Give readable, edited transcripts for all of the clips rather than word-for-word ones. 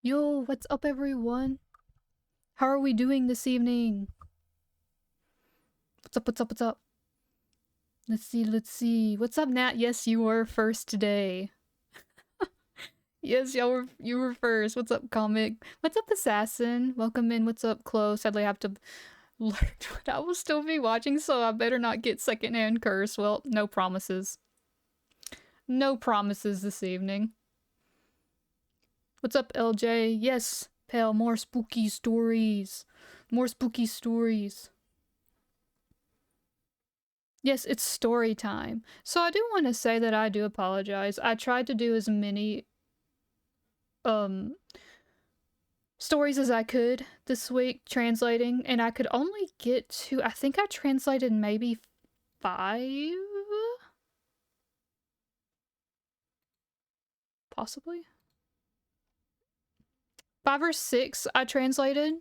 Yo, what's up everyone? How are we doing this evening? What's up, what's up, what's up? Let's see. What's up, Nat? Yes, you were first today. Yes, you were first. What's up, Comic? What's up, Assassin? Welcome in. What's up, Chloe? Sadly, I have to learn what I will still be watching, so I better not get secondhand curse. Well, no promises. No promises this evening. What's up, LJ? Yes, Pale, more spooky stories. More spooky stories. Yes, it's story time. So I do want to say that I do apologize. I tried to do as many um stories as I could this week translating, and I could only get to, I think I translated maybe 5, possibly 5 or 6 I translated.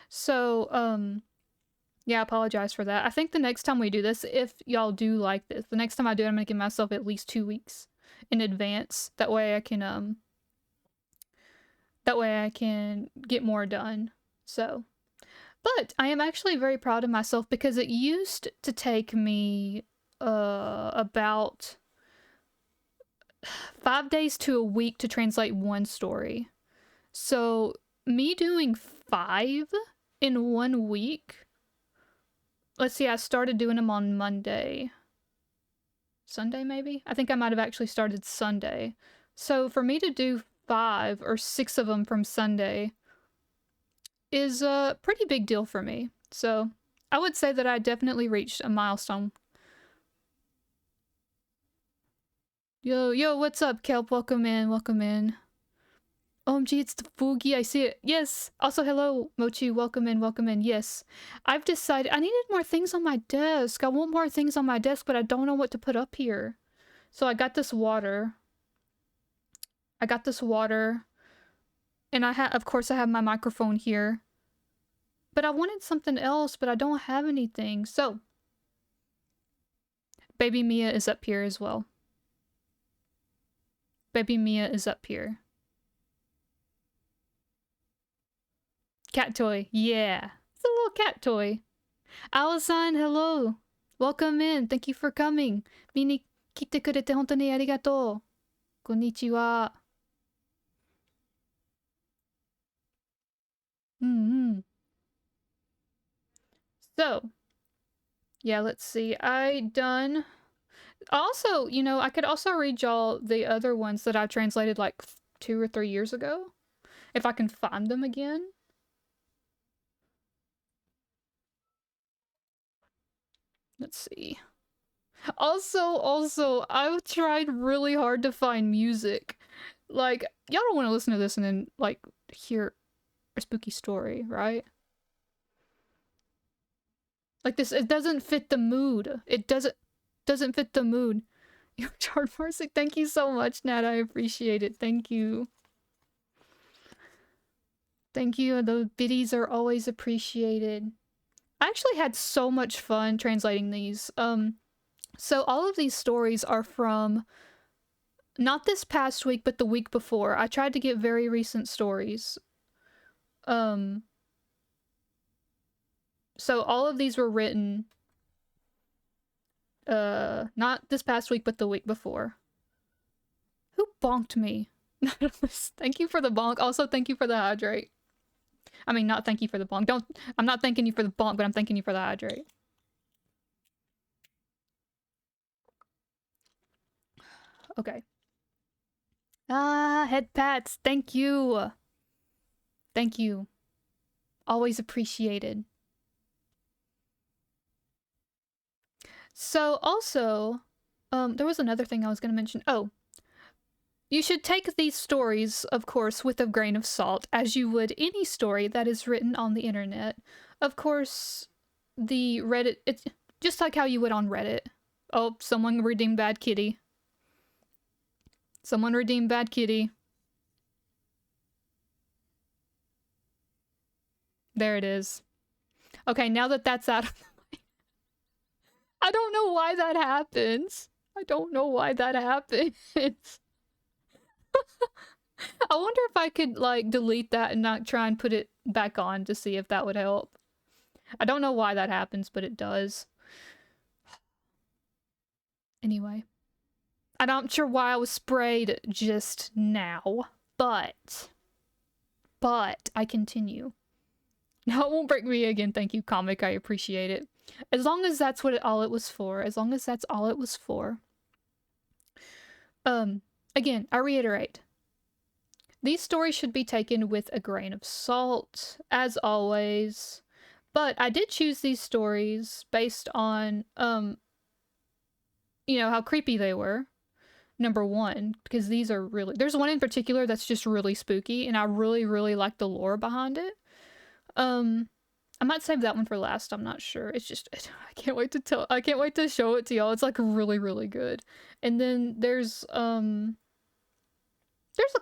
So yeah, I apologize for that. I think the next time we do this, if y'all do like this, the next time I do it, I'm gonna give myself at least 2 weeks in advance. That way I can get more done. So, but I am actually very proud of myself because it used to take me about 5 days to a week to translate one story. So, me doing 5 in 1 week. Let's see, I started doing them on Monday. Sunday, maybe? I think I might have actually started Sunday. So, for me to do 5 or 6 of them from Sunday is a pretty big deal for me. So I would say that I definitely reached a milestone. Yo, what's up, Kelp? Welcome in, welcome in. OMG, it's the Foogie, I see it. Yes! Also, hello, Mochi, welcome in, welcome in. Yes. I've decided I needed more things on my desk. I want more things on my desk, but I don't know what to put up here. So I got this water. And of course, I have my microphone here. But I wanted something else, but I don't have anything. So, Baby Mia is up here as well. Baby Mia is up here. Cat toy, yeah. It's a little cat toy. Awa-san, hello. Welcome in. Thank you for coming. 見に来てくれて本当にありがとう。こんにちは。So, yeah, let's see. Also, you know, I could also read y'all the other ones that I translated like 2 or 3 years ago. If I can find them again. Let's see. Also, I've tried really hard to find music. Like, y'all don't want to listen to this and then, like, hear a spooky story, right? Like this, it doesn't fit the mood. It doesn't fit the mood. Your Charred Marcy, thank you so much, Nat. I appreciate it. Thank you. Thank you. The biddies are always appreciated. I actually had so much fun translating these. So all of these stories are from not this past week, but the week before. I tried to get very recent stories. So all of these were written not this past week, but the week before. Who bonked me? Thank you for the bonk. Also, thank you for the hydrate. I mean, not thank you for the bonk. I'm not thanking you for the bonk, but I'm thanking you for the hydrate. Okay. Head pats. Thank you. Thank you. Always appreciated. So, also, there was another thing I was going to mention. Oh. You should take these stories, of course, with a grain of salt, as you would any story that is written on the internet. Of course, the Reddit, it's just like how you would on Reddit. Oh, someone redeemed Bad Kitty. Someone redeemed Bad Kitty. There it is. Okay, now that that's out of the way. I don't know why that happens. I don't know why that happens. I wonder if I could, like, delete that and not try and put it back on to see if that would help. I don't know why that happens, but it does. Anyway. I'm not sure why I was sprayed just now, but I continue. No, it won't break me again. Thank you, comic. I appreciate it. As long as that's what all it was for. As long as that's all it was for. Again, I reiterate. These stories should be taken with a grain of salt, as always. But I did choose these stories based on, you know, how creepy they were. Number one, because these are really... There's one in particular that's just really spooky, and I really, really like the lore behind it. I might save that one for last, I'm not sure. It's just... I can't wait to show it to y'all. It's, like, really, really good. And then there's a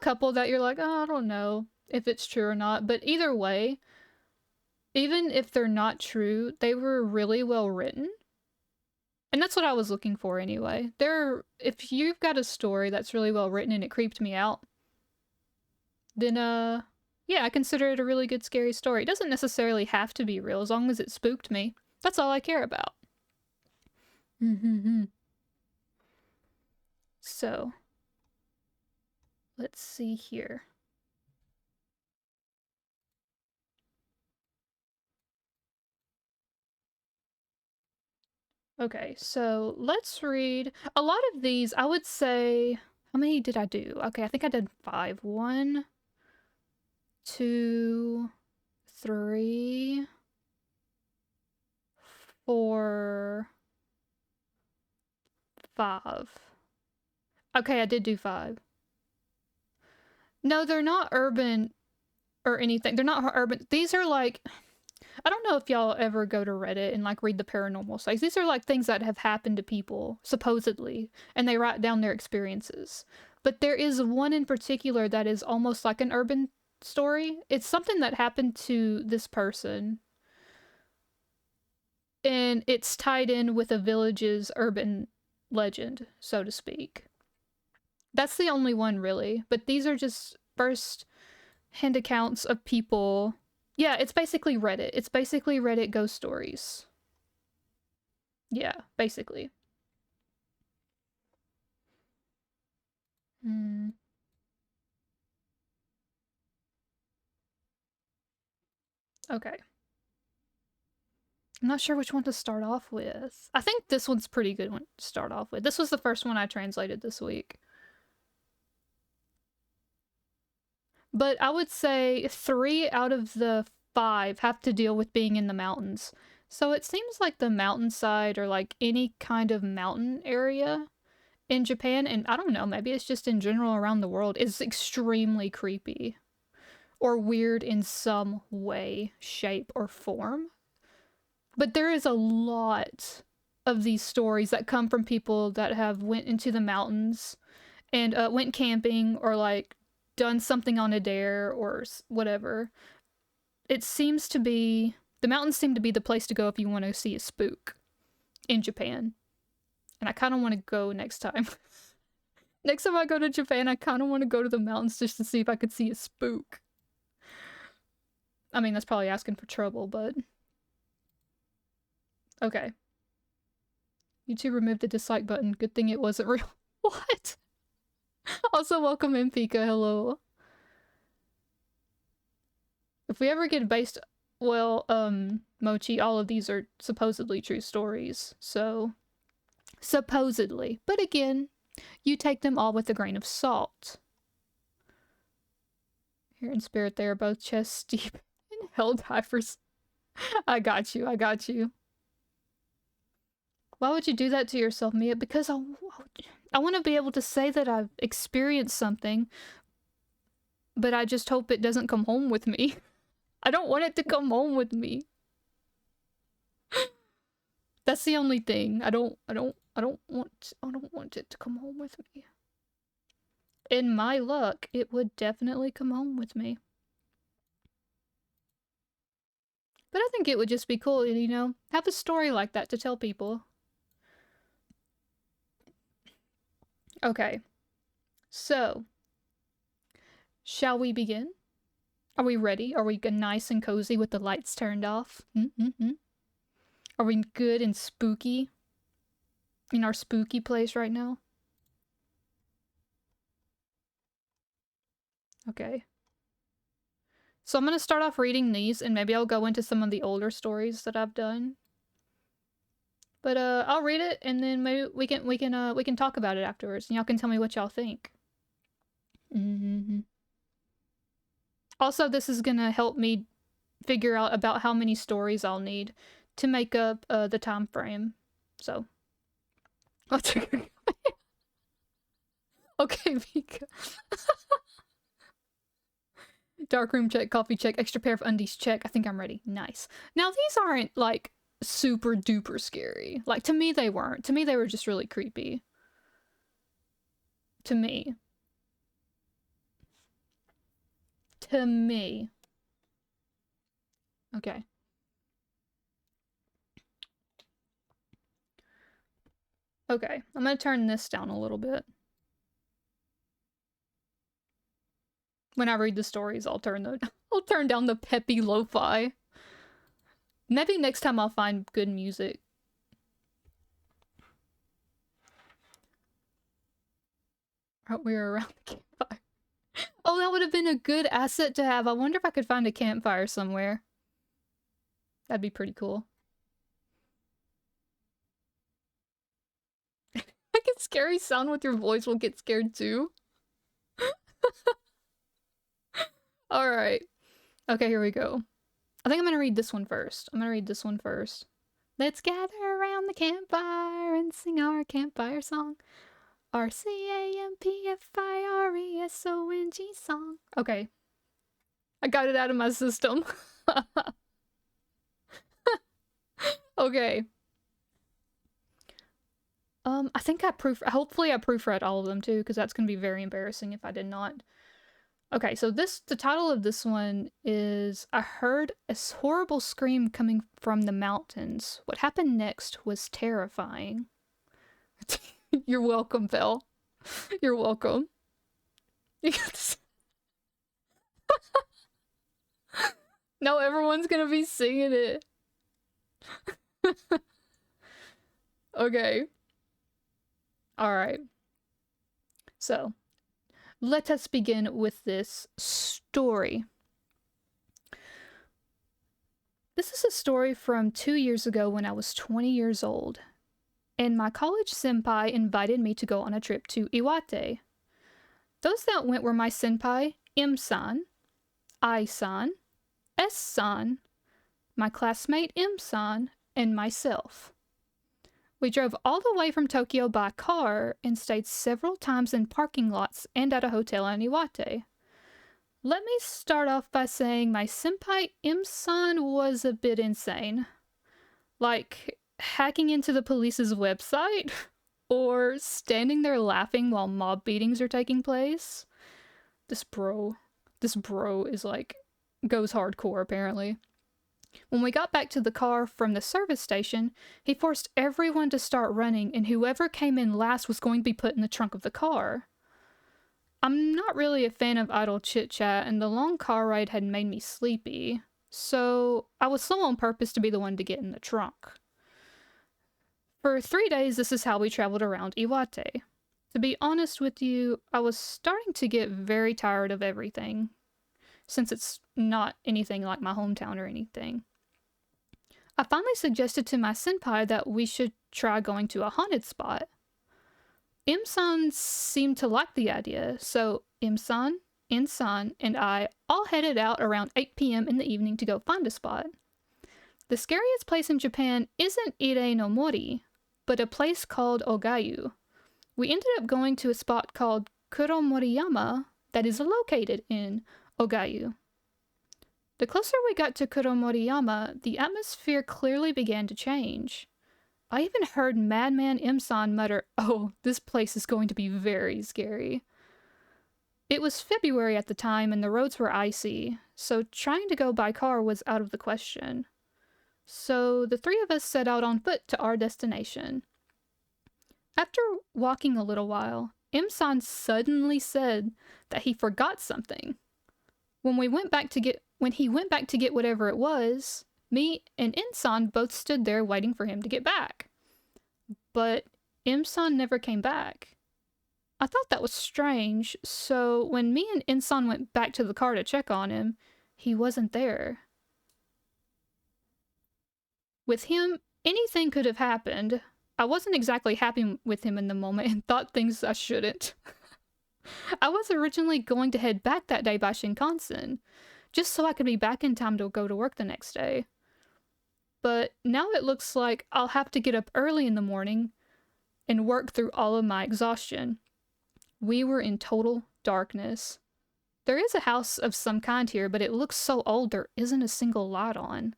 couple that you're like, oh, I don't know if it's true or not. But either way, even if they're not true, they were really well written. And that's what I was looking for anyway. If you've got a story that's really well written and it creeped me out, then yeah, I consider it a really good scary story. It doesn't necessarily have to be real, as long as it spooked me. That's all I care about. So, let's see here. Okay, so let's read. A lot of these, I would say... How many did I do? Okay, I think I did 5. 1, 2, 3, 4, 5. Okay, I did do 5. No, they're not urban or anything. They're not urban. These are like... I don't know if y'all ever go to Reddit and, like, read the paranormal sites. These are, like, things that have happened to people, supposedly, and they write down their experiences. But there is one in particular that is almost like an urban story. It's something that happened to this person, and it's tied in with a village's urban legend, so to speak. That's the only one, really. But these are just first-hand accounts of people... Yeah, it's basically Reddit. It's basically Reddit ghost stories. Yeah, basically. Okay. I'm not sure which one to start off with. I think this one's pretty good one to start off with. This was the first one I translated this week. But I would say 3 out of the 5 have to deal with being in the mountains. So it seems like the mountainside, or like any kind of mountain area in Japan, and I don't know, maybe it's just in general around the world, is extremely creepy. Or weird in some way, shape, or form. But there is a lot of these stories that come from people that have went into the mountains and went camping, or like done something on a dare or whatever. It seems to be... The mountains seem to be the place to go if you want to see a spook in Japan. And I kind of want to go next time. Next time I go to Japan, I kind of want to go to the mountains just to see if I could see a spook. I mean, that's probably asking for trouble, but... Okay. YouTube removed the dislike button. Good thing it wasn't real. What? Also, welcome in, Pika. Hello. If we ever get based... Well, Mochi, all of these are supposedly true stories, so... Supposedly. But again, you take them all with a grain of salt. Here in spirit, they are both chest deep in hell divers. I got you, I got you. Why would you do that to yourself, Mia? Because I want to be able to say that I've experienced something, but I just hope it doesn't come home with me. I don't want it to come home with me. That's the only thing. I don't want it to come home with me. In my luck, it would definitely come home with me. But I think it would just be cool, you know, have a story like that to tell people. Okay. So, Shall we begin? Are we ready? Are we nice and cozy with the lights turned off? Are we good and spooky? In our spooky place right now? Okay. So I'm gonna start off reading these, and maybe I'll go into some of the older stories that I've done. But I'll read it, and then maybe we can talk about it afterwards, and y'all can tell me what y'all think. Also, this is gonna help me figure out about how many stories I'll need to make up the time frame. So, okay, Mika. Darkroom check, coffee check, extra pair of undies check. I think I'm ready. Nice. Now these aren't like super duper scary. Like to me they weren't. To me they were just really creepy. To me. To me. Okay. Okay, I'm gonna turn this down a little bit. When I read the stories, I'll turn down the peppy lo-fi. Maybe next time I'll find good music. We're around the campfire. Oh, that would have been a good asset to have. I wonder if I could find a campfire somewhere. That'd be pretty cool. Make a scary sound with your voice will get scared too. Alright. Okay, here we go. I think I'm gonna read this one first. Let's gather around the campfire and sing our campfire song. RCAMPFIRESONG song. Okay. I got it out of my system. Okay. I think hopefully I proofread all of them too, because that's gonna be very embarrassing if I did not. Okay, so the title of this one is I heard a horrible scream coming from the mountains. What happened next was terrifying. You're welcome, Belle. You're welcome. You got this. Now everyone's gonna be singing it. Okay. Alright. So, let us begin with this story. This is a story from 2 years ago when I was 20 years old, and my college senpai invited me to go on a trip to Iwate. Those that went were my senpai, M-san, I-san, S-san, my classmate M-san, and myself. We drove all the way from Tokyo by car and stayed several times in parking lots and at a hotel in Iwate. Let me start off by saying my senpai M-san was a bit insane. Like, hacking into the police's website? Or standing there laughing while mob beatings are taking place? This bro is like, goes hardcore apparently. When we got back to the car from the service station, he forced everyone to start running, and whoever came in last was going to be put in the trunk of the car. I'm not really a fan of idle chit-chat, and the long car ride had made me sleepy, so I was slow on purpose to be the one to get in the trunk. For 3 days, this is how we traveled around Iwate. To be honest with you, I was starting to get very tired of everything, since it's not anything like my hometown or anything. I finally suggested to my senpai that we should try going to a haunted spot. M-san seemed to like the idea, so M-san, N-san, and I all headed out around 8 p.m. in the evening to go find a spot. The scariest place in Japan isn't Ire no Mori, but a place called Ogayu. We ended up going to a spot called Kuromoriyama that is located in Ogayu. The closer we got to Kuromoriyama, the atmosphere clearly began to change. I even heard Madman M-san mutter, "Oh, this place is going to be very scary." It was February at the time and the roads were icy, so trying to go by car was out of the question. So the three of us set out on foot to our destination. After walking a little while, M-san suddenly said that he forgot something. When he went back to get whatever it was, me and M-san both stood there waiting for him to get back. But M-san never came back. I thought that was strange, so when me and M-san went back to the car to check on him, he wasn't there. With him, anything could have happened. I wasn't exactly happy with him in the moment and thought things I shouldn't. I was originally going to head back that day by Shinkansen, just so I could be back in time to go to work the next day. But now it looks like I'll have to get up early in the morning and work through all of my exhaustion. We were in total darkness. There is a house of some kind here, but it looks so old there isn't a single light on.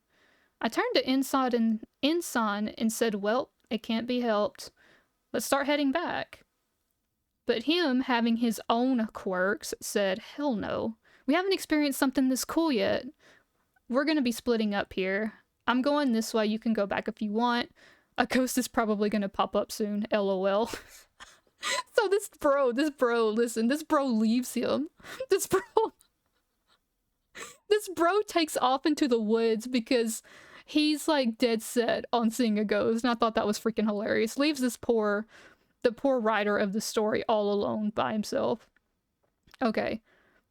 I turned to Insan and said, well, it can't be helped. Let's start heading back. But him, having his own quirks, said, hell no. We haven't experienced something this cool yet. We're gonna be splitting up here. I'm going this way, you can go back if you want. A ghost is probably gonna pop up soon, lol. So this bro, listen, this bro leaves him. This bro takes off into the woods because he's like dead set on seeing a ghost, and I thought that was freaking hilarious. Leaves the poor writer of the story all alone by himself. Okay.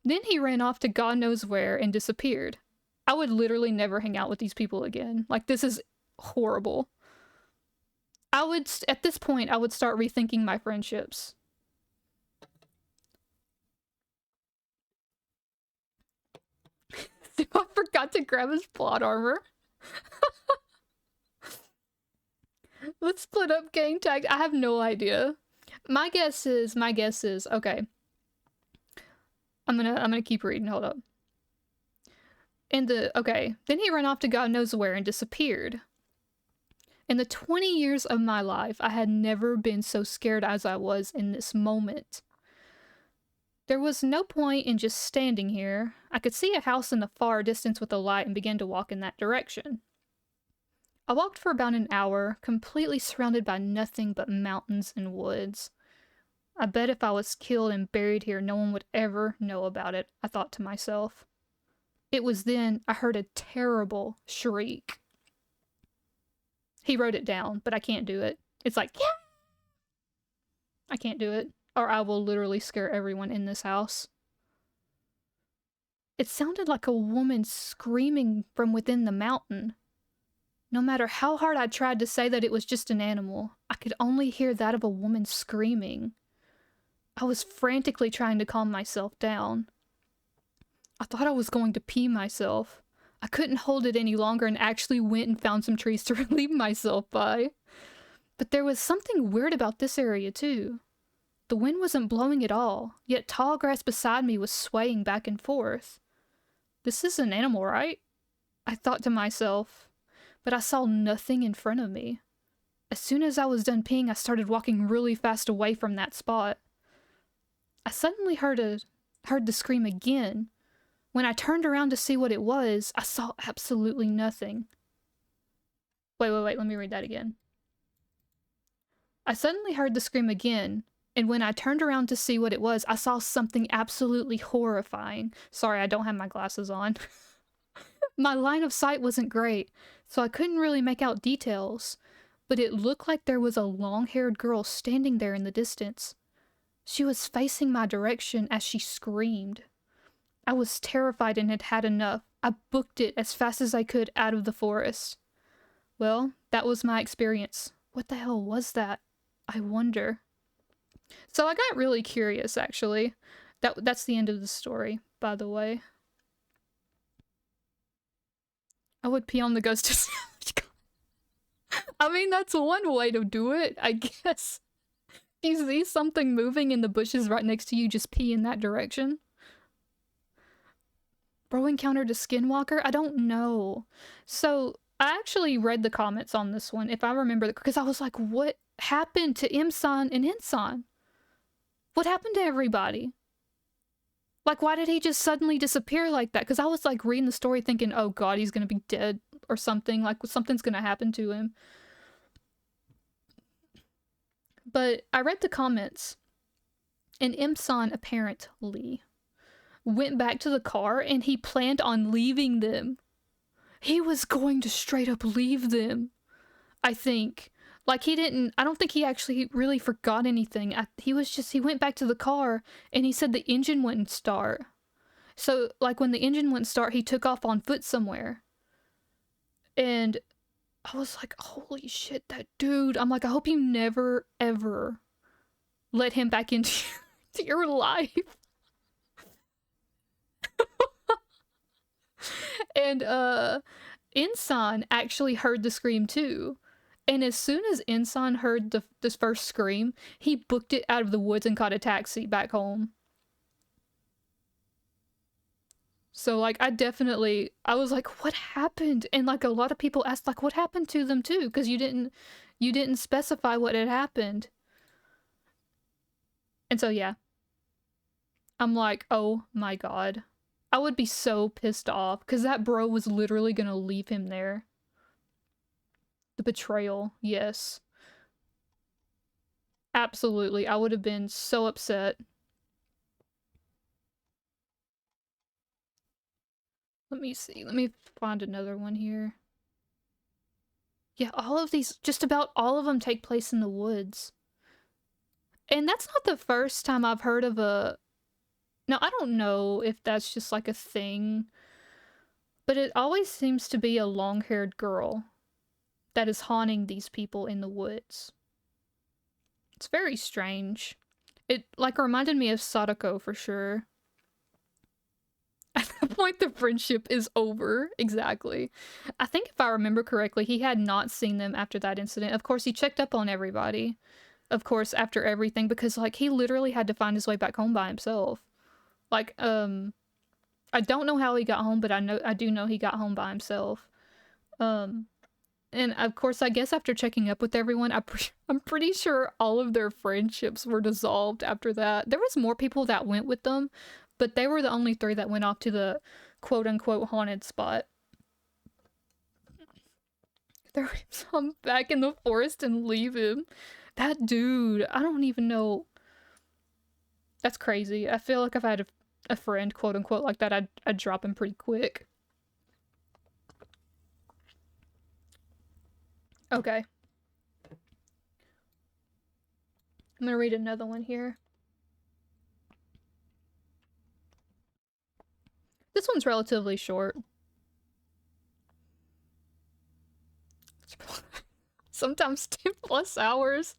Then he ran off to God knows where and disappeared. I would literally never hang out with these people again. Like, this is horrible. At this point, I would start rethinking my friendships. I forgot to grab his plot armor. Let's split up gang tag. I have no idea. My guess is, okay. I'm gonna keep reading, hold up. Okay. Then he ran off to God knows where and disappeared. In the 20 years of my life, I had never been so scared as I was in this moment. There was no point in just standing here. I could see a house in the far distance with a light and began to walk in that direction. I walked for about an hour, completely surrounded by nothing but mountains and woods. I bet if I was killed and buried here, no one would ever know about it, I thought to myself. It was then I heard a terrible shriek. He wrote it down, but I can't do it. It's like, yeah! I can't do it, or I will literally scare everyone in this house. It sounded like a woman screaming from within the mountain. No matter how hard I tried to say that it was just an animal, I could only hear that of a woman screaming. I was frantically trying to calm myself down. I thought I was going to pee myself. I couldn't hold it any longer and actually went and found some trees to relieve myself by. But there was something weird about this area too. The wind wasn't blowing at all, yet tall grass beside me was swaying back and forth. This is an animal, right? I thought to myself, but I saw nothing in front of me. As soon as I was done peeing, I started walking really fast away from that spot. I suddenly heard the scream again. When I turned around to see what it was, I saw absolutely nothing. Wait, let me read that again. I suddenly heard the scream again, and when I turned around to see what it was, I saw something absolutely horrifying. Sorry, I don't have my glasses on. My line of sight wasn't great, so I couldn't really make out details, but it looked like there was a long-haired girl standing there in the distance. She was facing my direction as she screamed. I was terrified and had had enough. I booked it as fast as I could out of the forest. Well, that was my experience. What the hell was that? I wonder. So I got really curious, actually. That's the end of the story, by the way. I would pee on the ghost. I mean, that's one way to do it, I guess. If you see something moving in the bushes right next to you, just pee in that direction. Bro encountered a skinwalker? I don't know. So, I actually read the comments on this one, if I remember, because I was like, what happened to M-san and N-san? What happened to everybody? Like, why did he just suddenly disappear like that? Because I was, like, reading the story thinking, oh god, he's gonna be dead or something. Like, something's gonna happen to him. But I read the comments, And Imsan apparently went back to the car and he planned on leaving them. He was going to straight up leave them, I think. Like, I don't think he actually really forgot anything. He went back to the car and he said the engine wouldn't start. So, like, when the engine wouldn't start, he took off on foot somewhere. And I was like, holy shit, that dude. I'm like, I hope you never, ever let him back into your life. And, Insan actually heard the scream too. And as soon as Insan heard this first scream, he booked it out of the woods and caught a taxi back home. So, like, I was like, what happened? And, like, a lot of people asked, like, what happened to them too? Because you didn't specify what had happened. And so, yeah. I'm like, oh my god. I would be so pissed off, because that bro was literally gonna leave him there. The betrayal, yes. Absolutely, I would have been so upset. Let me see, let me find another one here. Yeah, all of these, just about all of them take place in the woods. And that's not the first time I've heard of a... Now, I don't know if that's just like a thing, but it always seems to be a long-haired girl that is haunting these people in the woods. It's very strange. It, like, reminded me of Sadako for sure. At that point, the friendship is over. Exactly. I think if I remember correctly, he had not seen them after that incident. Of course, he checked up on everybody. Of course, after everything, because, like, he literally had to find his way back home by himself. Like, I don't know how he got home, but I do know he got home by himself. And of course, I guess after checking up with everyone, I'm pretty sure all of their friendships were dissolved after that. There was more people that went with them, but they were the only 3 that went off to the quote-unquote haunted spot. There was some back in the forest and leave him. That dude, I don't even know. That's crazy. I feel like if I had a friend, quote-unquote, like that, I'd drop him pretty quick. Okay. I'm gonna read another one here. This one's relatively short. Sometimes 10+ hours.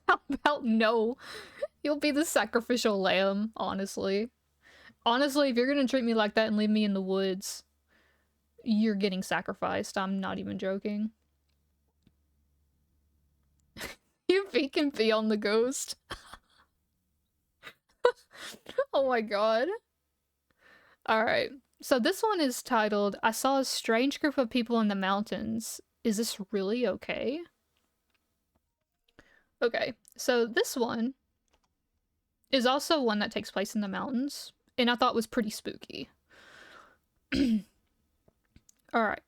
How about no? You'll be the sacrificial lamb, honestly. Honestly, if you're gonna treat me like that and leave me in the woods, you're getting sacrificed. I'm not even joking. You can be on the ghost. Oh my god. Alright. So this one is titled, I saw a strange group of people in the mountains. Is this really okay? Okay. So this one is also one that takes place in the mountains, and I thought was pretty spooky. Alright.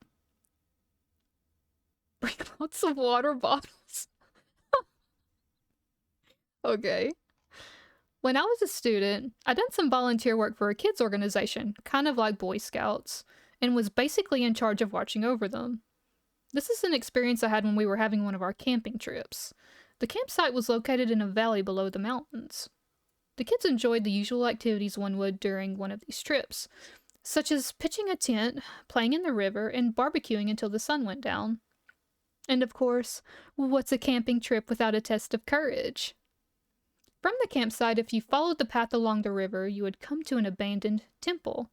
Bring lots of water bottles. Okay. When I was a student, I done some volunteer work for a kids organization, kind of like Boy Scouts, and was basically in charge of watching over them. This is an experience I had when we were having one of our camping trips. The campsite was located in a valley below the mountains. The kids enjoyed the usual activities one would during one of these trips, such as pitching a tent, playing in the river, and barbecuing until the sun went down. And of course, what's a camping trip without a test of courage? From the campsite, if you followed the path along the river, you would come to an abandoned temple.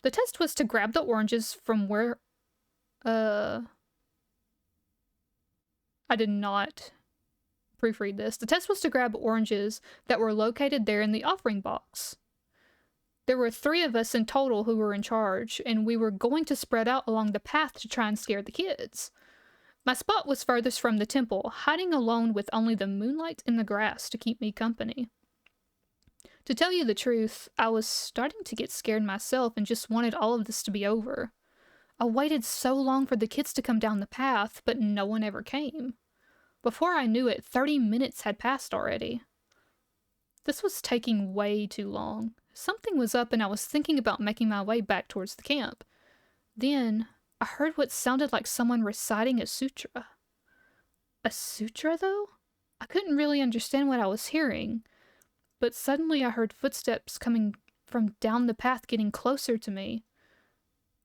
The test was to grab the oranges from where... I did not proofread this. The test was to grab oranges that were located there in the offering box. There were 3 of us in total who were in charge, and we were going to spread out along the path to try and scare the kids. My spot was furthest from the temple, hiding alone with only the moonlight and the grass to keep me company. To tell you the truth, I was starting to get scared myself and just wanted all of this to be over. I waited so long for the kids to come down the path, but no one ever came. Before I knew it, 30 minutes had passed already. This was taking way too long. Something was up and I was thinking about making my way back towards the camp. Then, I heard what sounded like someone reciting a sutra. A sutra, though? I couldn't really understand what I was hearing, but suddenly I heard footsteps coming from down the path getting closer to me.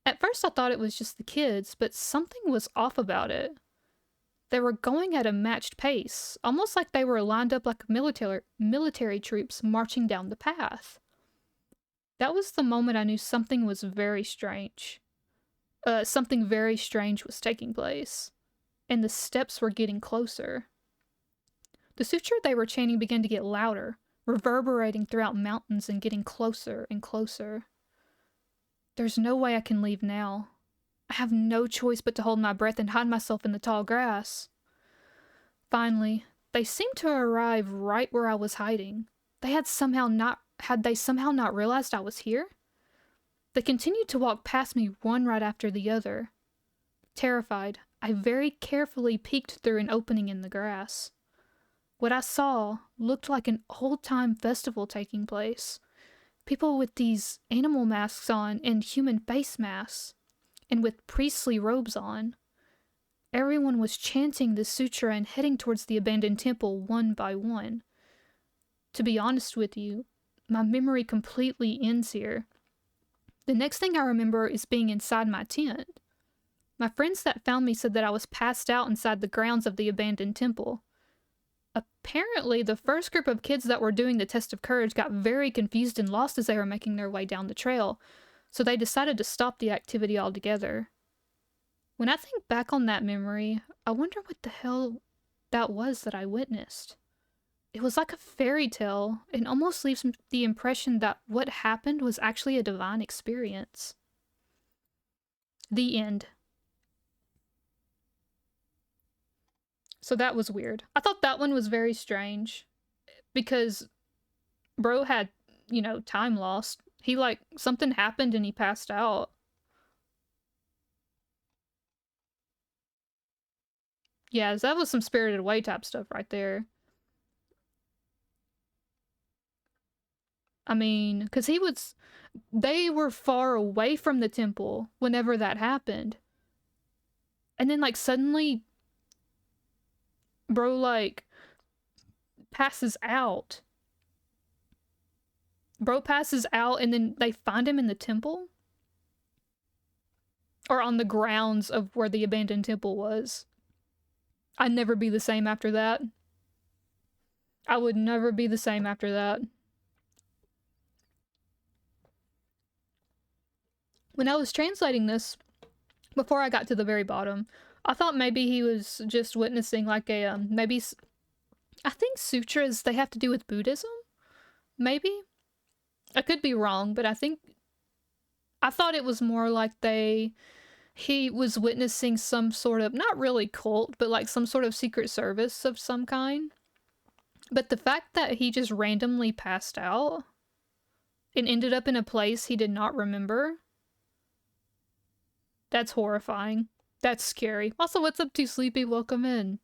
At first I thought it was just the kids, but something was off about it. They were going at a matched pace, almost like they were lined up like military troops marching down the path. That was the moment I knew something was very strange. Something very strange was taking place, and the steps were getting closer. The sutra they were chanting began to get louder, reverberating throughout mountains and getting closer and closer. There's no way I can leave now. I have no choice but to hold my breath and hide myself in the tall grass. Finally, they seemed to arrive right where I was hiding. Had they somehow not realized I was here? They continued to walk past me one right after the other. Terrified, I very carefully peeked through an opening in the grass. What I saw looked like an old-time festival taking place. People with these animal masks on and human face masks, and with priestly robes on. Everyone was chanting the sutra and heading towards the abandoned temple one by one. To be honest with you, my memory completely ends here. The next thing I remember is being inside my tent. My friends that found me said that I was passed out inside the grounds of the abandoned temple. Apparently, the first group of kids that were doing the test of courage got very confused and lost as they were making their way down the trail, so they decided to stop the activity altogether. When I think back on that memory, I wonder what the hell that was that I witnessed. It was like a fairy tale, and almost leaves the impression that what happened was actually a divine experience. The end. So that was weird. I thought that one was very strange, because bro had, time lost. He, something happened and he passed out. Yeah, that was some Spirited Away type stuff right there. I mean, because they were far away from the temple whenever that happened. And then, suddenly, bro, passes out. Bro passes out and then they find him in the temple? Or on the grounds of where the abandoned temple was. I'd never be the same after that. I would never be the same after that. When I was translating this, before I got to the very bottom, I thought maybe he was just witnessing maybe, I think sutras, they have to do with Buddhism? Maybe? I could be wrong, but I thought it was more like he was witnessing some sort of, not really cult, but some sort of secret service of some kind. But the fact that he just randomly passed out and ended up in a place he did not remember, that's horrifying. That's scary. Also, what's up, Too Sleepy? Welcome in.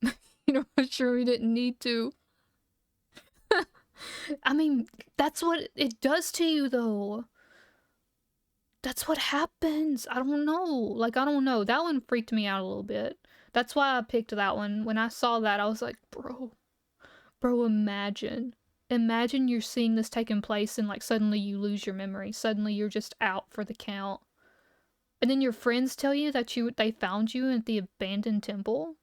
I'm sure we didn't need to. I mean, that's what it does to you, though. That's what happens. I don't know. I don't know. That one freaked me out a little bit. That's why I picked that one. When I saw that, I was like, bro, imagine. Imagine you're seeing this taking place and suddenly you lose your memory. Suddenly you're just out for the count. And then your friends tell you that they found you at the abandoned temple?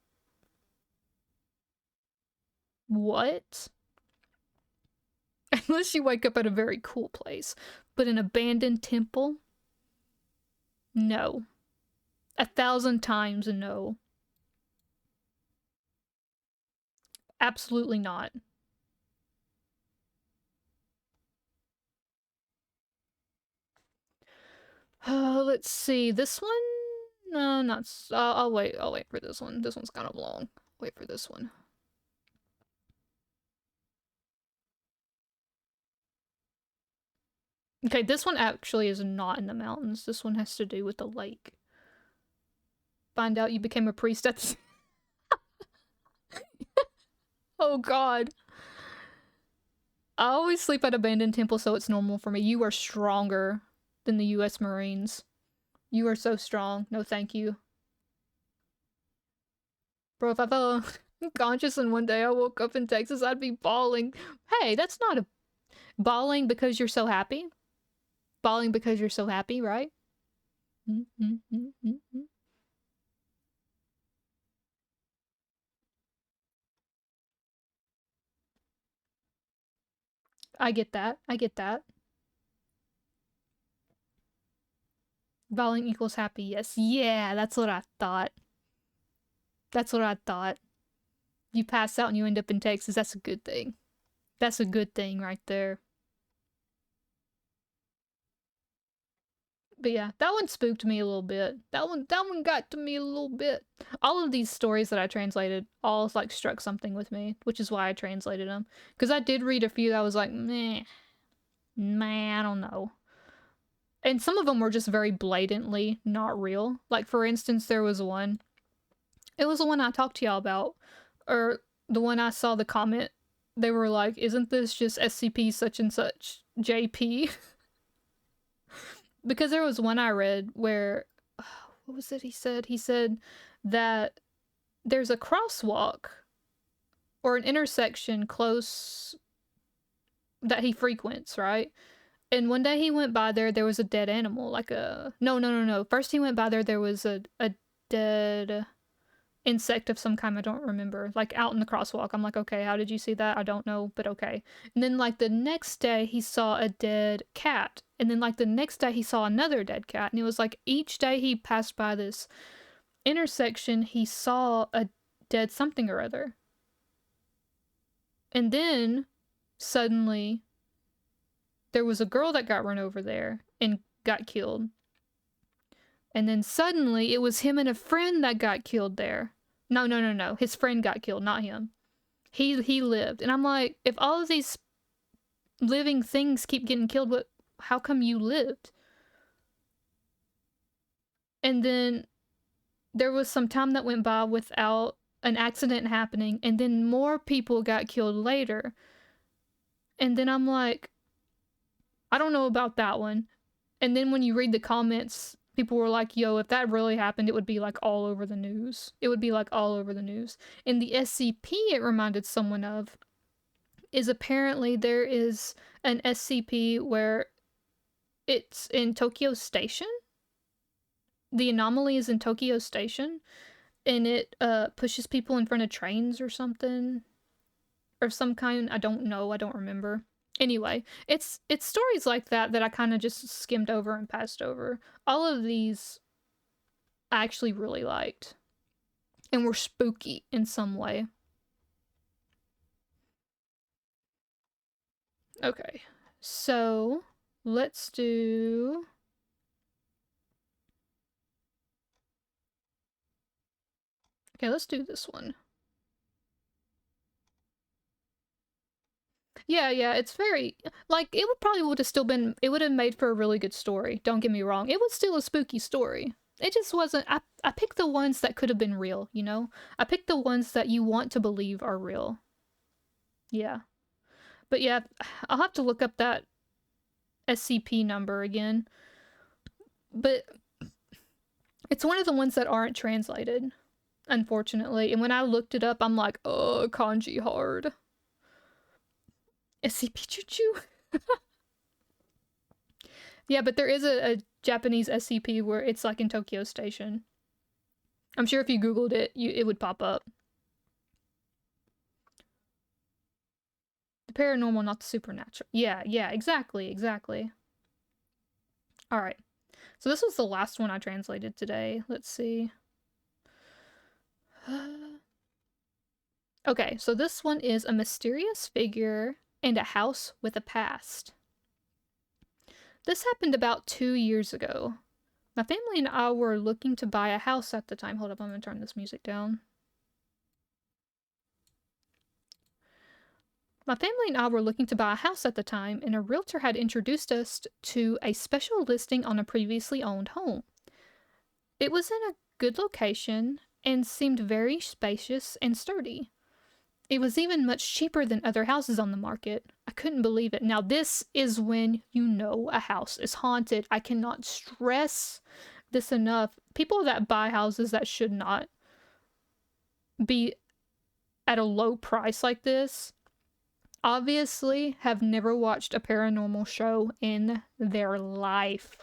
What? Unless you wake up at a very cool place. But an abandoned temple? No. 1,000 times no. Absolutely not. Let's see. This one? No, not. I'll wait. I'll wait for this one. This one's kind of long. Wait for this one. Okay, this one actually is not in the mountains. This one has to do with the lake. Find out you became a priest at the... Oh god. I always sleep at abandoned temples, so it's normal for me. You are stronger than the U.S. Marines. You are so strong. No, thank you. Bro, if I fell unconscious and one day I woke up in Texas, I'd be bawling. Hey, that's not a... Bawling because you're so happy? Bawling because you're so happy, right? I get that. I get that. Bawling equals happy, yes. Yeah, that's what I thought. That's what I thought. You pass out and you end up in Texas, that's a good thing. That's a good thing right there. But yeah, that one spooked me a little bit. That one got to me a little bit. All of these stories that I translated all like struck something with me, which is why I translated them. Because I did read a few that I was like, meh, I don't know. And some of them were just very blatantly not real. Like for instance, there was one. It was the one I talked to y'all about, or the one I saw the comment. They were like, "Isn't this just SCP such and such JP?" Because there was one I read where, what was it he said? He said that there's a crosswalk or an intersection close that he frequents, right? And one day he went by there was a dead animal, like a... No. First he went by there was a dead insect of some kind, I don't remember, like out in the crosswalk. I'm like, okay, how did you see that? I don't know, but okay. And then like the next day he saw a dead cat, and then like the next day he saw another dead cat, and it was like each day he passed by this intersection he saw a dead something or other. And then suddenly there was a girl that got run over there and got killed. And then suddenly it was him and a friend that got killed there. No. His friend got killed, not him. He lived. And I'm like, if all of these living things keep getting killed, how come you lived? And then there was some time that went by without an accident happening, and then more people got killed later. And then I'm like, I don't know about that one. And then when you read the comments, people were like, yo, if that really happened, it would be like all over the news. It would be like all over the news. And the SCP it reminded someone of is apparently there is an SCP where it's in Tokyo Station. The anomaly is in Tokyo Station, and it pushes people in front of trains or something. Or some kind, I don't know, I don't remember. Anyway, it's stories like that I kind of just skimmed over and passed over. All of these I actually really liked and were spooky in some way. Okay, so let's do... Okay, let's do this one. Yeah, it's very... Like, it would have still been... It would have made for a really good story, don't get me wrong. It was still a spooky story. It just wasn't... I picked the ones that could have been real, you know? I picked the ones that you want to believe are real. Yeah. But yeah, I'll have to look up that SCP number again. But it's one of the ones that aren't translated, unfortunately. And when I looked it up, I'm like, oh, kanji hard. SCP choo-choo? Yeah, but there is a Japanese SCP where it's like in Tokyo Station. I'm sure if you googled it, it would pop up. The paranormal, not the supernatural. Yeah, exactly. Alright. So this was the last one I translated today. Let's see. Okay, so this one is a mysterious figure and a house with a past. This happened about 2 years ago. My family and I were looking to buy a house at the time. Hold up, I'm gonna turn this music down. My family and I were looking to buy a house at the time, and a realtor had introduced us to a special listing on a previously owned home. It was in a good location and seemed very spacious and sturdy. It was even much cheaper than other houses on the market. I couldn't believe it. Now, this is when you know a house is haunted. I cannot stress this enough. People that buy houses that should not be at a low price like this obviously have never watched a paranormal show in their life.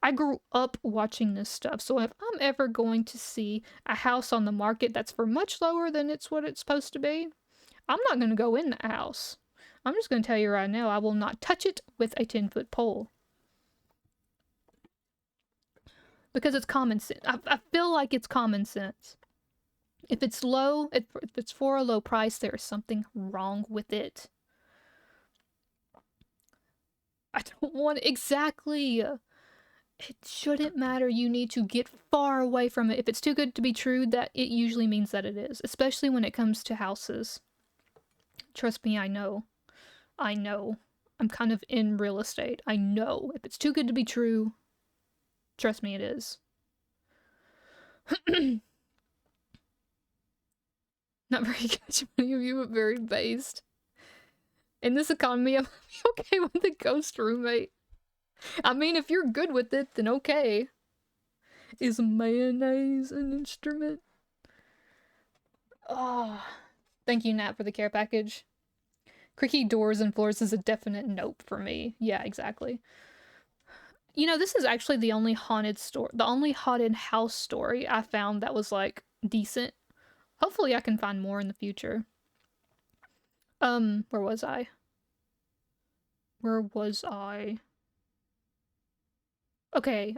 I grew up watching this stuff, so if I'm ever going to see a house on the market that's for much lower than what it's supposed to be, I'm not going to go in the house. I'm just going to tell you right now, I will not touch it with a 10-foot pole. Because it's common sense. I feel like it's common sense. If it's low, if it's for a low price, there is something wrong with it. I don't want exactly... It shouldn't matter. You need to get far away from it. If it's too good to be true, that it usually means that it is, especially when it comes to houses. Trust me, I know. I know. I'm kind of in real estate. I know. If it's too good to be true, trust me, it is. Not very catchy, many of you, but very based. In this economy, I'm okay with a ghost roommate. I mean, if you're good with it, then okay. Is mayonnaise an instrument? Oh, thank you, Nat, for the care package. Creaky doors and floors is a definite nope for me. Yeah, exactly. You know, this is actually the only haunted house story I found that was, like, decent. Hopefully I can find more in the future. Where was I? Okay.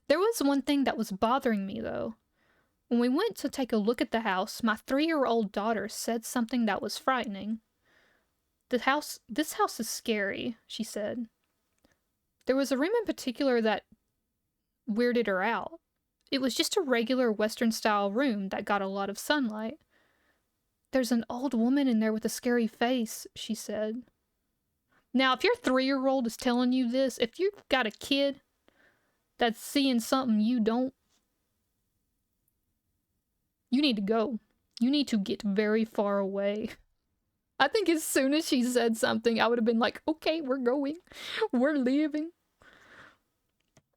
There was one thing that was bothering me, though. When we went to take a look at the house, my 3-year-old daughter said something that was frightening. This house is scary, she said. There was a room in particular that weirded her out. It was just a regular Western-style room that got a lot of sunlight. There's an old woman in there with a scary face, she said. Now, if your 3-year-old is telling you this, if you've got a kid that's seeing something you don't, you need to go. You need to get very far away. I think as soon as she said something, I would have been like, okay, we're going. We're leaving.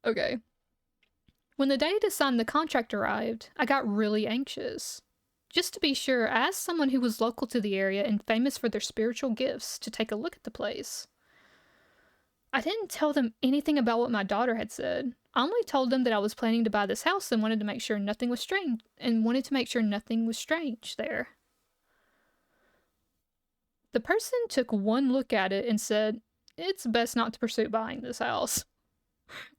Okay. When the day to sign the contract arrived, I got really anxious. Just to be sure, I asked someone who was local to the area and famous for their spiritual gifts to take a look at the place. I didn't tell them anything about what my daughter had said. I only told them that I was planning to buy this house and wanted to make sure nothing was strange there. The person took one look at it and said, "It's best not to pursue buying this house."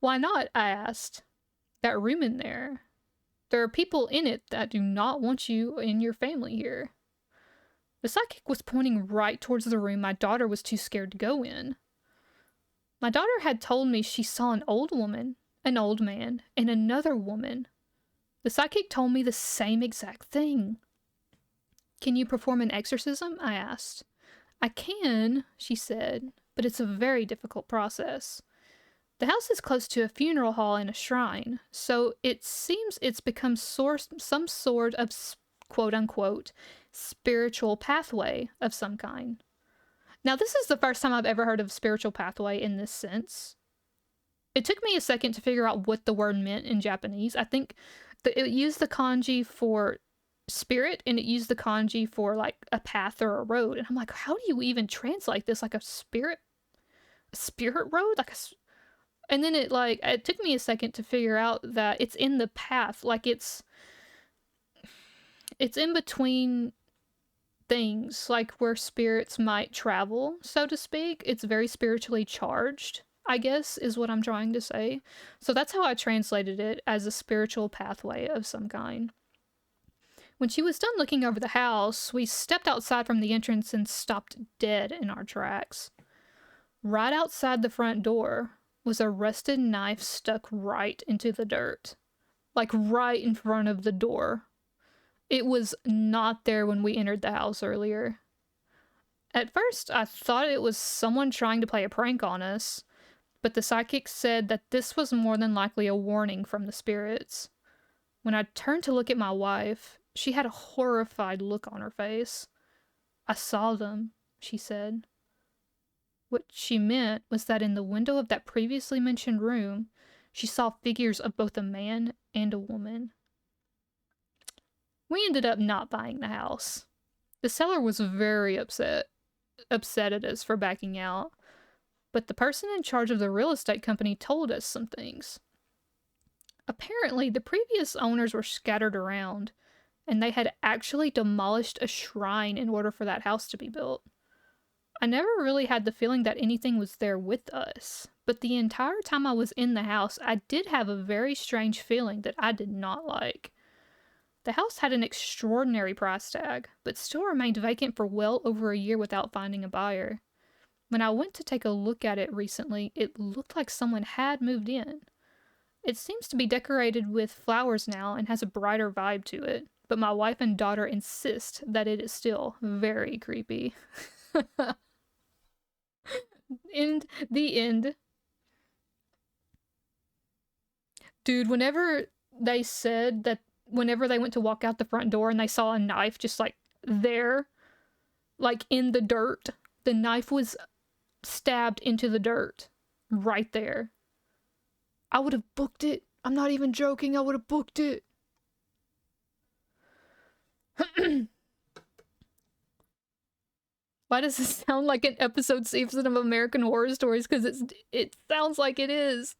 "Why not?" I asked. "That room in there. There are people in it that do not want you and your family here." The psychic was pointing right towards the room my daughter was too scared to go in. My daughter had told me she saw an old woman, an old man, and another woman. The psychic told me the same exact thing. "Can you perform an exorcism?" I asked. "I can," she said, "but it's a very difficult process. The house is close to a funeral hall and a shrine, so it seems it's become some sort of quote-unquote spiritual pathway of some kind." Now, this is the first time I've ever heard of spiritual pathway in this sense. It took me a second to figure out what the word meant in Japanese. I think it used the kanji for spirit, and it used the kanji for, like, a path or a road. And I'm like, how do you even translate this? Like a spirit road? And then it took me a second to figure out that it's in the path. Like, it's in between things, like where spirits might travel, so to speak. It's very spiritually charged, I guess, is what I'm trying to say. So that's how I translated it, as a spiritual pathway of some kind. When she was done looking over the house, we stepped outside from the entrance and stopped dead in our tracks. Right outside the front door was a rusted knife stuck right into the dirt. Like, right in front of the door. It was not there when we entered the house earlier. At first, I thought it was someone trying to play a prank on us, but the psychic said that this was more than likely a warning from the spirits. When I turned to look at my wife, She had a horrified look on her face. "I saw them," she said. What she meant was that in the window of that previously mentioned room, she saw figures of both a man and a woman. We ended up not buying the house. The seller was very upset at us for backing out, but the person in charge of the real estate company told us some things. Apparently, the previous owners were scattered around, and they had actually demolished a shrine in order for that house to be built. I never really had the feeling that anything was there with us, but the entire time I was in the house, I did have a very strange feeling that I did not like. The house had an extraordinary price tag, but still remained vacant for well over a year without finding a buyer. When I went to take a look at it recently, it looked like someone had moved in. It seems to be decorated with flowers now and has a brighter vibe to it, but my wife and daughter insist that it is still very creepy. The end. Dude, whenever they said that whenever they went to walk out the front door and they saw a knife just like there, like in the dirt, the knife was stabbed into the dirt right there. I would have booked it. I'm not even joking. I would have booked it. Why does this sound like an episode season of American Horror Stories? Because it sounds like it is.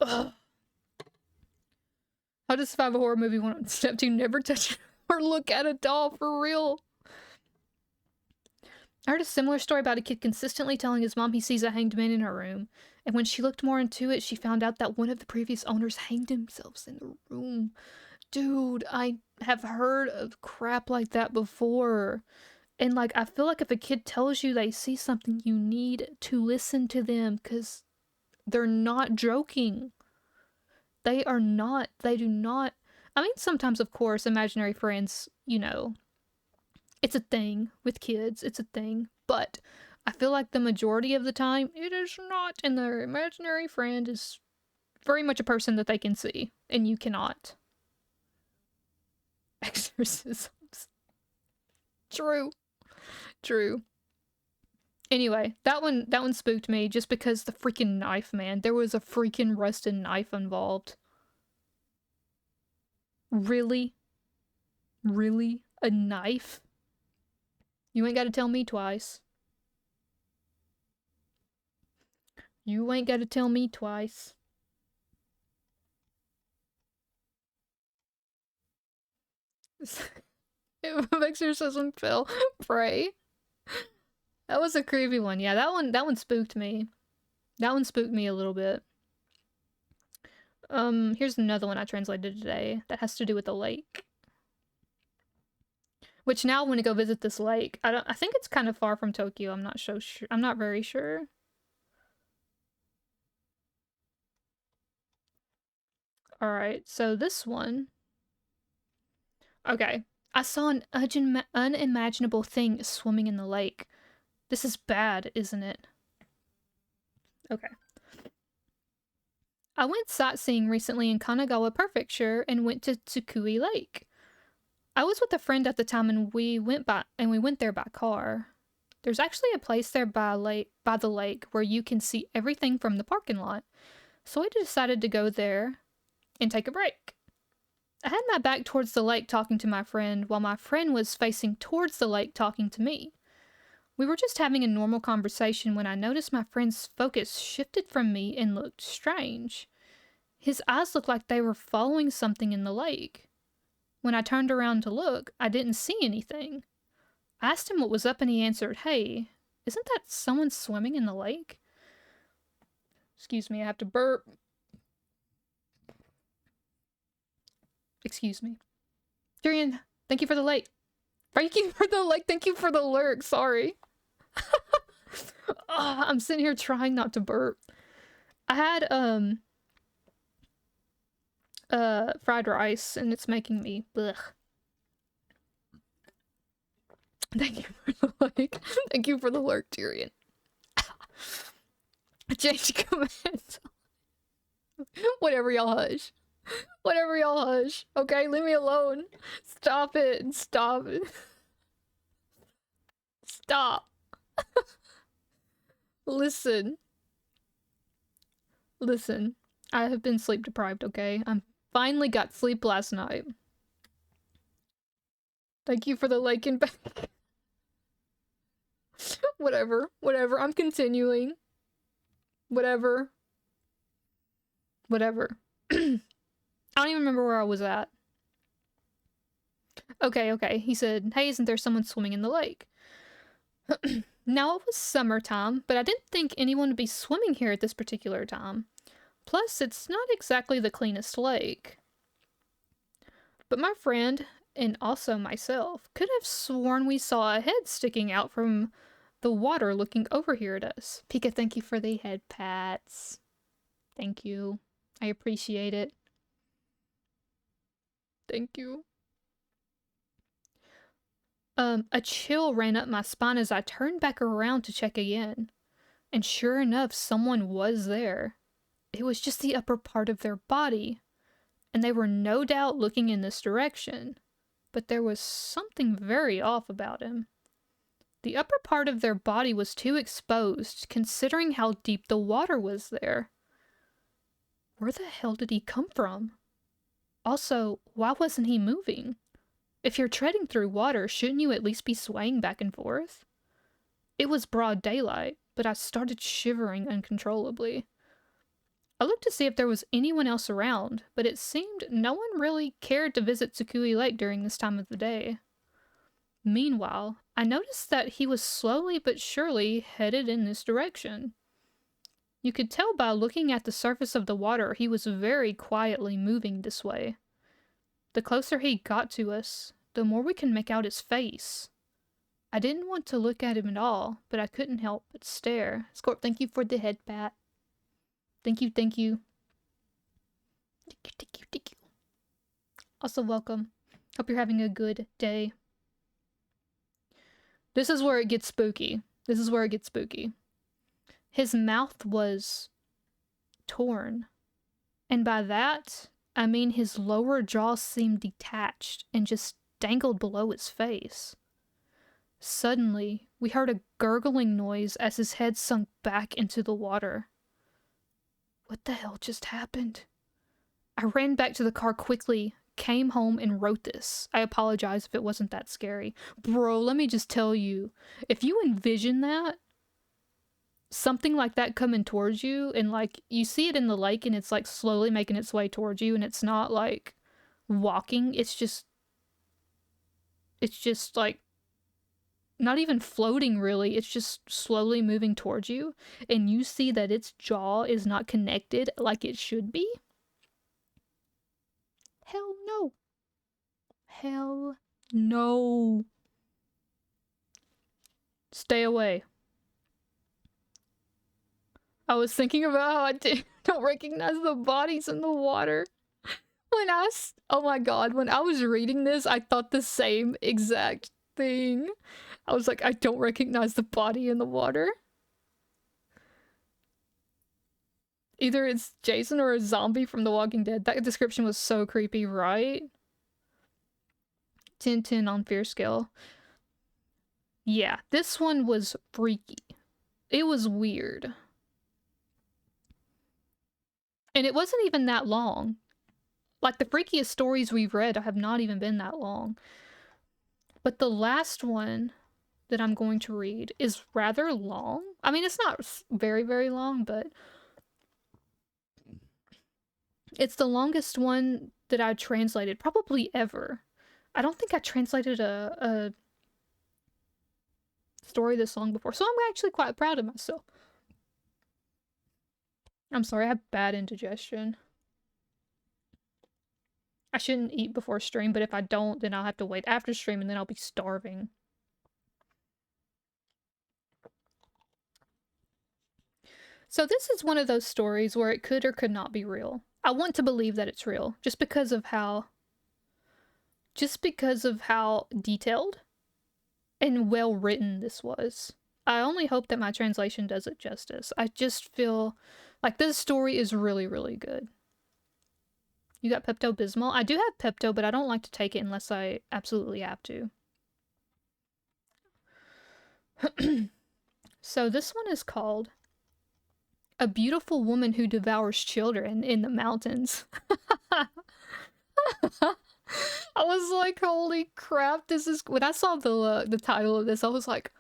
Ugh. How to survive a horror movie 1. Step 2, never touch or look at a doll, for real. I heard a similar story about a kid consistently telling his mom he sees a hanged man in her room, and when she looked more into it, she found out that one of the previous owners hanged themselves in the room. Dude, I have heard of crap like that before. And like, I feel like if a kid tells you they see something, you need to listen to them, because they're not joking. They do not. I mean, sometimes, of course, imaginary friends, you know, it's a thing with kids, it's a thing, but I feel like the majority of the time, it is not, and their imaginary friend is very much a person that they can see, and you cannot. Exorcisms. True. Anyway, that one spooked me just because the freaking knife, man. There was a freaking rusted knife involved. Really? Really? A knife? You ain't gotta tell me twice. You ain't gotta tell me twice. If exorcism fail, pray. That was a creepy one. Yeah, that one spooked me. That one spooked me a little bit. Here's another one I translated today that has to do with a lake. Which now I want to go visit this lake. I think it's kind of far from Tokyo. I'm not so sure. I'm not very sure. Alright, so this one. Okay. I saw an unimaginable thing swimming in the lake. This is bad, isn't it? Okay. I went sightseeing recently in Kanagawa Prefecture and went to Tsukui Lake. I was with a friend at the time and we went there by car. There's actually a place there by the lake where you can see everything from the parking lot. So I decided to go there and take a break. I had my back towards the lake talking to my friend while my friend was facing towards the lake talking to me. We were just having a normal conversation when I noticed my friend's focus shifted from me and looked strange. His eyes looked like they were following something in the lake. When I turned around to look, I didn't see anything. I asked him what was up and he answered, "Hey, isn't that someone swimming in the lake?" Excuse me, I have to burp. Excuse me. Durian, thank you for the lake. Thank you for the lake. Thank you for the lurk. Sorry. I'm sitting here trying not to burp. I had fried rice and it's making me blech. Thank you for the lake. Thank you for the lurk, Tyrion. Change comments. Whatever, y'all hush. Whatever, y'all hush. Okay, leave me alone. Stop it. Stop it. Stop. Listen. Listen. I have been sleep deprived, okay? I finally got sleep last night. Thank you for the like and back. Whatever. Whatever. I'm continuing. Whatever. Whatever. I don't even remember where I was at. Okay. He said, hey, isn't there someone swimming in the lake? Now, it was summertime, but I didn't think anyone would be swimming here at this particular time. Plus, it's not exactly the cleanest lake. But my friend, and also myself, could have sworn we saw a head sticking out from the water looking over here at us. Pika, thank you for the head pats. Thank you. I appreciate it. Thank you. A chill ran up my spine as I turned back around to check again. And sure enough, someone was there. It was just the upper part of their body. And they were no doubt looking in this direction. But there was something very off about him. The upper part of their body was too exposed, considering how deep the water was there. Where the hell did he come from? Also, why wasn't he moving? If you're treading through water, shouldn't you at least be swaying back and forth? It was broad daylight, but I started shivering uncontrollably. I looked to see if there was anyone else around, but it seemed no one really cared to visit Tsukui Lake during this time of the day. Meanwhile, I noticed that he was slowly but surely headed in this direction. You could tell by looking at the surface of the water he was very quietly moving this way. The closer he got to us, the more we could make out his face. I didn't want to look at him at all, but I couldn't help but stare. Scorp, thank you for the head pat. Thank you. Thank you. Also, welcome. Hope you're having a good day. This is where it gets spooky. His mouth was torn. And by that, I mean his lower jaw seemed detached and just dangled below his face. Suddenly, we heard a gurgling noise as his head sunk back into the water. What the hell just happened? I ran back to the car quickly, came home, and wrote this. I apologize if it wasn't that scary. Bro, let me just tell you, if you envision that, something like that coming towards you, and like you see it in the lake and it's like slowly making its way towards you, and it's not like walking, it's just like not even floating really, it's just slowly moving towards you, and you see that its jaw is not connected like it should be. Hell no. Hell no. Stay away. I was thinking about how I don't recognize the bodies in the water. Oh my god, when I was reading this, I thought the same exact thing. I was like, I don't recognize the body in the water. Either it's Jason or a zombie from The Walking Dead. That description was so creepy, right? 10/10 on fear scale. Yeah, this one was freaky. It was weird. And it wasn't even that long. Like, the freakiest stories we've read have not even been that long. But the last one that I'm going to read is rather long. I mean, it's not very, very long, but it's the longest one that I translated, probably ever. I don't think I translated a story this long before, so I'm actually quite proud of myself. I'm sorry, I have bad indigestion. I shouldn't eat before stream, but if I don't, then I'll have to wait after stream, and then I'll be starving. So this is one of those stories where it could or could not be real. I want to believe that it's real, just because of how detailed and well written this was. I only hope that my translation does it justice. I just feel like this story is really, really good. You got Pepto-Bismol? I do have Pepto, but I don't like to take it unless I absolutely have to. So this one is called A Beautiful Woman Who Devours Children in the Mountains. I was like, holy crap, this is... When I saw the title of this, I was like,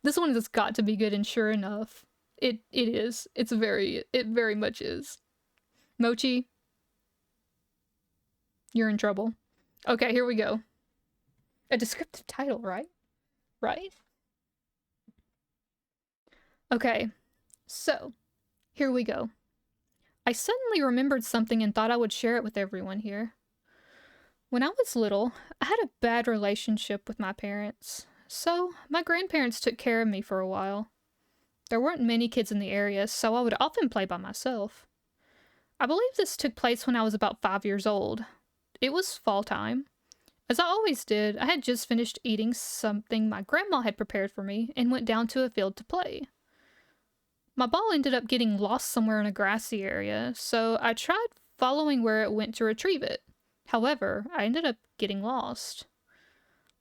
this one has got to be good, and sure enough, it is. It very much is. Mochi, you're in trouble. Okay, here we go. A descriptive title, right? Right? Okay, so, here we go. I suddenly remembered something and thought I would share it with everyone here. When I was little, I had a bad relationship with my parents, so my grandparents took care of me for a while. There weren't many kids in the area, so I would often play by myself. I believe this took place when I was about 5 years old. It was fall time. As I always did, I had just finished eating something my grandma had prepared for me and went down to a field to play. My ball ended up getting lost somewhere in a grassy area, so I tried following where it went to retrieve it. However, I ended up getting lost.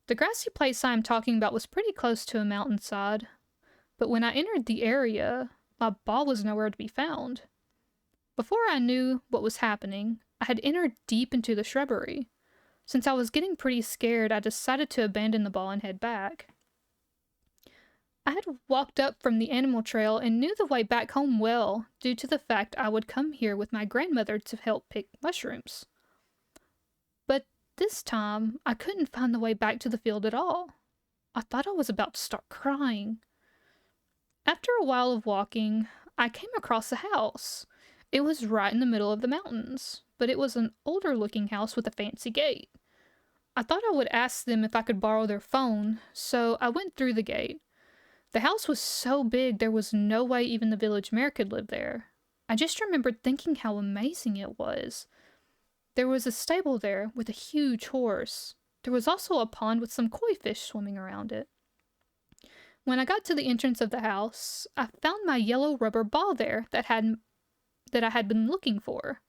The grassy place I am talking about was pretty close to a mountainside, but when I entered the area, my ball was nowhere to be found. Before I knew what was happening, I had entered deep into the shrubbery. Since I was getting pretty scared, I decided to abandon the ball and head back. I had walked up from the animal trail and knew the way back home well, due to the fact I would come here with my grandmother to help pick mushrooms. But this time, I couldn't find the way back to the field at all. I thought I was about to start crying. After a while of walking, I came across a house. It was right in the middle of the mountains, but it was an older-looking house with a fancy gate. I thought I would ask them if I could borrow their phone, so I went through the gate. The house was so big there was no way even the village mayor could live there. I just remembered thinking how amazing it was. There was a stable there with a huge horse. There was also a pond with some koi fish swimming around it. When I got to the entrance of the house, I found my yellow rubber ball there that I had been looking for.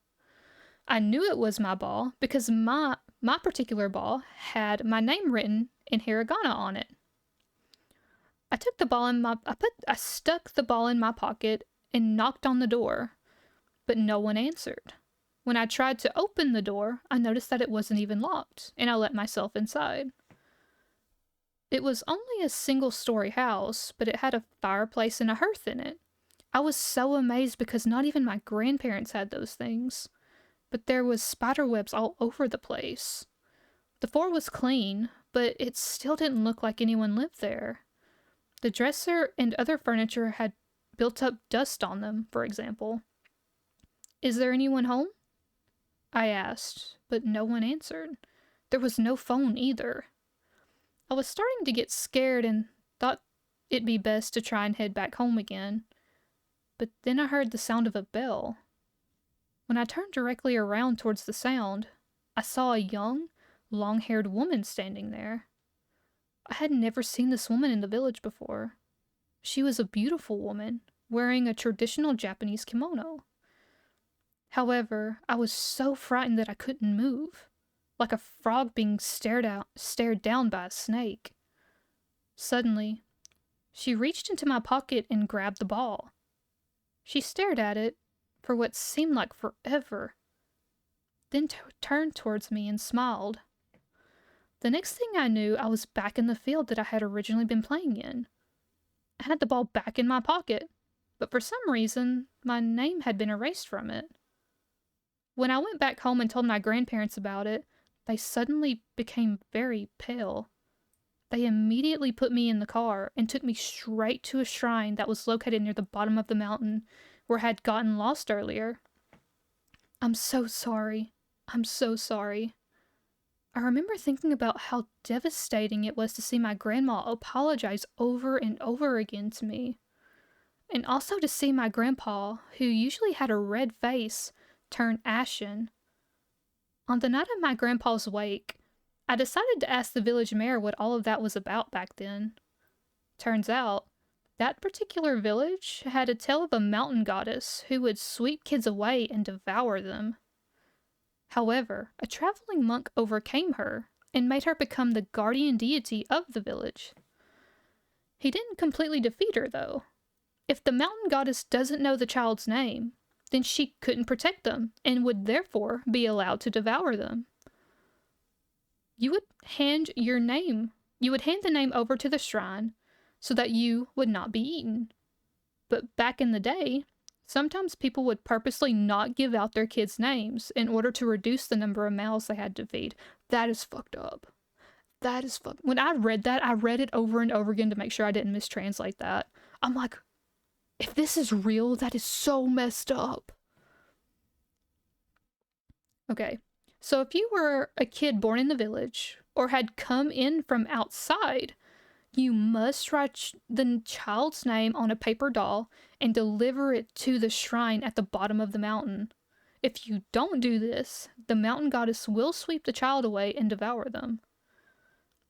I knew it was my ball because my particular ball had my name written in hiragana on it. I stuck the ball in my pocket and knocked on the door, but no one answered. When I tried to open the door, I noticed that it wasn't even locked, and I let myself inside. It was only a single-story house, but it had a fireplace and a hearth in it. I was so amazed because not even my grandparents had those things. But there was spider webs all over the place. The floor was clean, but it still didn't look like anyone lived there. The dresser and other furniture had built up dust on them, for example. "Is there anyone home?" I asked, but no one answered. There was no phone either. I was starting to get scared and thought it'd be best to try and head back home again. But then I heard the sound of a bell. When I turned directly around towards the sound, I saw a young, long-haired woman standing there. I had never seen this woman in the village before. She was a beautiful woman, wearing a traditional Japanese kimono. However, I was so frightened that I couldn't move, like a frog being stared down by a snake. Suddenly, she reached into my pocket and grabbed the ball. She stared at it for what seemed like forever, then turned towards me and smiled. The next thing I knew, I was back in the field that I had originally been playing in. I had the ball back in my pocket, but for some reason, my name had been erased from it. When I went back home and told my grandparents about it, they suddenly became very pale. They immediately put me in the car and took me straight to a shrine that was located near the bottom of the mountain where I had gotten lost earlier. I'm so sorry. I'm so sorry. I remember thinking about how devastating it was to see my grandma apologize over and over again to me. And also to see my grandpa, who usually had a red face, turn ashen. On the night of my grandpa's wake, I decided to ask the village mayor what all of that was about back then. Turns out, that particular village had a tale of a mountain goddess who would sweep kids away and devour them. However, a traveling monk overcame her and made her become the guardian deity of the village. He didn't completely defeat her, though. If the mountain goddess doesn't know the child's name, then she couldn't protect them and would therefore be allowed to devour them. You would hand the name over to the shrine so that you would not be eaten. But back in the day, sometimes people would purposely not give out their kids' names in order to reduce the number of mouths they had to feed. That is fucked up. That is fucked. When I read that, I read it over and over again to make sure I didn't mistranslate that. I'm like, if this is real, that is so messed up. Okay, so if you were a kid born in the village or had come in from outside, you must write the child's name on a paper doll and deliver it to the shrine at the bottom of the mountain. If you don't do this, the mountain goddess will sweep the child away and devour them.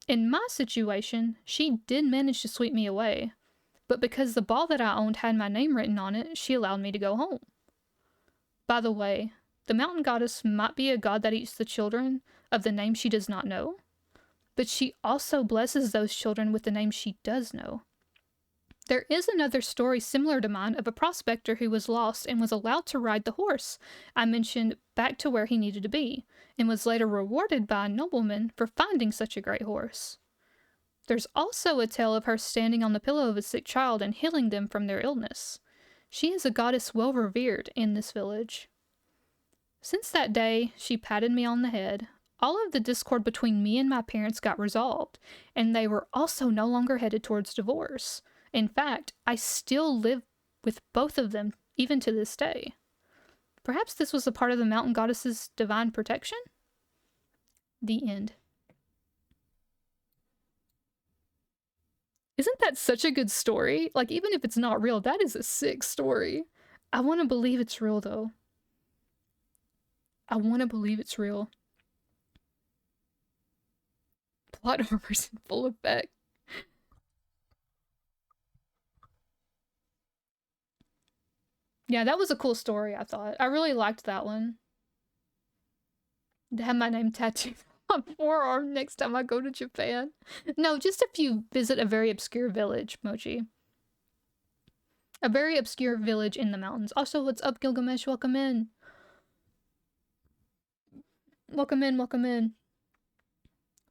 In my situation, she did manage to sweep me away, but because the ball that I owned had my name written on it, she allowed me to go home. By the way, the mountain goddess might be a god that eats the children of the name she does not know, but she also blesses those children with the name she does know. There is another story similar to mine of a prospector who was lost and was allowed to ride the horse I mentioned back to where he needed to be, and was later rewarded by a nobleman for finding such a great horse. There's also a tale of her standing on the pillow of a sick child and healing them from their illness. She is a goddess well revered in this village. Since that day, she patted me on the head. All of the discord between me and my parents got resolved, and they were also no longer headed towards divorce. In fact, I still live with both of them, even to this day. Perhaps this was a part of the mountain goddess's divine protection? The end. Isn't that such a good story? Like, even if it's not real, that is a sick story. I want to believe it's real, though. I want to believe it's real. Plot armor's in full effect. Yeah, that was a cool story, I thought. I really liked that one. To have my name tattooed on my forearm next time I go to Japan. No, just if you visit a very obscure village, Mochi. A very obscure village in the mountains. Also, what's up, Gilgamesh? Welcome in. Welcome in, welcome in.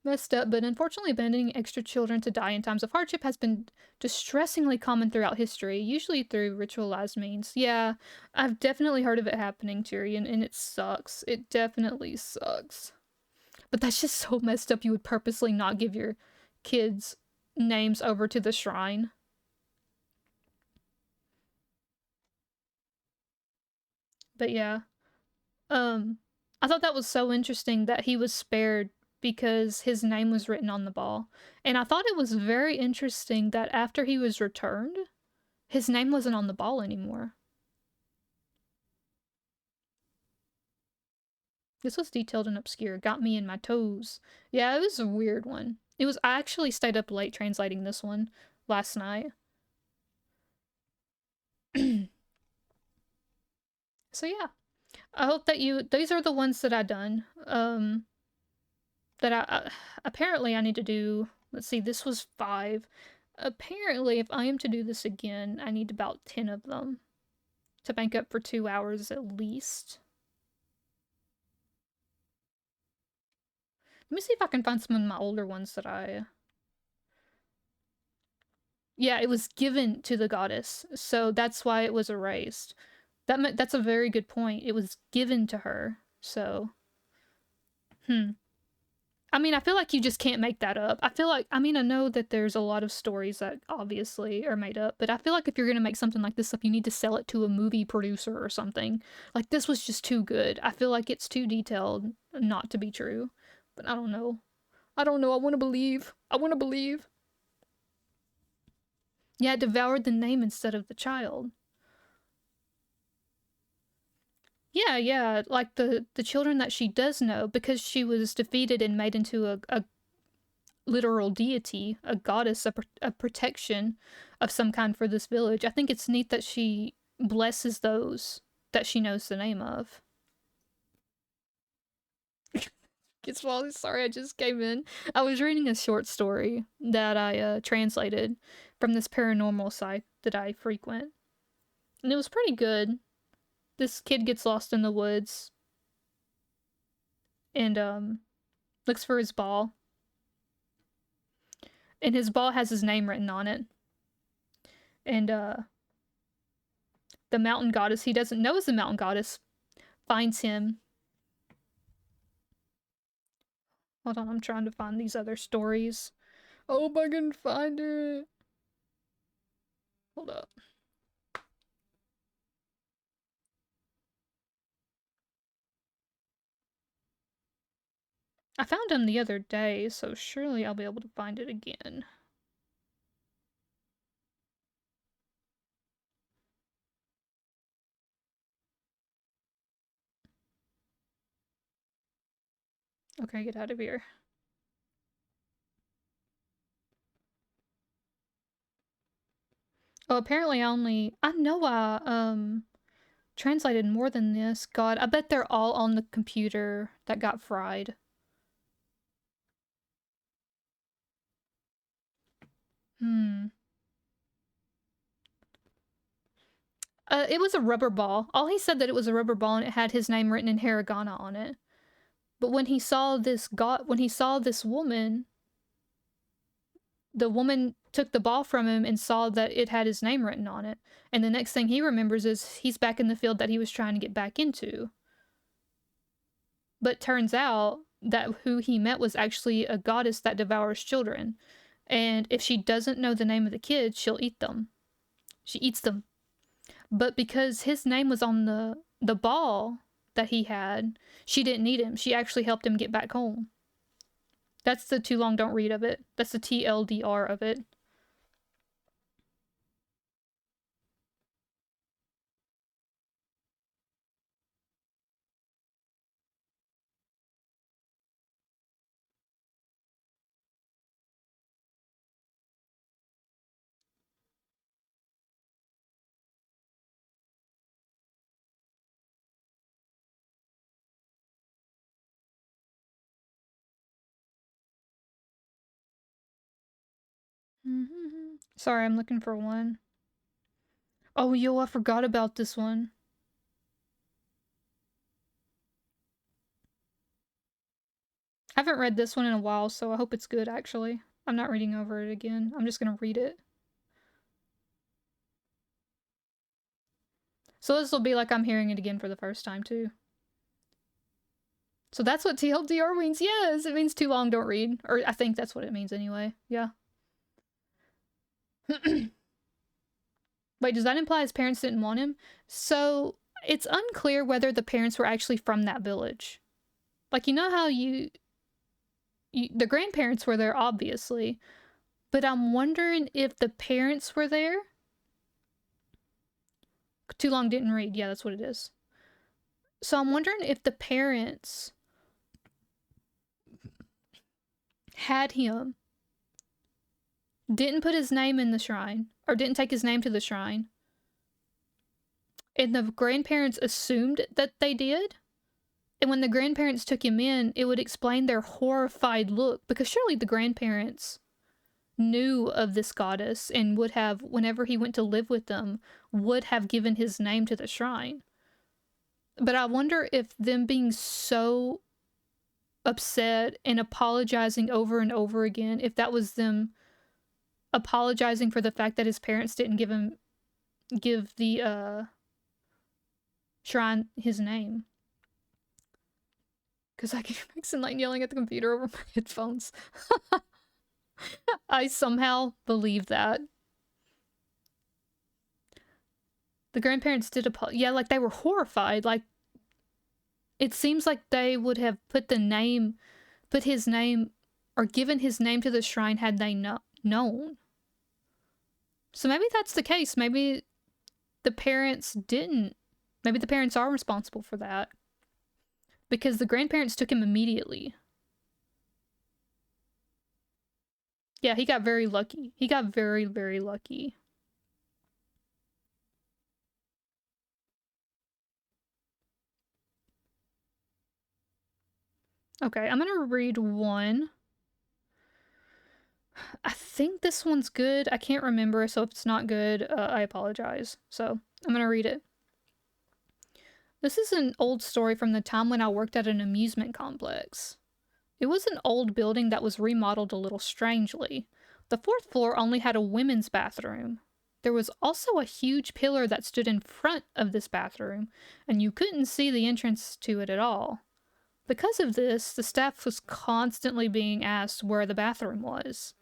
Messed up, but unfortunately abandoning extra children to die in times of hardship has been distressingly common throughout history, usually through ritualized means. Yeah, I've definitely heard of it happening, Tyrion, and it sucks. It definitely sucks. But that's just so messed up you would purposely not give your kids names over to the shrine. But yeah. I thought that was so interesting that he was spared because his name was written on the ball. And I thought it was very interesting that after he was returned, his name wasn't on the ball anymore. This was detailed and obscure. Got me in my toes. Yeah, it was a weird one. I actually stayed up late translating this one last night. So yeah. I hope that these are the ones that I've done. Apparently I need to do, let's see, this was 5. Apparently, if I am to do this again, I need about 10 of them to make up for 2 hours at least. Let me see if I can find some of my older ones that Yeah, it was given to the goddess, so that's why it was erased. That's a very good point. It was given to her, so... I mean, I feel like you just can't make that up. I know that there's a lot of stories that obviously are made up, but I feel like if you're gonna make something like this up, you need to sell it to a movie producer or something. Like, this was just too good. I feel like it's too detailed not to be true. But I don't know. I want to believe. I want to believe. Yeah, it devoured the name instead of the child. Yeah, like the children that she does know, because she was defeated and made into a literal deity, a goddess, a protection of some kind for this village. I think it's neat that she blesses those that she knows the name of. It's well, sorry, I just came in. I was reading a short story that I translated from this paranormal site that I frequent. And it was pretty good. This kid gets lost in the woods and looks for his ball. And his ball has his name written on it. And the mountain goddess he doesn't know is the mountain goddess finds him. Hold on, I'm trying to find these other stories. I hope I can find it. Hold up. I found him the other day, so surely I'll be able to find it again. Okay, get out of here. Oh, apparently I know I translated more than this. God, I bet they're all on the computer that got fried. It was a rubber ball. All he said that it was a rubber ball and it had his name written in hiragana on it. But when he saw this woman, the woman took the ball from him and saw that it had his name written on it. And the next thing he remembers is he's back in the field that he was trying to get back into. But turns out that who he met was actually a goddess that devours children. And if she doesn't know the name of the kids, she'll eat them. She eats them. But because his name was on the ball that he had, she didn't need him. She actually helped him get back home. That's the too long don't read of it. That's the TLDR of it. Sorry, I'm looking for one. Oh, yo, I forgot about this one. I haven't read this one in a while, so I hope it's good, actually. I'm not reading over it again. I'm just gonna read it. So this will be like I'm hearing it again for the first time, too. So that's what TLDR means. Yes, it means too long, don't read. Or I think that's what it means anyway. Yeah. Wait, does that imply his parents didn't want him? So it's unclear whether the parents were actually from that village. Like, you know how the grandparents were there, obviously. But I'm wondering if the parents were there. Too long didn't read. Yeah, that's what it is. So I'm wondering if the parents had him, didn't put his name in the shrine, or didn't take his name to the shrine, and the grandparents assumed that they did. And when the grandparents took him in, it would explain their horrified look, because surely the grandparents knew of this goddess and would have, whenever he went to live with them, would have given his name to the shrine. But I wonder if them being so upset and apologizing over and over again, if that was them apologizing for the fact that his parents didn't give the shrine his name. Because I keep mixing like yelling at the computer over my headphones. I somehow believe that. The grandparents did yeah, like they were horrified. Like, it seems like they would have put his name, or given his name to the shrine had they known. So maybe that's the case. Maybe the parents didn't. Maybe the parents are responsible for that. Because the grandparents took him immediately. Yeah, he got very lucky. He got very, very lucky. Okay, I'm gonna read one. I think this one's good. I can't remember, so if it's not good, I apologize. So I'm gonna read it. This is an old story from the time when I worked at an amusement complex. It was an old building that was remodeled a little strangely. The fourth floor only had a women's bathroom. There was also a huge pillar that stood in front of this bathroom, and you couldn't see the entrance to it at all. Because of this, the staff was constantly being asked where the bathroom was.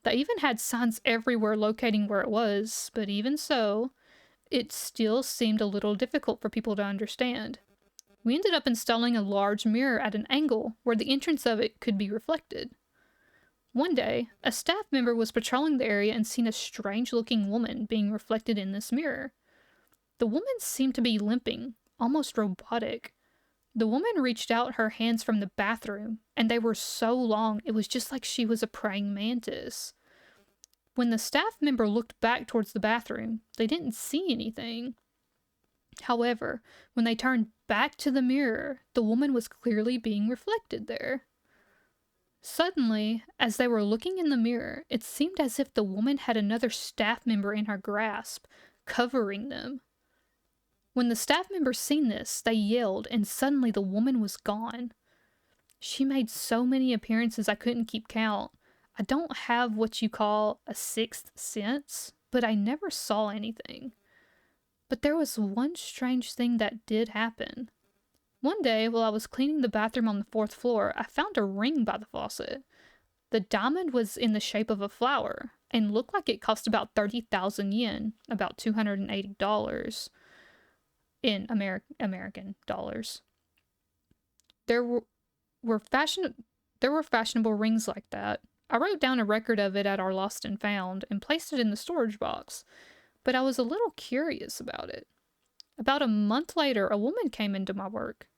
They even had signs everywhere locating where it was, but even so, it still seemed a little difficult for people to understand. We ended up installing a large mirror at an angle where the entrance of it could be reflected. One day, a staff member was patrolling the area and seen a strange-looking woman being reflected in this mirror. The woman seemed to be limping, almost robotic. The woman reached out her hands from the bathroom, and they were so long it was just like she was a praying mantis. When the staff member looked back towards the bathroom, they didn't see anything. However, when they turned back to the mirror, the woman was clearly being reflected there. Suddenly, as they were looking in the mirror, it seemed as if the woman had another staff member in her grasp, covering them. When the staff members seen this, they yelled, and suddenly the woman was gone. She made so many appearances I couldn't keep count. I don't have what you call a sixth sense, but I never saw anything. But there was one strange thing that did happen. One day, while I was cleaning the bathroom on the fourth floor, I found a ring by the faucet. The diamond was in the shape of a flower, and looked like it cost about 30,000 yen, about $280 in American dollars. There were fashionable rings like that. I wrote down a record of it at our Lost and Found and placed it in the storage box, but I was a little curious about it. About a month later, a woman came into my work.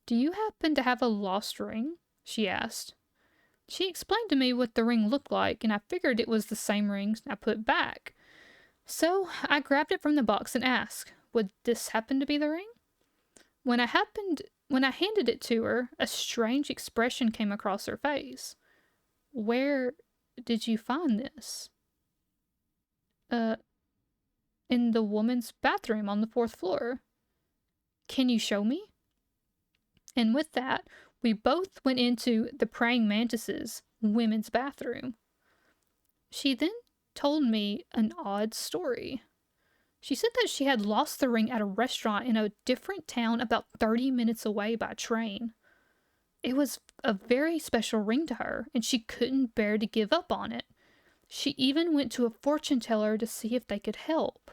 "Do you happen to have a lost ring?" she asked. She explained to me what the ring looked like, and I figured it was the same ring I put back. So I grabbed it from the box and asked, would this happen to be the ring? When I handed it to her, a strange expression came across her face. "Where did you find this?" In the woman's bathroom on the fourth floor." "Can you show me?" And with that, we both went into the praying mantis's women's bathroom. She then told me an odd story. She said that she had lost the ring at a restaurant in a different town about 30 minutes away by train. It was a very special ring to her, and she couldn't bear to give up on it. She even went to a fortune teller to see if they could help.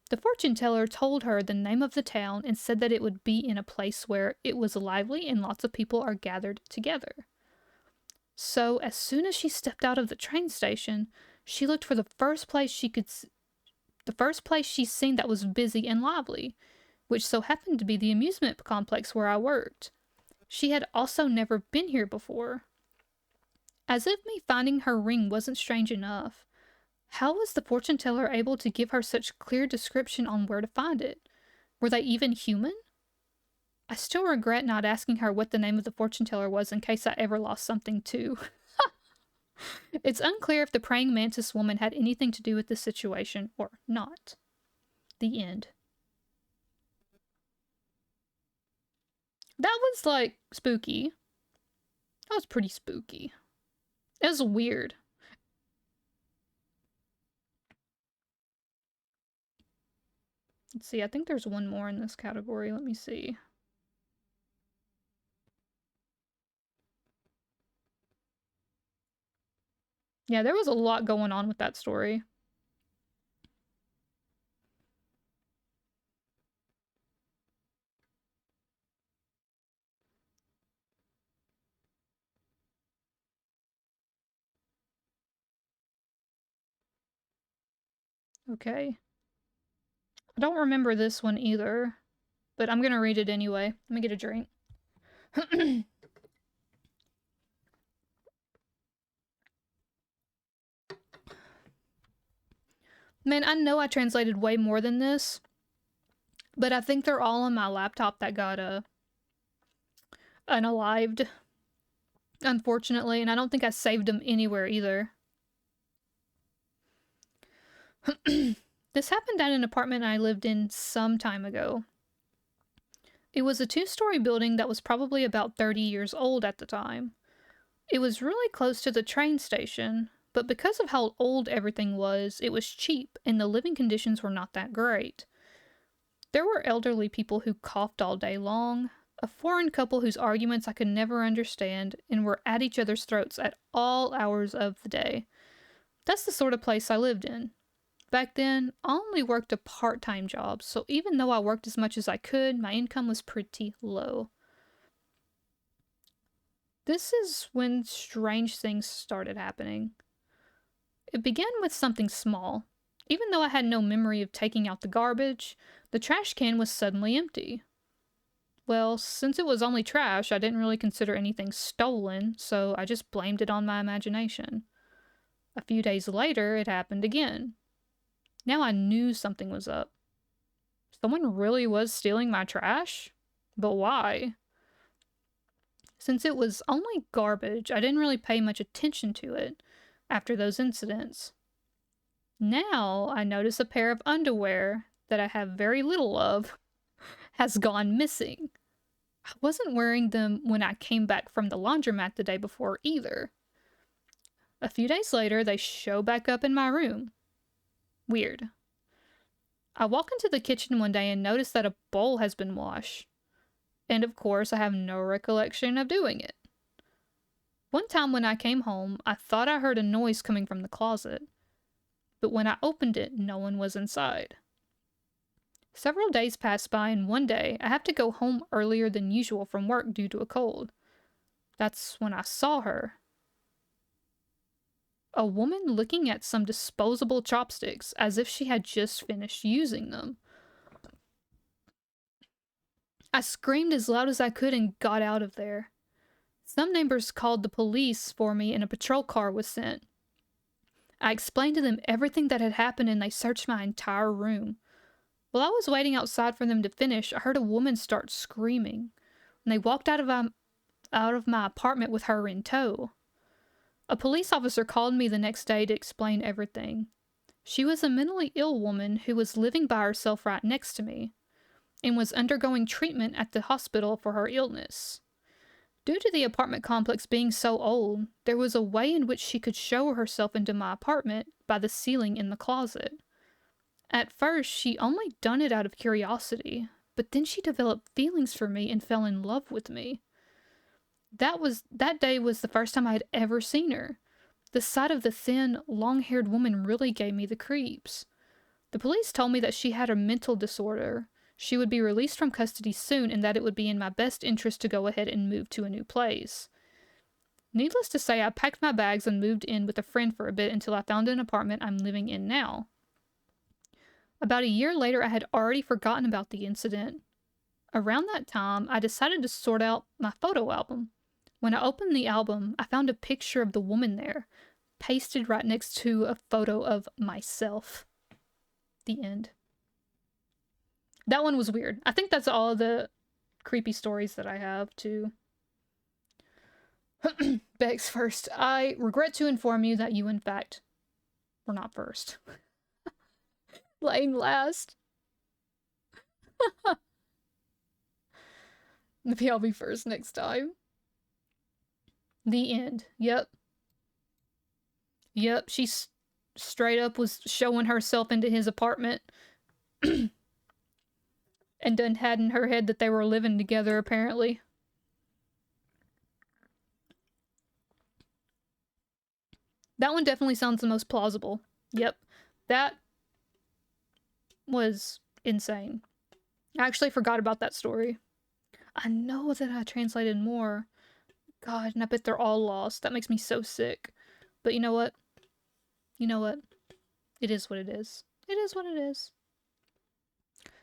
The fortune teller told her the name of the town and said that it would be in a place where it was lively and lots of people are gathered together. So as soon as she stepped out of the train station, she looked for the first place she's seen that was busy and lively, which so happened to be the amusement complex where I worked. She had also never been here before. As if me finding her ring wasn't strange enough, how was the fortune teller able to give her such clear description on where to find it? Were they even human? I still regret not asking her what the name of the fortune teller was in case I ever lost something too. It's unclear if the praying mantis woman had anything to do with this situation or not. The end. That was like spooky. That was pretty spooky. It was weird. Let's see, I think there's one more in this category. Let me see. Yeah, there was a lot going on with that story. Okay. I don't remember this one either, but I'm gonna read it anyway. Let me get a drink. Man, I know I translated way more than this, but I think they're all on my laptop that got unalived, unfortunately, and I don't think I saved him anywhere either. This happened at an apartment I lived in some time ago. It was a 2-story building that was probably about 30 years old at the time. It was really close to the train station, but because of how old everything was, it was cheap and the living conditions were not that great. There were elderly people who coughed all day long, a foreign couple whose arguments I could never understand, and were at each other's throats at all hours of the day. That's the sort of place I lived in. Back then, I only worked a part-time job, so even though I worked as much as I could, my income was pretty low. This is when strange things started happening. It began with something small. Even though I had no memory of taking out the garbage, the trash can was suddenly empty. Well, since it was only trash, I didn't really consider anything stolen, so I just blamed it on my imagination. A few days later, it happened again. Now I knew something was up. Someone really was stealing my trash? But why? Since it was only garbage, I didn't really pay much attention to it after those incidents. Now I notice a pair of underwear that I have very little of has gone missing. I wasn't wearing them when I came back from the laundromat the day before either. A few days later, they show back up in my room. Weird. I walk into the kitchen one day and notice that a bowl has been washed. And of course, I have no recollection of doing it. One time when I came home, I thought I heard a noise coming from the closet. But when I opened it, no one was inside. Several days pass by, and one day, I have to go home earlier than usual from work due to a cold. That's when I saw her. A woman looking at some disposable chopsticks as if she had just finished using them. I screamed as loud as I could and got out of there. Some neighbors called the police for me and a patrol car was sent. I explained to them everything that had happened and they searched my entire room. While I was waiting outside for them to finish, I heard a woman start screaming, and they walked out of my apartment with her in tow. A police officer called me the next day to explain everything. She was a mentally ill woman who was living by herself right next to me, and was undergoing treatment at the hospital for her illness. Due to the apartment complex being so old, there was a way in which she could show herself into my apartment by the ceiling in the closet. At first, she only done it out of curiosity, but then she developed feelings for me and fell in love with me. That day was the first time I had ever seen her. The sight of the thin, long-haired woman really gave me the creeps. The police told me that she had a mental disorder. She would be released from custody soon and that it would be in my best interest to go ahead and move to a new place. Needless to say, I packed my bags and moved in with a friend for a bit until I found an apartment I'm living in now. About a year later, I had already forgotten about the incident. Around that time, I decided to sort out my photo album. When I opened the album, I found a picture of the woman there, pasted right next to a photo of myself. The end. That one was weird. I think that's all the creepy stories that I have, too. Begs first. I regret to inform you that you, in fact, were not first. Lane last. Maybe I'll be first next time. The end. Yep. She straight up was showing herself into his apartment. And done had in her head that they were living together, apparently. That one definitely sounds the most plausible. Yep. That was insane. I actually forgot about that story. I know that I translated more. God, and I bet they're all lost. That makes me so sick. But you know what? You know what? It is what it is. It is what it is.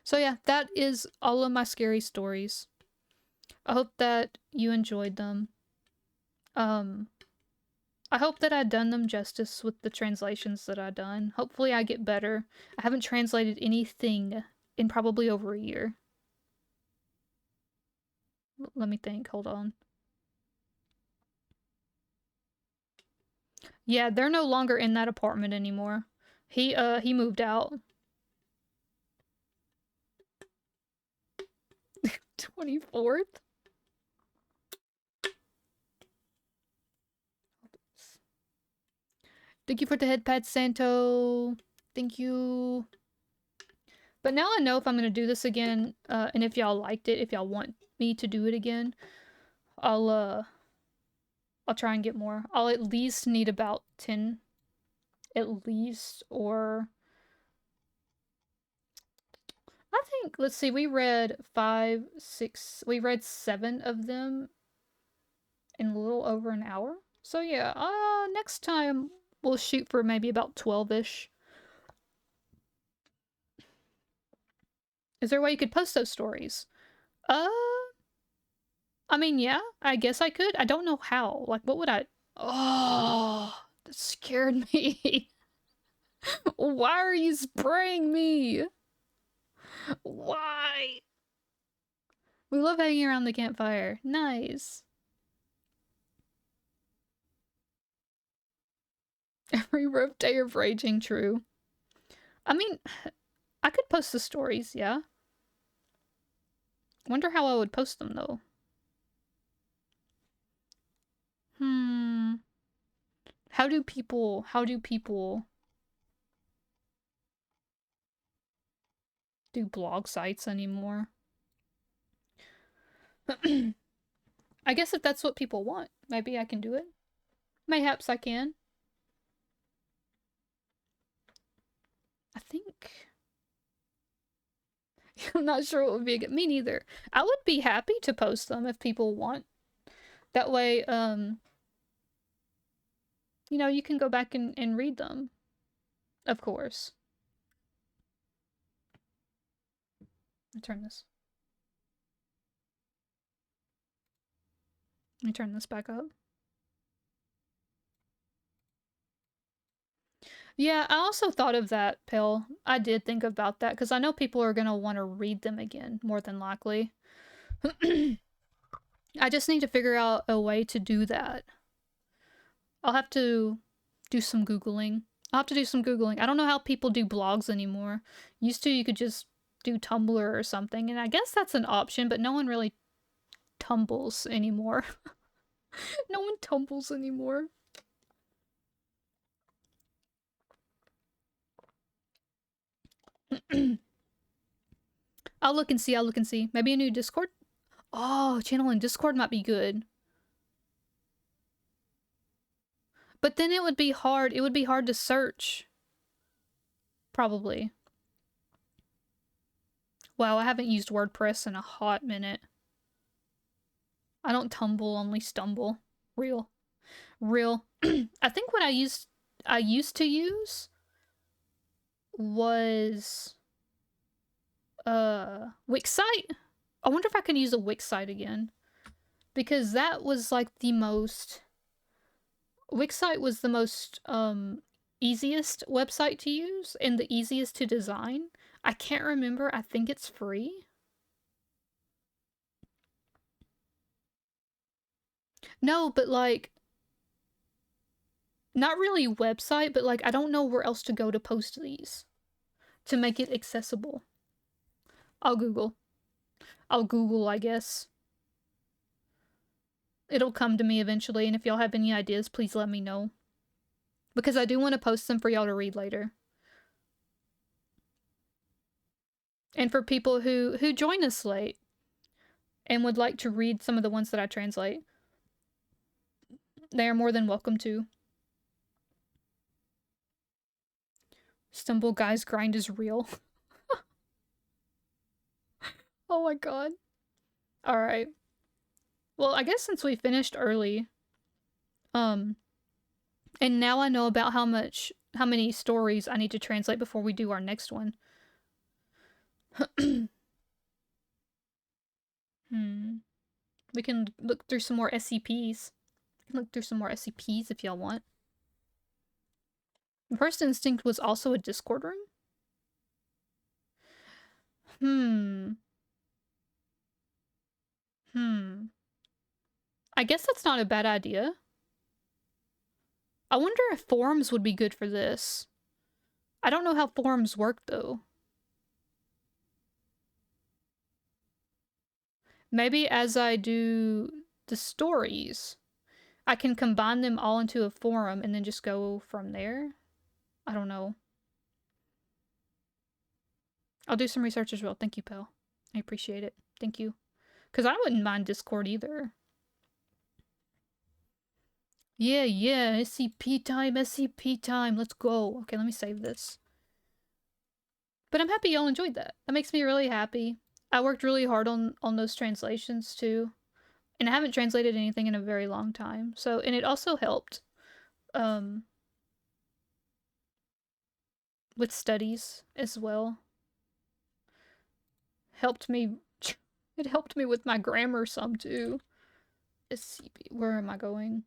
So yeah, that is all of my scary stories. I hope that you enjoyed them. I hope that I've done them justice with the translations that I've done. Hopefully I get better. I haven't translated anything in probably over a year. Let me think. Hold on. Yeah, they're no longer in that apartment anymore. He moved out. 24th? Thank you for the headpad, Santo. Thank you. But now I know if I'm gonna do this again, and if y'all liked it, if y'all want me to do it again, I'll try and get more. I'll at least need about 10. At least, or... I think, let's see, we read 5, 6, we read 7 of them in a little over an hour. So yeah, next time we'll shoot for maybe about 12-ish. Is there a way you could post those stories? I mean, yeah, I guess I could. I don't know how. Like, what would I... Oh, that scared me. Why are you spraying me? Why? We love hanging around the campfire. Nice. Every rough day of raging, true. I mean, I could post the stories, yeah. Wonder how I would post them, though. How do people do blog sites anymore? I guess if that's what people want, maybe I can do it. Mayhaps I can. I think... I'm not sure what would be a good... Me neither. I would be happy to post them if people want. That way, you know, you can go back and read them. Of course. Let me turn this. Let me turn this back up. Yeah, I also thought of that, Pill. I did think about that, because I know people are going to want to read them again, more than likely. I just need to figure out a way to do that. I'll have to do some Googling. I don't know how people do blogs anymore. Used to, you could just do Tumblr or something, and I guess that's an option, but no one really tumbles anymore. No one tumbles anymore. I'll look and see. Maybe a new Discord? Oh, channel in Discord might be good. But then it would be hard. It would be hard to search. Probably. Wow, I haven't used WordPress in a hot minute. I don't tumble, only stumble. Real. I think what I used to use was Wix site. I wonder if I can use a Wix site again, because that was like the most... Wix site was the most easiest website to use and the easiest to design. I can't remember. I think it's free. No, but like, not really website, but like, I don't know where else to go to post these to make it accessible. I'll Google, I guess. It'll come to me eventually, and if y'all have any ideas, please let me know. Because I do want to post them for y'all to read later. And for people who join us late and would like to read some of the ones that I translate, they are more than welcome to. Stumble Guys Grind is real. Oh my god. Alright. Well, I guess since we finished early, and now I know about how many stories I need to translate before we do our next one. We can look through some more SCPs. If y'all want. First Instinct was also a Discord room? I guess that's not a bad idea. I wonder if forums would be good for this. I don't know how forums work, though. Maybe as I do the stories, I can combine them all into a forum and then just go from there. I don't know. I'll do some research as well. Thank you, pal. I appreciate it. Thank you. Because I wouldn't mind Discord either. Yeah, SCP time, SCP time. Let's go. Okay, let me save this. But I'm happy y'all enjoyed that. That makes me really happy. I worked really hard on those translations too. And I haven't translated anything in a very long time. So, and it also helped with studies as well. Helped me it helped me with my grammar some too. SCP, where am I going?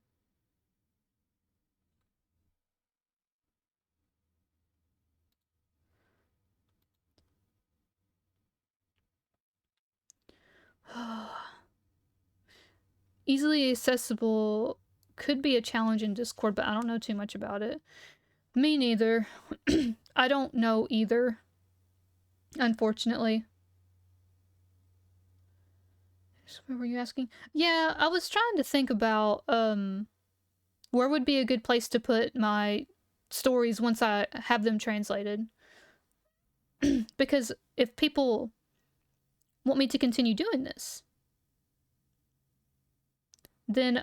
Easily accessible could be a challenge in Discord, but I don't know too much about it. Me neither. I don't know either, unfortunately. What were you asking? Yeah, I was trying to think about where would be a good place to put my stories once I have them translated. Because if people want me to continue doing this, then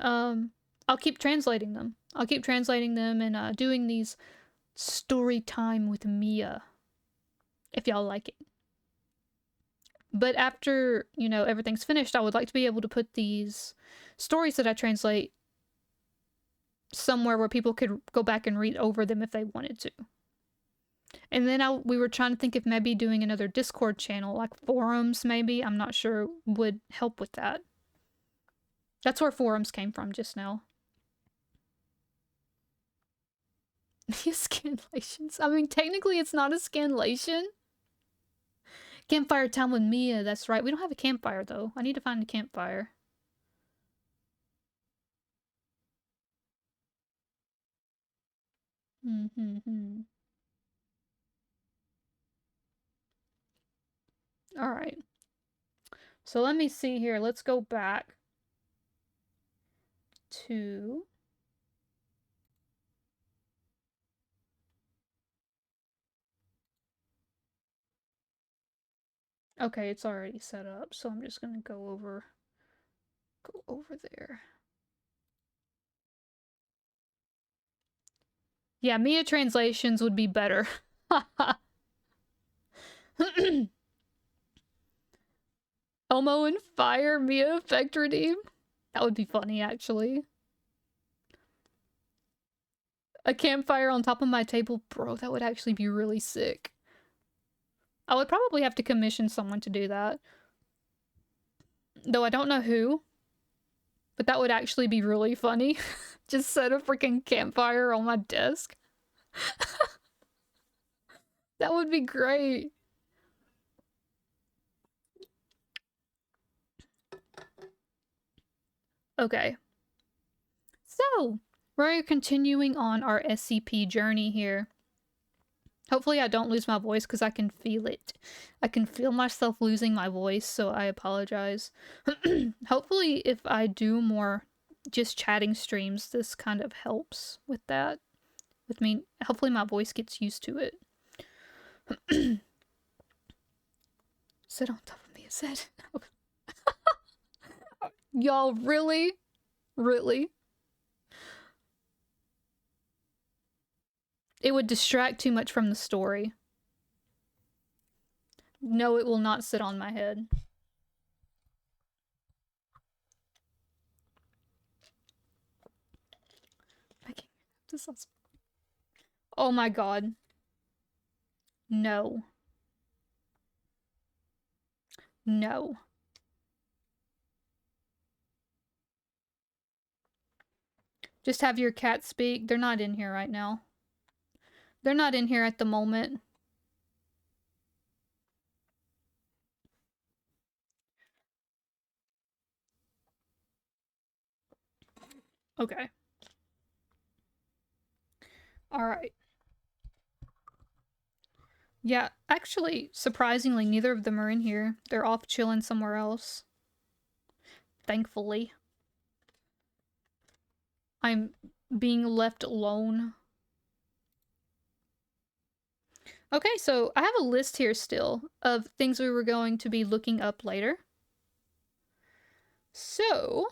I'll keep translating them. I'll keep translating them and doing these story time with Mia, if y'all like it. But after, you know, everything's finished, I would like to be able to put these stories that I translate somewhere where people could go back and read over them if they wanted to. And then we were trying to think if maybe doing another Discord channel, like forums maybe, I'm not sure, would help with that. That's where forums came from just now. Scanlations. I mean, technically it's not a scanlation. Campfire time with Mia, that's right. We don't have a campfire, though. I need to find a campfire. Alright. So let me see here. Let's go back to... Okay, it's already set up, so I'm just gonna go over there. Yeah, Mia translations would be better. Elmo and Fire, Mia effect redeem? That would be funny, actually. A campfire on top of my table? Bro, that would actually be really sick. I would probably have to commission someone to do that. Though I don't know who. But that would actually be really funny. Just set a freaking campfire on my desk. That would be great. Okay. So, we're continuing on our SCP journey here. Hopefully I don't lose my voice because I can feel it. I can feel myself losing my voice, so I apologize. Hopefully if I do more just chatting streams, this kind of helps with that. With me, hopefully my voice gets used to it. Sit on top of me, said. Y'all, really? Really? It would distract too much from the story. No, it will not sit on my head. Oh my god. No. No. Just have your cat speak. They're not in here right now. They're not in here at the moment. Okay. Alright. Yeah, actually, surprisingly, neither of them are in here. They're off chilling somewhere else. Thankfully. I'm being left alone. Okay, so I have a list here still of things we were going to be looking up later. So,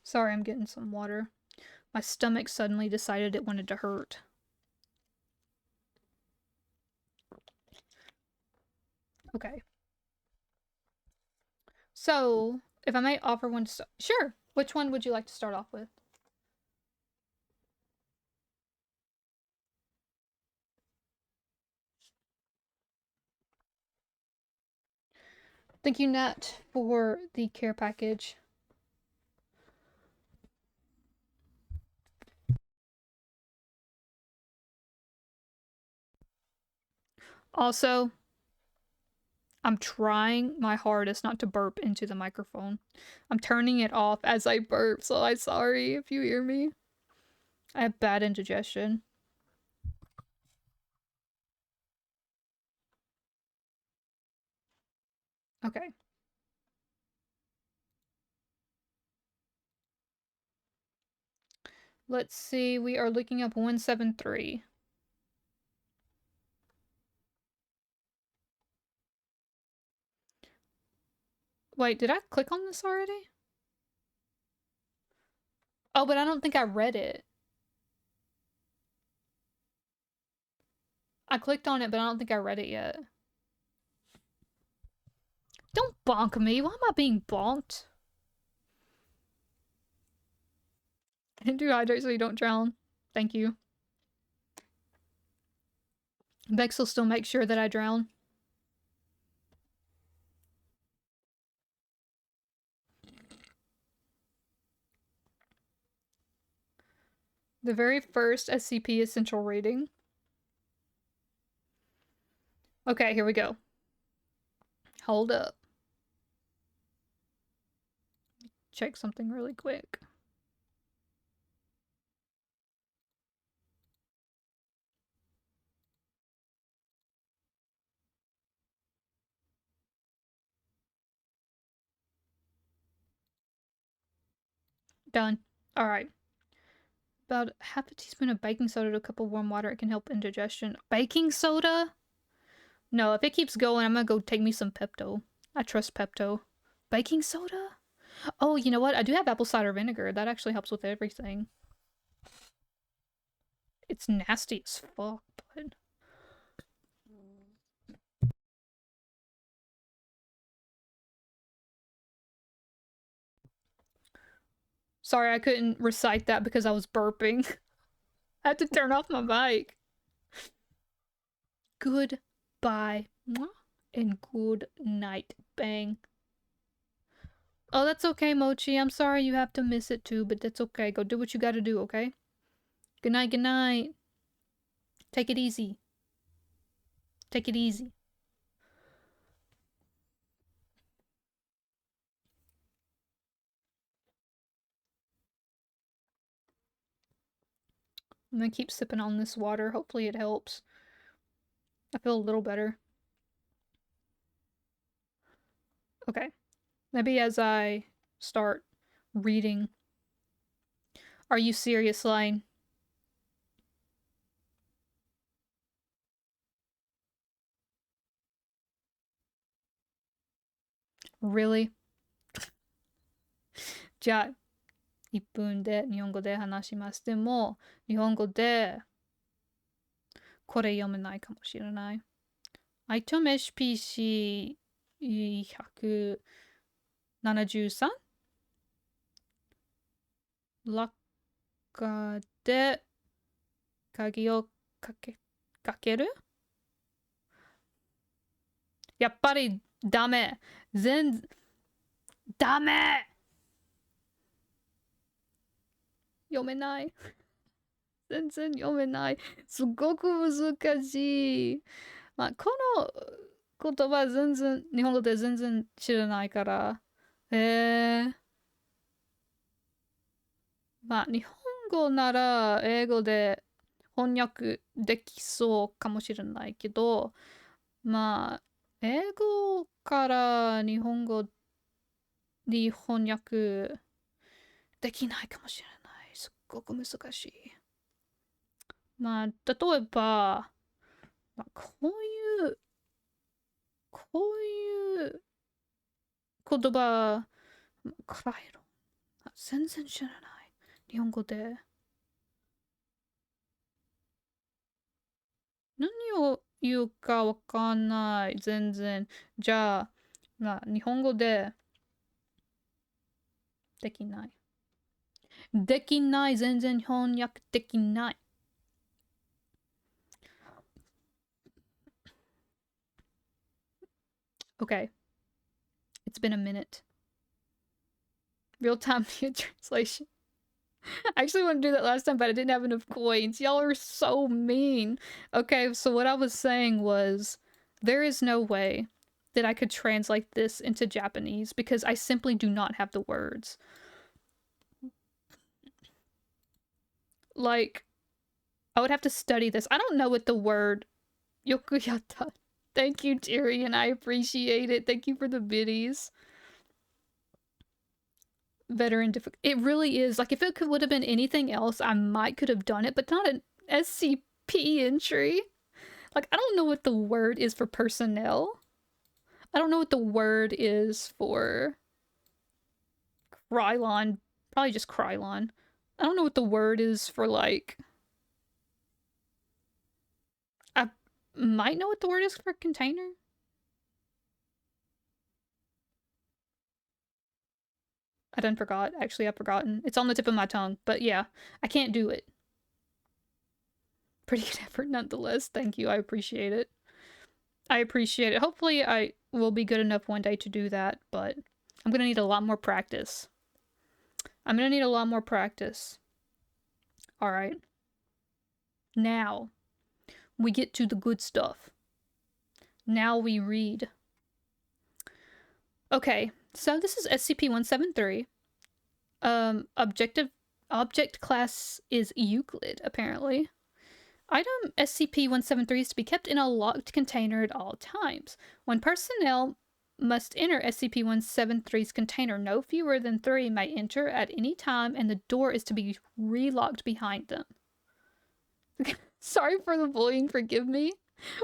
sorry, I'm getting some water. My stomach suddenly decided it wanted to hurt. Okay. So, if I may offer one to start. Sure. Which one would you like to start off with? Thank you, Nat, for the care package. Also, I'm trying my hardest not to burp into the microphone. I'm turning it off as I burp, so I'm sorry if you hear me. I have bad indigestion. Okay. Let's see, we are looking up 173. Wait, did I click on this already? Oh, but I don't think I read it. I clicked on it, but I don't think I read it yet. Don't bonk me. Why am I being bonked? Do hydrate so you don't drown. Thank you. Bex will still make sure that I drown. The very first SCP essential rating. Okay, here we go. Hold up. Check something really quick. Done. Alright. About half a teaspoon of baking soda to a cup of warm water. It can help indigestion. Baking soda? No, if it keeps going, I'm gonna go take me some Pepto. I trust Pepto. Baking soda? Oh, you know what? I do have apple cider vinegar. That actually helps with everything. It's nasty as fuck, but... Sorry, I couldn't recite that because I was burping. I had to turn off my mic. Goodbye. And good night. Bang. Oh, that's okay, Mochi. I'm sorry you have to miss it too, but that's okay. Go do what you gotta do, okay? Good night, good night. Take it easy. Take it easy. I'm gonna keep sipping on this water. Hopefully it helps. I feel a little better. Okay. Maybe as I start reading. Are you serious, Line? Really? じゃあ、1分で日本語で話します。でも、日本語でこれ読めないかもしれない。アイテム SPC173 中で鍵をかけるやっぱりダメ。ダメ読めない。全然読めない。すっごく難しい。まあ、この言葉全然、日本語で全然知らないから。まあ、日本語なら英語で翻訳できそうかもしれないけど、まあ、英語から日本語に翻訳できないかもしれない。すっごく難しい。まあ、例えば、まあ、こういう言葉、カライロ。全然知らない。日本語で。何を言うかわかんない。全然。じゃあ、まあ、日本語で、できない。できない。全然翻訳できない。Okay. It's been a minute. Real time translation. I actually wanted to do that last time, but I didn't have enough coins. Y'all are so mean. Okay, so what I was saying was there is no way that I could translate this into Japanese because I simply do not have the words. Like, I would have to study this. I don't know what the word Yokuyata. Thank you, Tyrion. I appreciate it. Thank you for the biddies. Veteran difficult. It really is. Like, if it would have been anything else, I might could have done it, but not an SCP entry. Like, I don't know what the word is for personnel. I don't know what the word is for Krylon. Probably just Krylon. I don't know what the word is for, like... I might know what the word is for container. I done forgot. Actually, I've forgotten. It's on the tip of my tongue. But yeah, I can't do it. Pretty good effort nonetheless. Thank you. I appreciate it. I appreciate it. Hopefully I will be good enough one day to do that, but I'm gonna need a lot more practice. I'm gonna need a lot more practice. Alright. Now, we get to the good stuff. Now we read. Okay, so this is SCP-173. Object class is Euclid, apparently. Item SCP-173 is to be kept in a locked container at all times. When personnel must enter SCP-173's container, no fewer than 3 may enter at any time, and the door is to be relocked behind them. Sorry for the bullying, forgive me.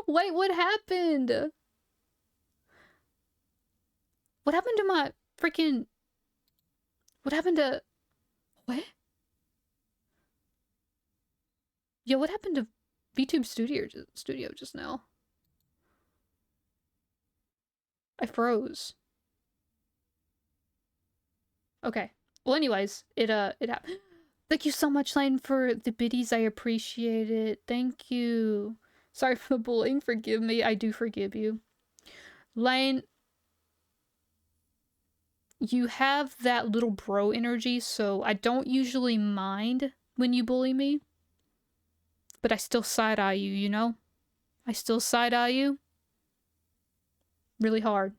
Wait, what happened? What happened to my freaking... What happened to... What? Yo, what happened to VTube Studio just now? I froze. Okay. Well, anyways, it happened. Thank you so much, Lane, for the biddies. I appreciate it. Thank you. Sorry for the bullying. Forgive me. I do forgive you. Lane, you have that little bro energy, so I don't usually mind when you bully me. But I still side-eye you, you know? I still side-eye you. Really hard.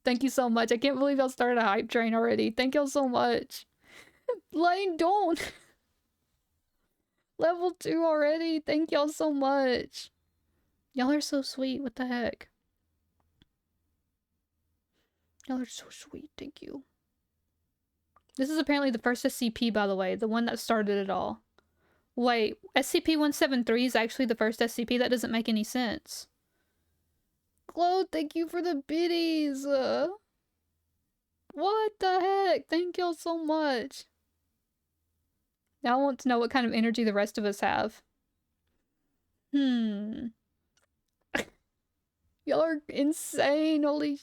Thank you so much. I can't believe y'all started a hype train already. Thank y'all so much. Lane, don't! Level 2 already. Thank y'all so much. Y'all are so sweet. What the heck? Y'all are so sweet. Thank you. This is apparently the first SCP, by the way. The one that started it all. Wait, SCP-173 is actually the first SCP? That doesn't make any sense. Glow, thank you for the biddies! What the heck? Thank y'all so much. Now I want to know what kind of energy the rest of us have. Y'all are insane, holy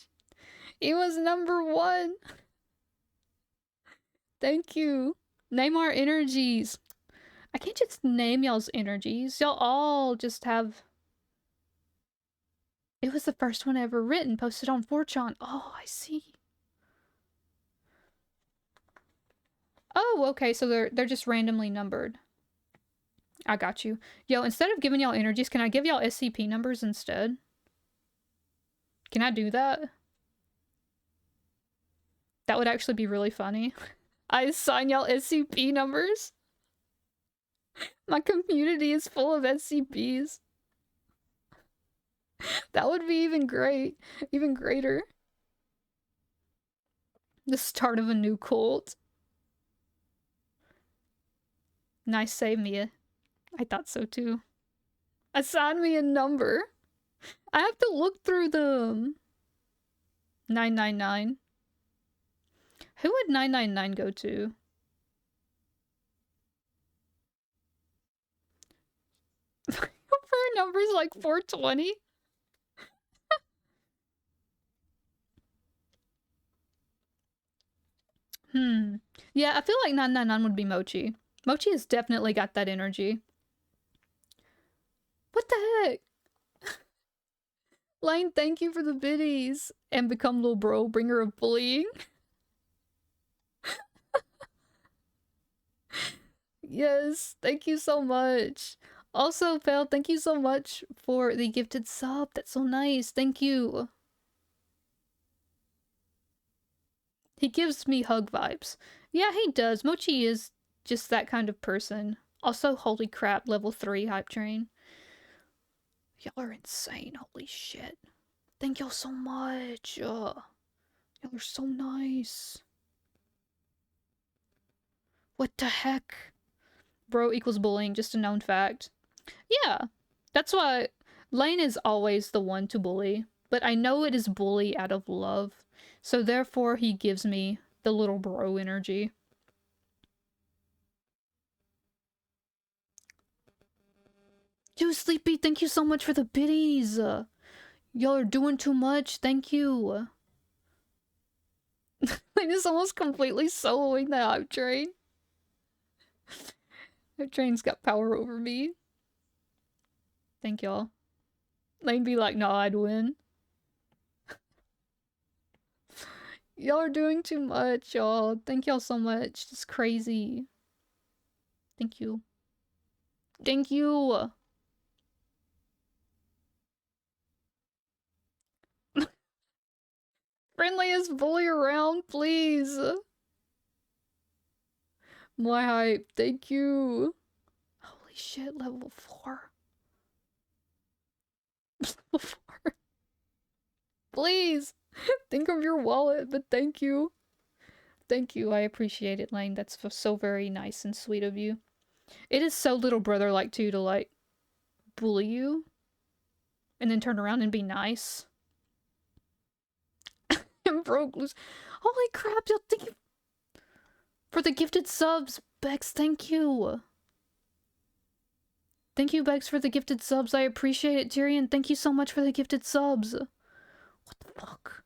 he was number 1! Thank you. Name our energies. I can't just name y'all's energies. Y'all all just have... It was the first one ever written, posted on 4chan. Oh, I see. Oh, okay, so they're just randomly numbered. I got you. Yo, instead of giving y'all energies, can I give y'all SCP numbers instead? Can I do that? That would actually be really funny. I assign y'all SCP numbers? My community is full of SCPs. That would be even great. Even greater. The start of a new cult. Nice save, Mia. I thought so too. Assign me a number. I have to look through them. 999. Who would 999 go to? For numbers like 420? Yeah, I feel like 999 would be Mochi. Mochi has definitely got that energy. What the heck? Lane, thank you for the biddies. And become little bro, bringer of bullying. Yes, thank you so much. Also, Fel, thank you so much for the gifted sub. That's so nice. Thank you. He gives me hug vibes. Yeah, he does. Mochi is just that kind of person. Also, holy crap, level 3 hype train. Y'all are insane. Holy shit. Thank y'all so much. Y'all are so nice. What the heck? Bro equals bullying, just a known fact. Yeah, that's why Lane is always the one to bully. But I know it is bully out of love. So therefore he gives me the little bro energy. Yo, Sleepy, thank you so much for the biddies. Y'all are doing too much. Thank you. Lane is almost completely soloing the hype train. Hype train's got power over me. Thank y'all. Lane be like, no, I'd win. Y'all are doing too much, y'all. Thank y'all so much. It's crazy. Thank you. Thank you. Friendliest bully around, please. My hype. Thank you. Holy shit, level 4. Level 4. Please. Think of your wallet, but thank you. Thank you. I appreciate it, Lane. That's so very nice and sweet of you. It is so little brother-like, too, to, like, bully you. And then turn around and be nice. And broke loose. Holy crap, y'all think you... For the gifted subs, Bex, thank you. Thank you, Bex, for the gifted subs. I appreciate it, Tyrion. Thank you so much for the gifted subs. What the fuck?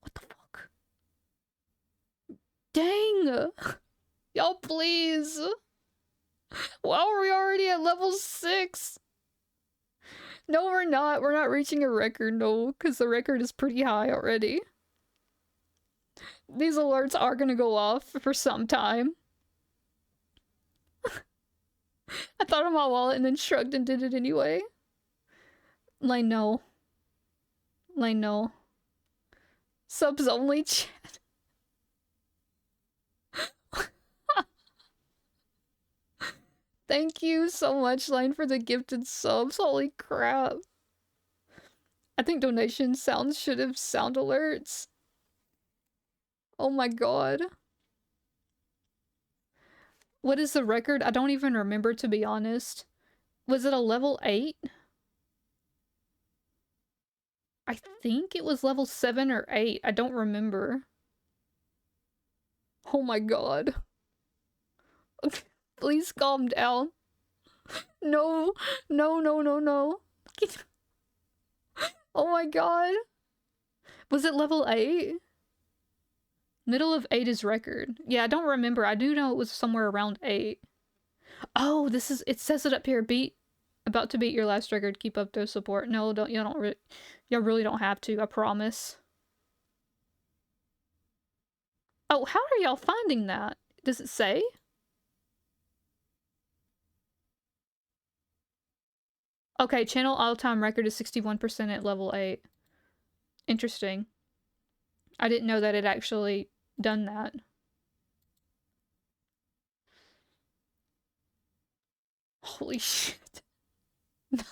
What the fuck? Dang! Y'all, please! Wow, are we already at level 6? No, we're not. We're not reaching a record, no, because the record is pretty high already. These alerts are gonna go off for some time. I thought of my wallet and then shrugged and did it anyway. Like, no. Like, no. Subs only chat. Thank you so much, Lane, for the gifted subs. Holy crap. I think donation sounds should have sound alerts. Oh my god. What is the record? I don't even remember, to be honest. Was it a level 8? I think it was level 7 or 8. I don't remember. Oh my god. Please calm down. No. No, no, no, no. Oh my god. Was it level 8? Middle of 8 is record. Yeah, I don't remember. I do know it was somewhere around 8. Oh, this is... It says it up here. Beat About to beat your last record. Keep up the support. No, don't. You really don't have to. I promise. Oh, how are y'all finding that? Does it say? Okay, channel all-time record is 61% at level 8. Interesting. I didn't know that it actually done that. Holy shit. No.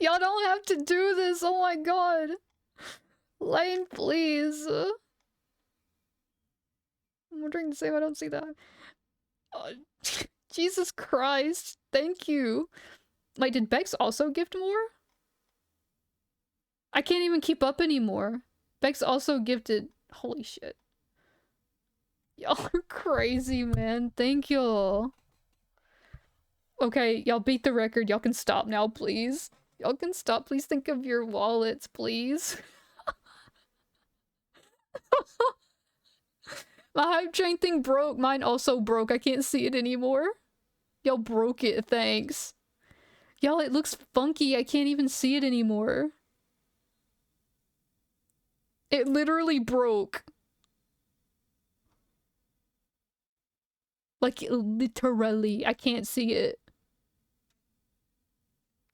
Y'all don't have to do this. Oh my god. Lane, please. I'm wondering the same. I don't see that. Oh, Jesus Christ. Thank you. Wait, did Bex also gift more? I can't even keep up anymore. Bex also gifted. Holy shit. Y'all are crazy, man. Thank y'all. Okay, y'all beat the record. Y'all can stop now, please. Y'all can stop. Please think of your wallets, please. My hype train thing broke. Mine also broke. I can't see it anymore. Y'all broke it. Thanks. Y'all, it looks funky. I can't even see it anymore. It literally broke. Like, literally. I can't see it.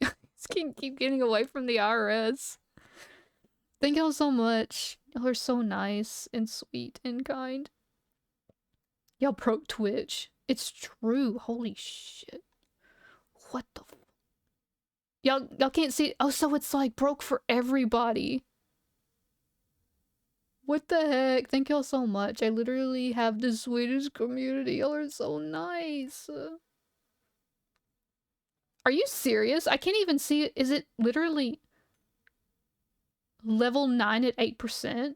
Just keep getting away from the IRS. Thank y'all so much. Y'all are so nice and sweet and kind. Y'all broke Twitch. It's true. Holy shit. What the f- Y'all can't see- Oh, so it's like broke for everybody. What the heck? Thank y'all so much. I literally have the sweetest community. Y'all are so nice. Are you serious? I can't even see it. Is it literally level 9 at 8%?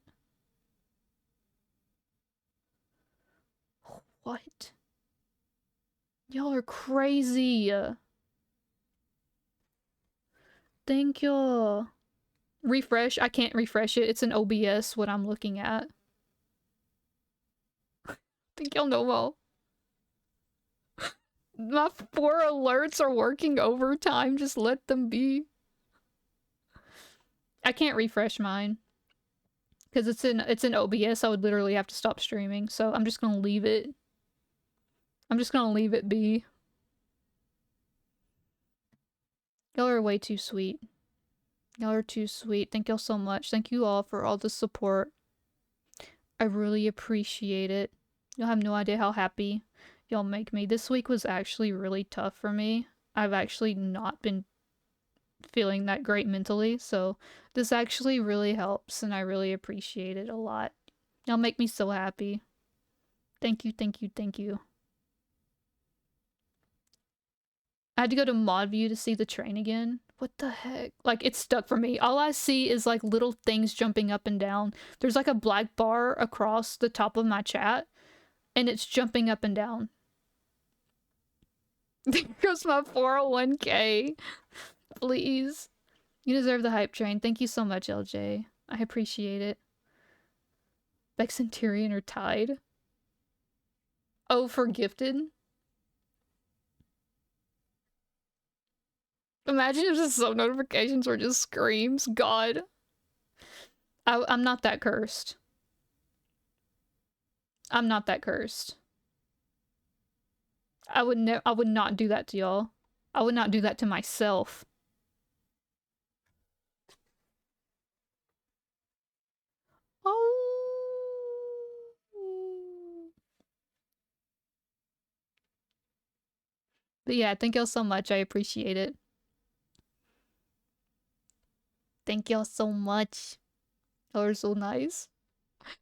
What? Y'all are crazy. Thank y'all. Refresh? I can't refresh it. It's an OBS what I'm looking at. Think y'all know well. My 4 alerts are working overtime. Just let them be. I can't refresh mine. Because it's in OBS. I would literally have to stop streaming. So I'm just gonna leave it. I'm just gonna leave it be. Y'all are way too sweet. Y'all are too sweet. Thank y'all so much. Thank you all for all the support. I really appreciate it. You'll have no idea how happy y'all make me. This week was actually really tough for me. I've actually not been feeling that great mentally, so this actually really helps, and I really appreciate it a lot. Y'all make me so happy. Thank you, thank you, thank you. I had to go to mod view to see the train again. What the heck? Like, it's stuck for me. All I see is, like, little things jumping up and down. There's, like, a black bar across the top of my chat, and it's jumping up and down. There goes my 401k. Please. You deserve the hype train. Thank you so much, LJ. I appreciate it. Bex and Tyrion are tied. Oh, for gifted? Imagine if the sub notifications were just screams. God. I'm not that cursed. I'm not that cursed. I would not do that to y'all. I would not do that to myself. Oh. But yeah, thank y'all so much. I appreciate it. Thank y'all so much. Y'all are so nice.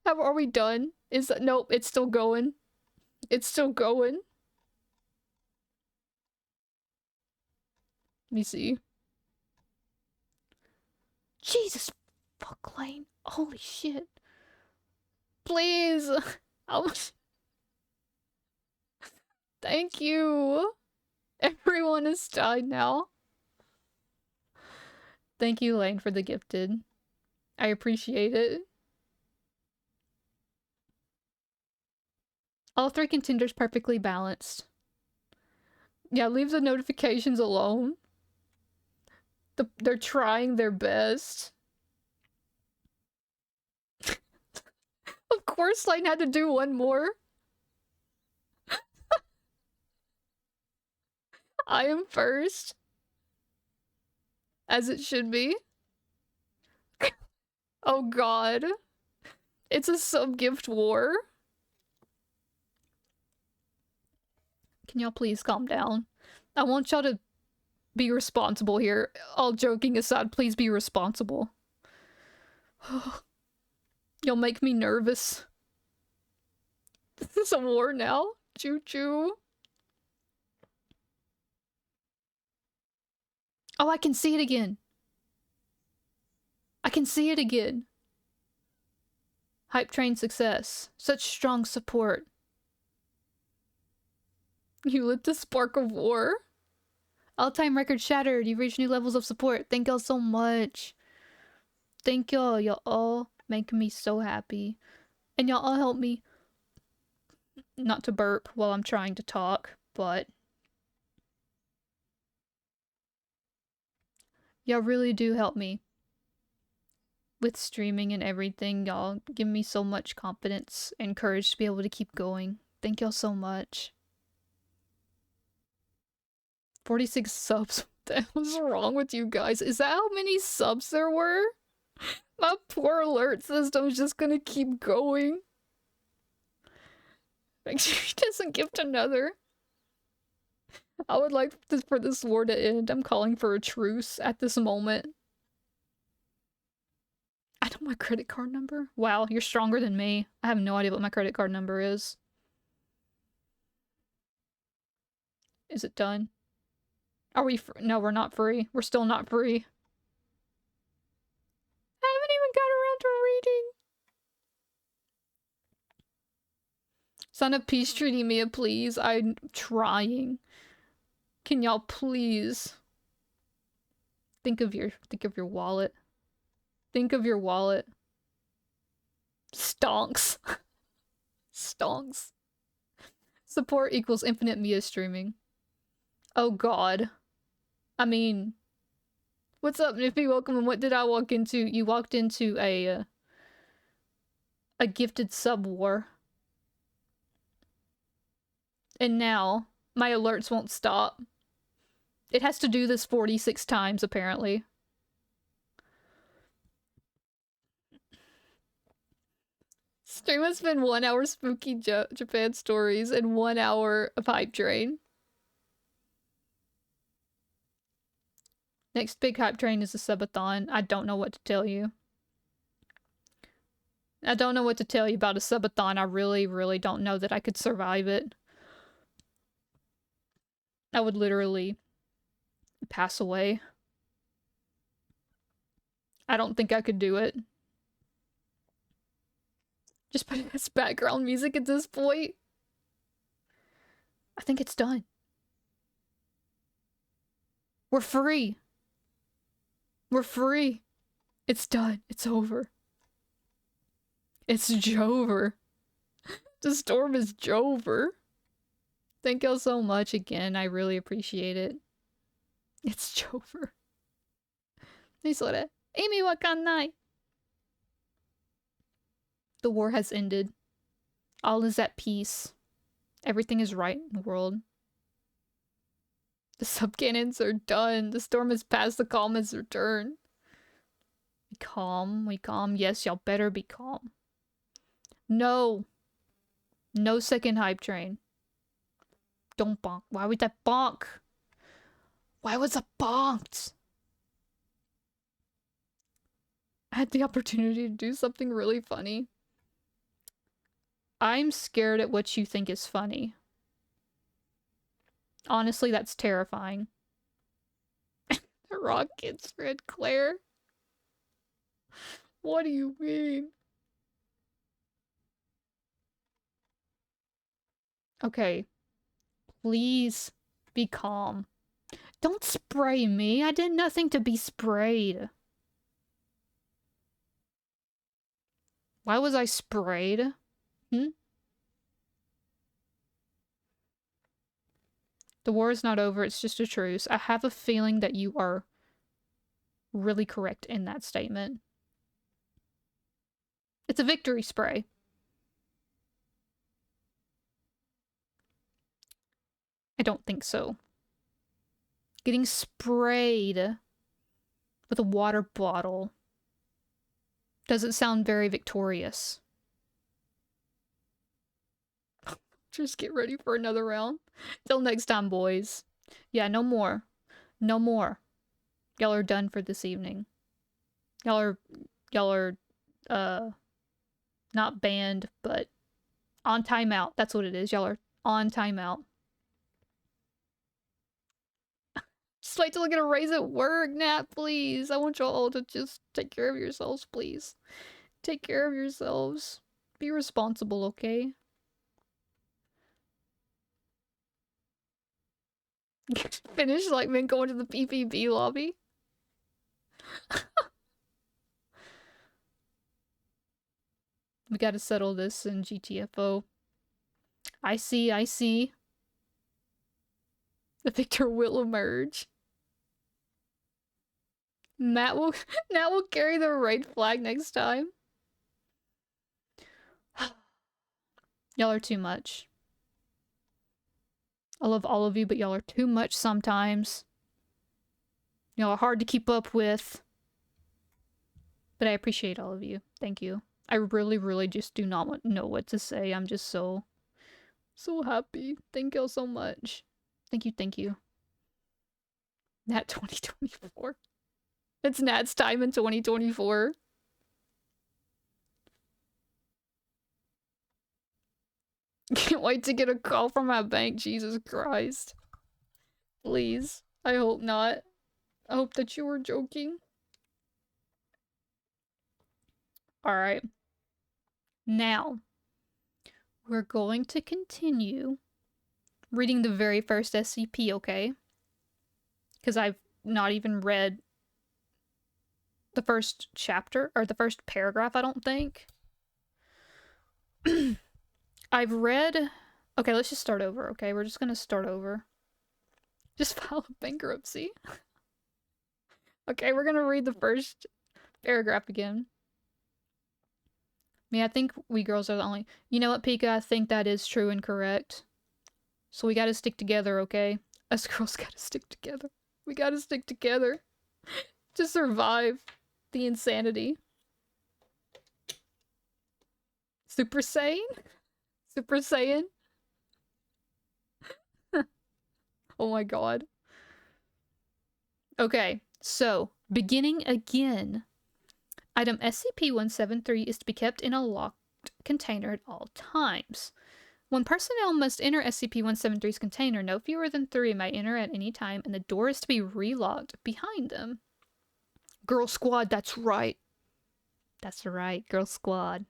How are we done? Nope, it's still going. It's still going. Let me see. Jesus fuck Lane. Holy shit. Please. Thank you. Everyone is died now. Thank you, Lane, for the gifted. I appreciate it. All 3 contenders perfectly balanced. Yeah, leave the notifications alone. They're trying their best. Of course, Light had to do one more. I am first. As it should be. Oh god. It's a sub-gift war. Can y'all please calm down? I want y'all to be responsible here. All joking aside, please be responsible. You'll make me nervous. This is a war now. Choo-choo. Oh, I can see it again. I can see it again. Hype train success. Such strong support. You lit the spark of war. All-time record shattered. You've reached new levels of support. Thank y'all so much. Thank y'all. Y'all all make me so happy. And y'all all help me not to burp while I'm trying to talk, but y'all really do help me with streaming and everything. Y'all give me so much confidence and courage to be able to keep going. Thank y'all so much. 46 subs. What the hell's wrong with you guys? Is that how many subs there were? My poor alert system's just gonna keep going. Make sure he doesn't gift another. I would like for this war to end. I'm calling for a truce at this moment. I know my credit card number. Wow, you're stronger than me. I have no idea what my credit card number is. Is it done? Are we no, we're not free. We're still not free. I haven't even got around to reading. Son of Peace treating me, please. I'm trying. Can y'all please think of your wallet. Think of your wallet. Stonks. Stonks. Support equals infinite Mia streaming. Oh god. I mean, what's up, Niffy? Welcome, and what did I walk into? You walked into a gifted sub war. And now, my alerts won't stop. It has to do this 46 times, apparently. Stream has been 1 hour spooky Japan stories and 1 hour of hype train. Next big hype train is a subathon. I don't know what to tell you. I don't know what to tell you about a subathon. I really, really don't know that I could survive it. I would literally pass away. I don't think I could do it. Just put it as background music at this point. I think it's done. We're free. We're free. It's done. It's over. It's Jover. The storm is Jover. Thank y'all so much again. I really appreciate it. It's Jover. Amy wakanai. The war has ended. All is at peace. Everything is right in the world. The subcannons are done. The storm has passed. The calm has returned. We calm. We calm. Yes, y'all better be calm. No. No second hype train. Don't bonk. Why would that bonk? Why was it bonked? I had the opportunity to do something really funny. I'm scared at what you think is funny. Honestly, that's terrifying. The rockets, Red Claire. What do you mean? Okay. Please be calm. Don't spray me. I did nothing to be sprayed. Why was I sprayed? The war is not over, it's just a truce. I have a feeling that you are really correct in that statement. It's a victory spray. I don't think so. Getting sprayed with a water bottle doesn't sound very victorious. Just get ready for another round. Till next time, boys. Yeah, no more. No more. Y'all are done for this evening. Y'all are, not banned, but on timeout. That's what it is. Y'all are on timeout. Just wait till I get a raise at work, Nat, please. I want y'all all to just take care of yourselves, please. Take care of yourselves. Be responsible, okay? Finish like men going to the PPP lobby. We gotta settle this in GTFO. I see. The victor will emerge. Matt will carry the raid flag next time. Y'all are too much. I love all of you, but y'all are too much sometimes. Y'all are hard to keep up with. But I appreciate all of you. Thank you. I really, really just do not know what to say. I'm just so happy. Thank y'all so much. Thank you. Nat 2024. It's Nat's time in 2024. Can't wait to get a call from my bank, Jesus Christ. Please. I hope not. I hope that you were joking. Alright. Now, we're going to continue reading the very first SCP, okay? Because I've not even read the first chapter, or the first paragraph, I don't think. I've read... Okay, let's just start over, okay? We're just gonna start over. Just file a bankruptcy. Okay, we're gonna read the first paragraph again. I mean, I think we girls are the only... You know what, Pika? I think that is true and correct. So we gotta stick together, okay? Us girls gotta stick together. We gotta stick together to survive the insanity. Super Saiyan? Super Saiyan? Oh my god. Okay, so, beginning again. Item SCP-173 is to be kept in a locked container at all times. When personnel must enter SCP-173's container, no fewer than 3 may enter at any time, and the door is to be relocked behind them. Girl Squad, that's right. That's right, Girl Squad.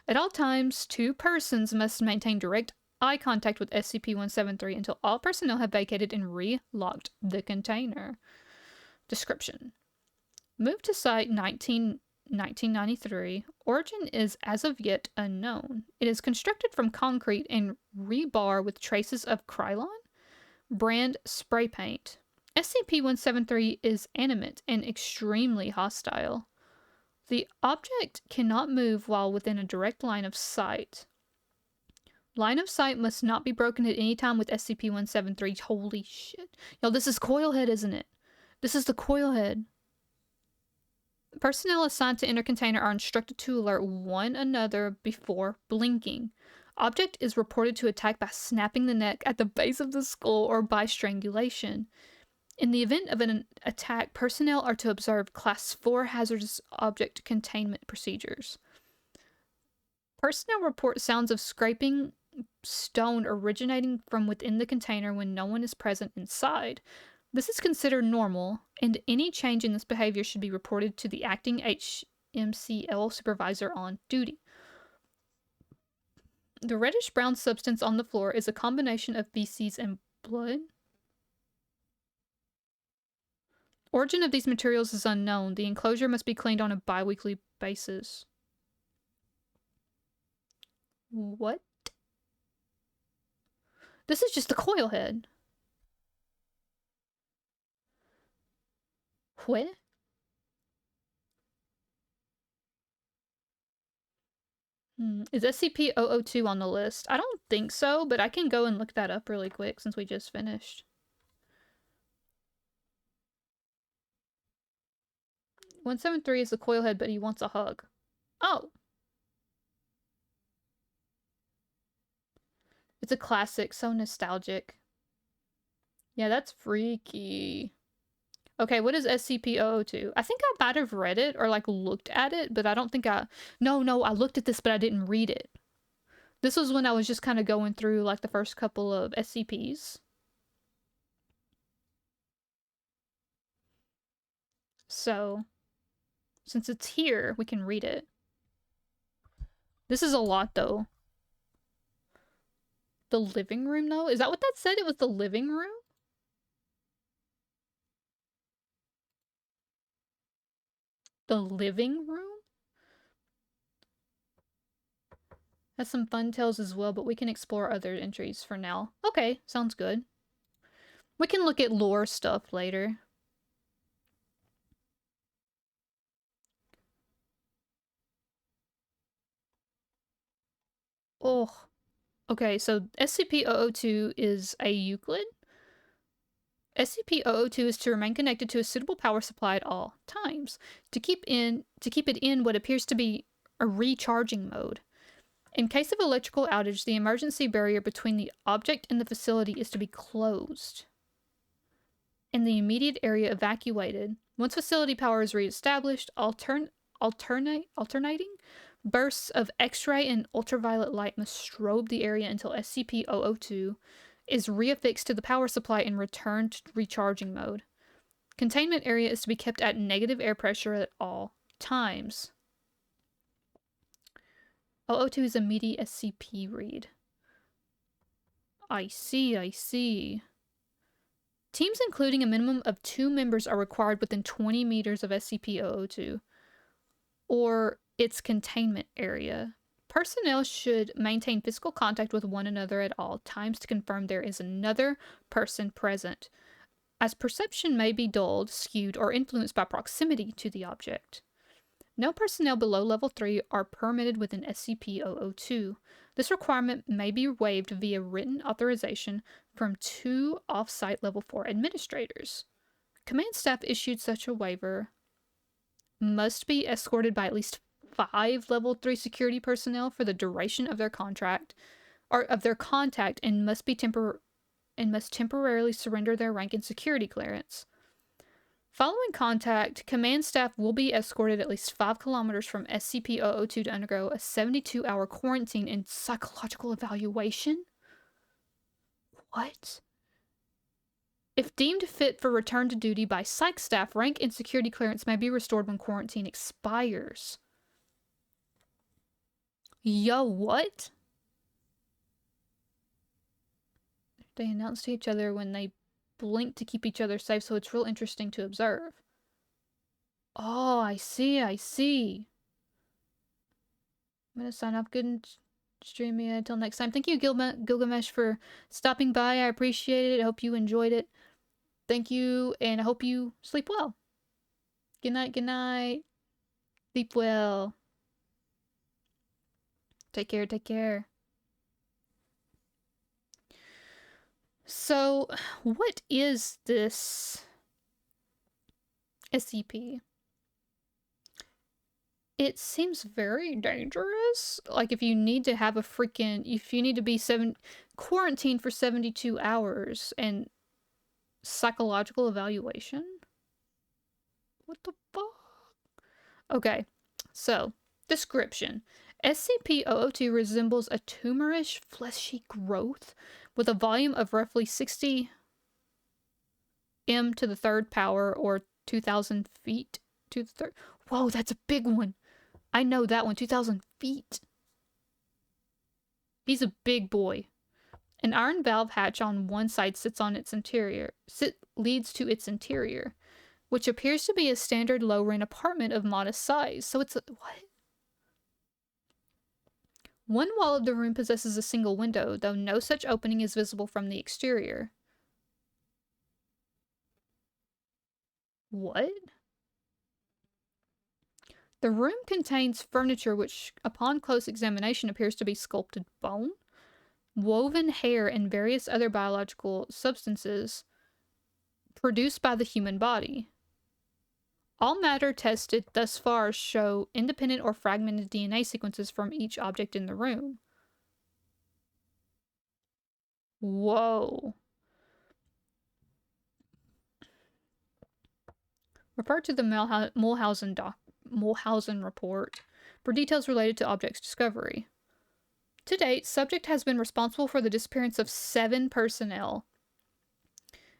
At all times, 2 persons must maintain direct eye contact with SCP-173 until all personnel have vacated and relocked the container. Description. Moved to Site 1993. Origin is as of yet unknown. It is constructed from concrete and rebar with traces of Krylon brand spray paint. SCP-173 is animate and extremely hostile. The object cannot move while within a direct line of sight. Line of sight must not be broken at any time with SCP-173. Holy shit. Yo, this is Coilhead, isn't it? This is the Coilhead. Personnel assigned to enter container are instructed to alert one another before blinking. Object is reported to attack by snapping the neck at the base of the skull or by strangulation. In the event of an attack, personnel are to observe Class 4 hazardous object containment procedures. Personnel report sounds of scraping stone originating from within the container when no one is present inside. This is considered normal, and any change in this behavior should be reported to the acting HMCL supervisor on duty. The reddish-brown substance on the floor is a combination of feces and blood. Origin of these materials is unknown. The enclosure must be cleaned on a bi-weekly basis. What? This is just the Coilhead. What? Is SCP-002 on the list? I don't think so, but I can go and look that up really quick since we just finished. 173 is the coilhead, but he wants a hug. Oh! It's a classic, so nostalgic. Yeah, that's freaky. Okay, what is SCP-002? I think I might have read it or, like, looked at it, but I don't think I... No, I looked at this, but I didn't read it. This was when I was just kind of going through, like, the first couple of SCPs. So, since it's here, we can read it. This is a lot, though. The living room, though? Is that what that said? It was the living room? The living room? Has some fun tales as well, but we can explore other entries for now. Okay, sounds good. We can look at lore stuff later. Oh. Okay, so SCP-002 is a Euclid. SCP-002 is to remain connected to a suitable power supply at all times, to keep it in what appears to be a recharging mode. In case of electrical outage, the emergency barrier between the object and the facility is to be closed, and the immediate area evacuated. Once facility power is reestablished, alternating bursts of X-ray and ultraviolet light must strobe the area until SCP-002 is reaffixed to the power supply and returned to recharging mode. Containment area is to be kept at negative air pressure at all times. 002 is a meaty SCP read. I see. Teams including a minimum of 2 members are required within 20 meters of SCP-002 or its containment area. Personnel should maintain physical contact with one another at all times to confirm there is another person present, as perception may be dulled, skewed, or influenced by proximity to the object. No personnel below level 3 are permitted within SCP-002. This requirement may be waived via written authorization from 2 off-site level 4 administrators. Command staff issued such a waiver must be escorted by at least 5 level 3 security personnel for the duration of their contract or of their contact and must temporarily surrender their rank and security clearance. Following contact, command staff will be escorted at least 5 kilometers from SCP-002 to undergo a 72-hour quarantine and psychological evaluation. What? If deemed fit for return to duty by psych staff, rank and security clearance may be restored when quarantine expires. Yo, what? They announce to each other when they blink to keep each other safe, so it's real interesting to observe. Oh, I see. I'm gonna sign off. Good streaming. Until next time. Thank you, Gilgamesh, for stopping by. I appreciate it. I hope you enjoyed it. Thank you, and I hope you sleep well. Good night. Sleep well. Take care. So, what is this SCP? It seems very dangerous. Like, if you need to have if you need to be quarantined for 72 hours and psychological evaluation? What the fuck? Okay, so, description. SCP-002 resembles a tumorish, fleshy growth with a volume of roughly 60 m to the 3rd power, or 2,000 feet to the 3rd. Whoa, that's a big one. I know that one, 2,000 feet. He's a big boy. An iron valve hatch on one side leads to its interior, which appears to be a standard low-rent apartment of modest size. So it's what? One wall of the room possesses a single window, though no such opening is visible from the exterior. What? The room contains furniture which, upon close examination, appears to be sculpted bone, woven hair, and various other biological substances produced by the human body. All matter tested thus far show independent or fragmented DNA sequences from each object in the room. Whoa. Refer to the Mulhausen report for details related to object's discovery. To date, subject has been responsible for the disappearance of 7 personnel.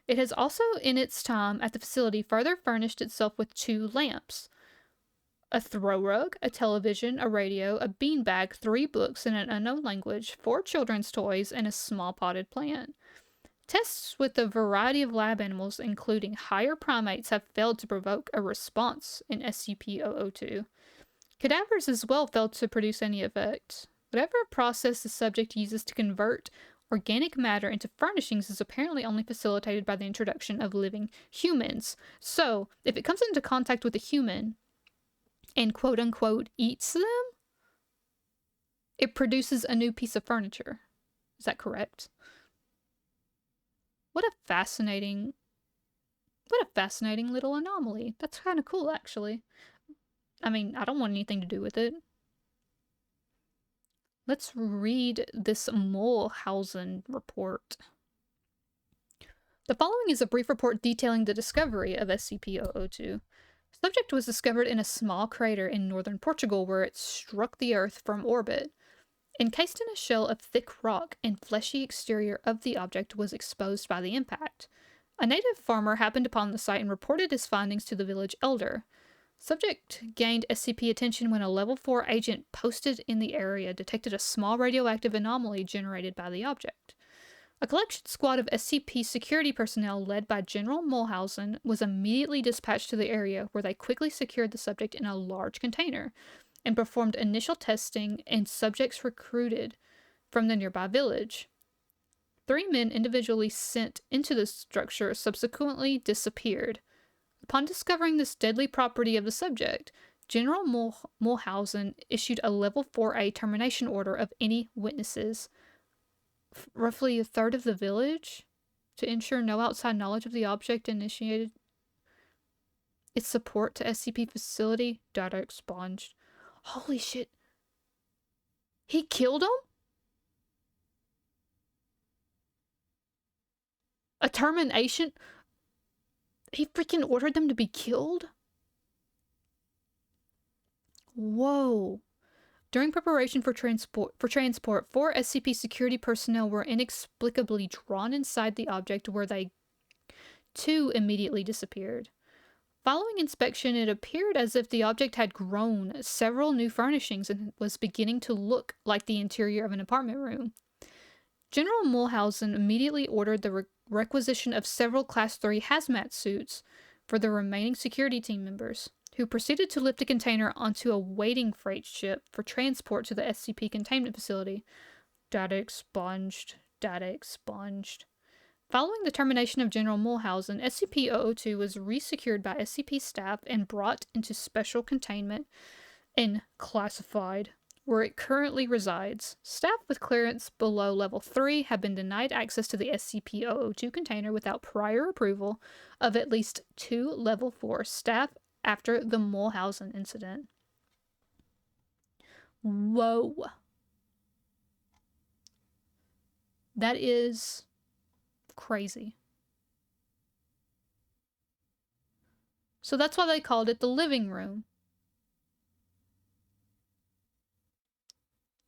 It has also, in its time at the facility, further furnished itself with 2 lamps, a throw rug, a television, a radio, a beanbag, 3 books in an unknown language, 4 children's toys, and a small potted plant. Tests with a variety of lab animals, including higher primates, have failed to provoke a response in SCP-002. Cadavers as well failed to produce any effect. Whatever process the subject uses to convert organic matter into furnishings is apparently only facilitated by the introduction of living humans. So, if it comes into contact with a human and quote-unquote eats them, it produces a new piece of furniture. Is that correct? What a fascinating little anomaly. That's kind of cool, actually. I mean, I don't want anything to do with it. Let's read this Mulhausen report. The following is a brief report detailing the discovery of SCP-002. Subject was discovered in a small crater in northern Portugal where it struck the Earth from orbit. Encased in a shell of thick rock and fleshy exterior of the object was exposed by the impact. A native farmer happened upon the site and reported his findings to the village elder. Subject gained SCP attention when a level 4 agent posted in the area detected a small radioactive anomaly generated by the object. A collection squad of SCP security personnel led by General Mulhausen was immediately dispatched to the area where they quickly secured the subject in a large container and performed initial testing and subjects recruited from the nearby village. 3 men individually sent into the structure subsequently disappeared. Upon discovering this deadly property of the subject, General Mulhausen issued a Level 4A termination order of any witnesses, roughly a third of the village, to ensure no outside knowledge of the object, initiated its support to SCP facility. Data expunged. Holy shit. He killed him? A termination? He freaking ordered them to be killed? Whoa. During preparation for transport, 4 SCP security personnel were inexplicably drawn inside the object where they, too, immediately disappeared. Following inspection, it appeared as if the object had grown several new furnishings and was beginning to look like the interior of an apartment room. General Mulhausen immediately ordered the requisition of several Class 3 hazmat suits for the remaining security team members, who proceeded to lift a container onto a waiting freight ship for transport to the SCP containment facility. Data expunged. Data expunged. Following the termination of General Mulhausen, SCP-002 was resecured by SCP staff and brought into special containment and classified, where it currently resides. Staff with clearance below Level 3 have been denied access to the SCP-002 container without prior approval of at least 2 Level 4 staff after the Mulhausen incident. Whoa. That is crazy. So that's why they called it the living room.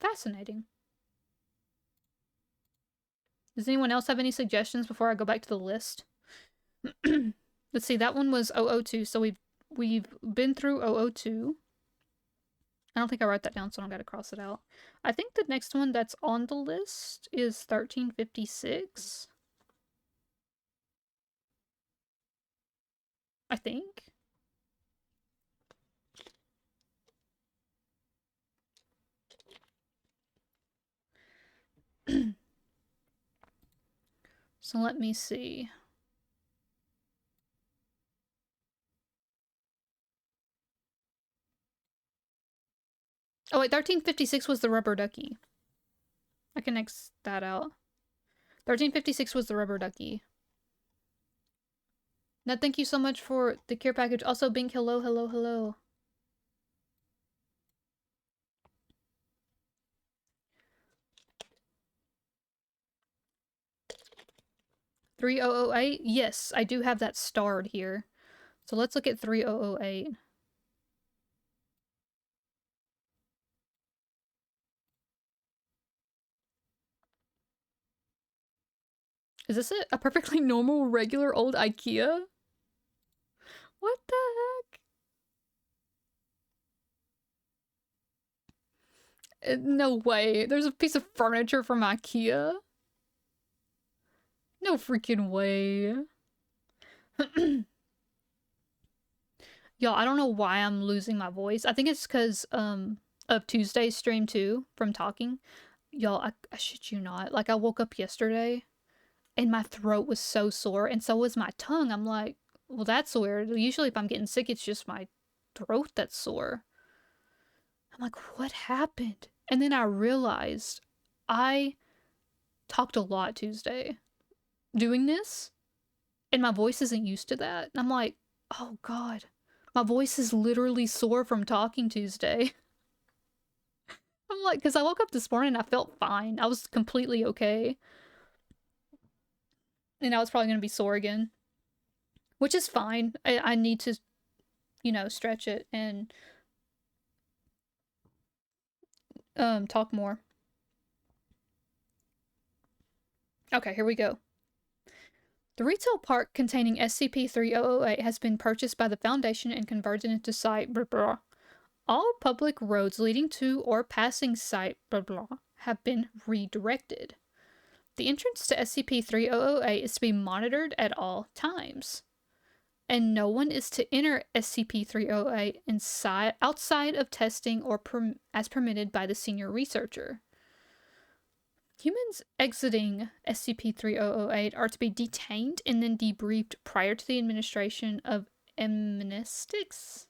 Fascinating. Does anyone else have any suggestions before I go back to the list? Let's see, that one was 002, so we've been through 002. I don't think I wrote that down, so I don't gotta cross it out. I think the next one that's on the list is 1356. I think. So let me see. Oh wait, 1356 was the rubber ducky. I can X that out. 1356 was the rubber ducky. Now, thank you so much for the care package. Also, Bink, hello, hello, hello. $3008? Yes, I do have that starred here. So let's look at 3008. Is this a perfectly normal, regular old IKEA? What the heck? No way. There's a piece of furniture from IKEA? No freaking way. Y'all, I don't know why I'm losing my voice. I think it's because of Tuesday's stream too, from talking. Y'all, I shit you not. Like, I woke up yesterday and my throat was so sore, and so was my tongue. I'm like, well, that's weird. Usually if I'm getting sick, it's just my throat that's sore. I'm like, what happened? And then I realized I talked a lot Tuesday doing this, and my voice isn't used to that. And I'm like, oh God, my voice is literally sore from talking Tuesday. I'm like, because I woke up this morning and I felt fine. I was completely okay. And now it's probably going to be sore again. Which is fine. I need to, you know, stretch it and talk more. Okay, here we go. The retail park containing SCP-3008 has been purchased by the Foundation and converted into site blah blah. All public roads leading to or passing site blah blah have been redirected. The entrance to SCP-3008 is to be monitored at all times, and no one is to enter SCP-308 outside of testing or as permitted by the senior researcher. Humans exiting SCP-3008 are to be detained and then debriefed prior to the administration of amnestics.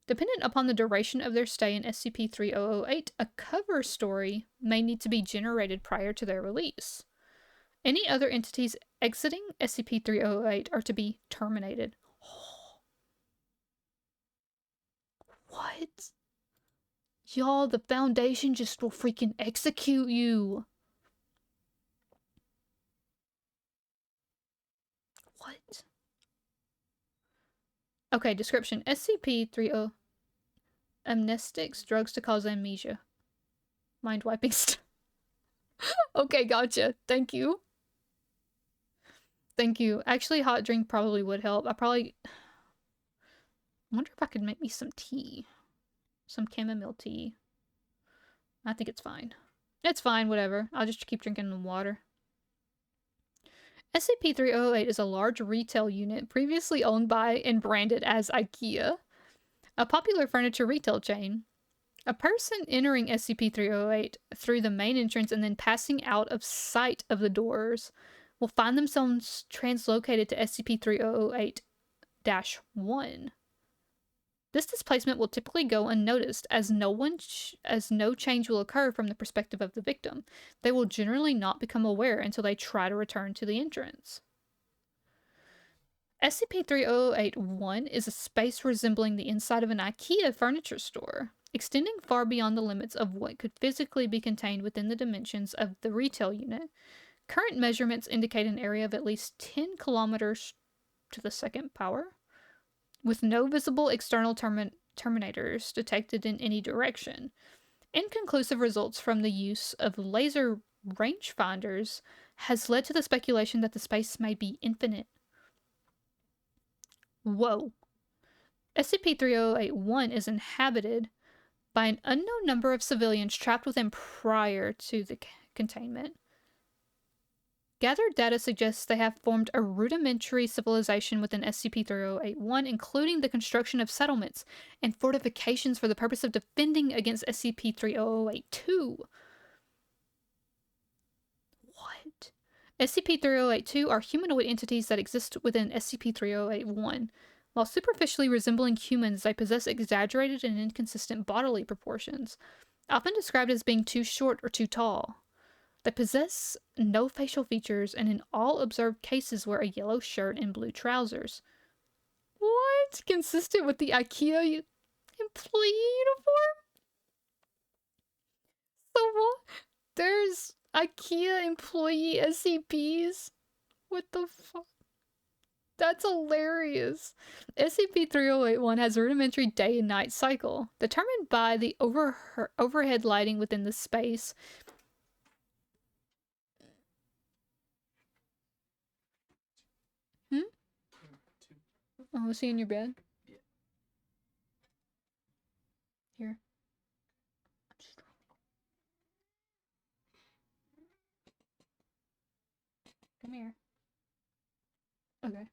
Dependent upon the duration of their stay in SCP-3008, a cover story may need to be generated prior to their release. Any other entities exiting SCP-3008 are to be terminated. What? Y'all, the Foundation just will freaking execute you. What? Okay, description. SCP-30... Amnestics, drugs to cause amnesia. Mind-wiping stuff. Okay, gotcha. Thank you. Thank you. Actually, hot drink probably would help. I wonder if I could make me some tea. Some chamomile tea. I think it's fine. It's fine, whatever. I'll just keep drinking the water. SCP-3008 is a large retail unit previously owned by and branded as IKEA, a popular furniture retail chain. A person entering SCP-308 through the main entrance and then passing out of sight of the doors will find themselves translocated to SCP-3008-1. This displacement will typically go unnoticed, as no change will occur from the perspective of the victim. They will generally not become aware until they try to return to the entrance. SCP-3008-1 is a space resembling the inside of an IKEA furniture store, extending far beyond the limits of what could physically be contained within the dimensions of the retail unit. Current measurements indicate an area of at least 10 kilometers to the second power, with no visible external terminators detected in any direction. Inconclusive results from the use of laser rangefinders has led to the speculation that the space may be infinite. Whoa. SCP-3081 is inhabited by an unknown number of civilians trapped within prior to the containment. Gathered data suggests they have formed a rudimentary civilization within SCP-3081, including the construction of settlements and fortifications for the purpose of defending against SCP-3082. What? SCP-3082 are humanoid entities that exist within SCP-3081. While superficially resembling humans, they possess exaggerated and inconsistent bodily proportions, often described as being too short or too tall. They possess no facial features and in all observed cases wear a yellow shirt and blue trousers. What? Consistent with the IKEA employee uniform? So what? There's IKEA employee SCPs? What the fuck? That's hilarious. SCP-3081 has a rudimentary day and night cycle, determined by the overhead lighting within the space. Hmm? Oh, was he in your bed? Yeah. Here. Come here. Okay.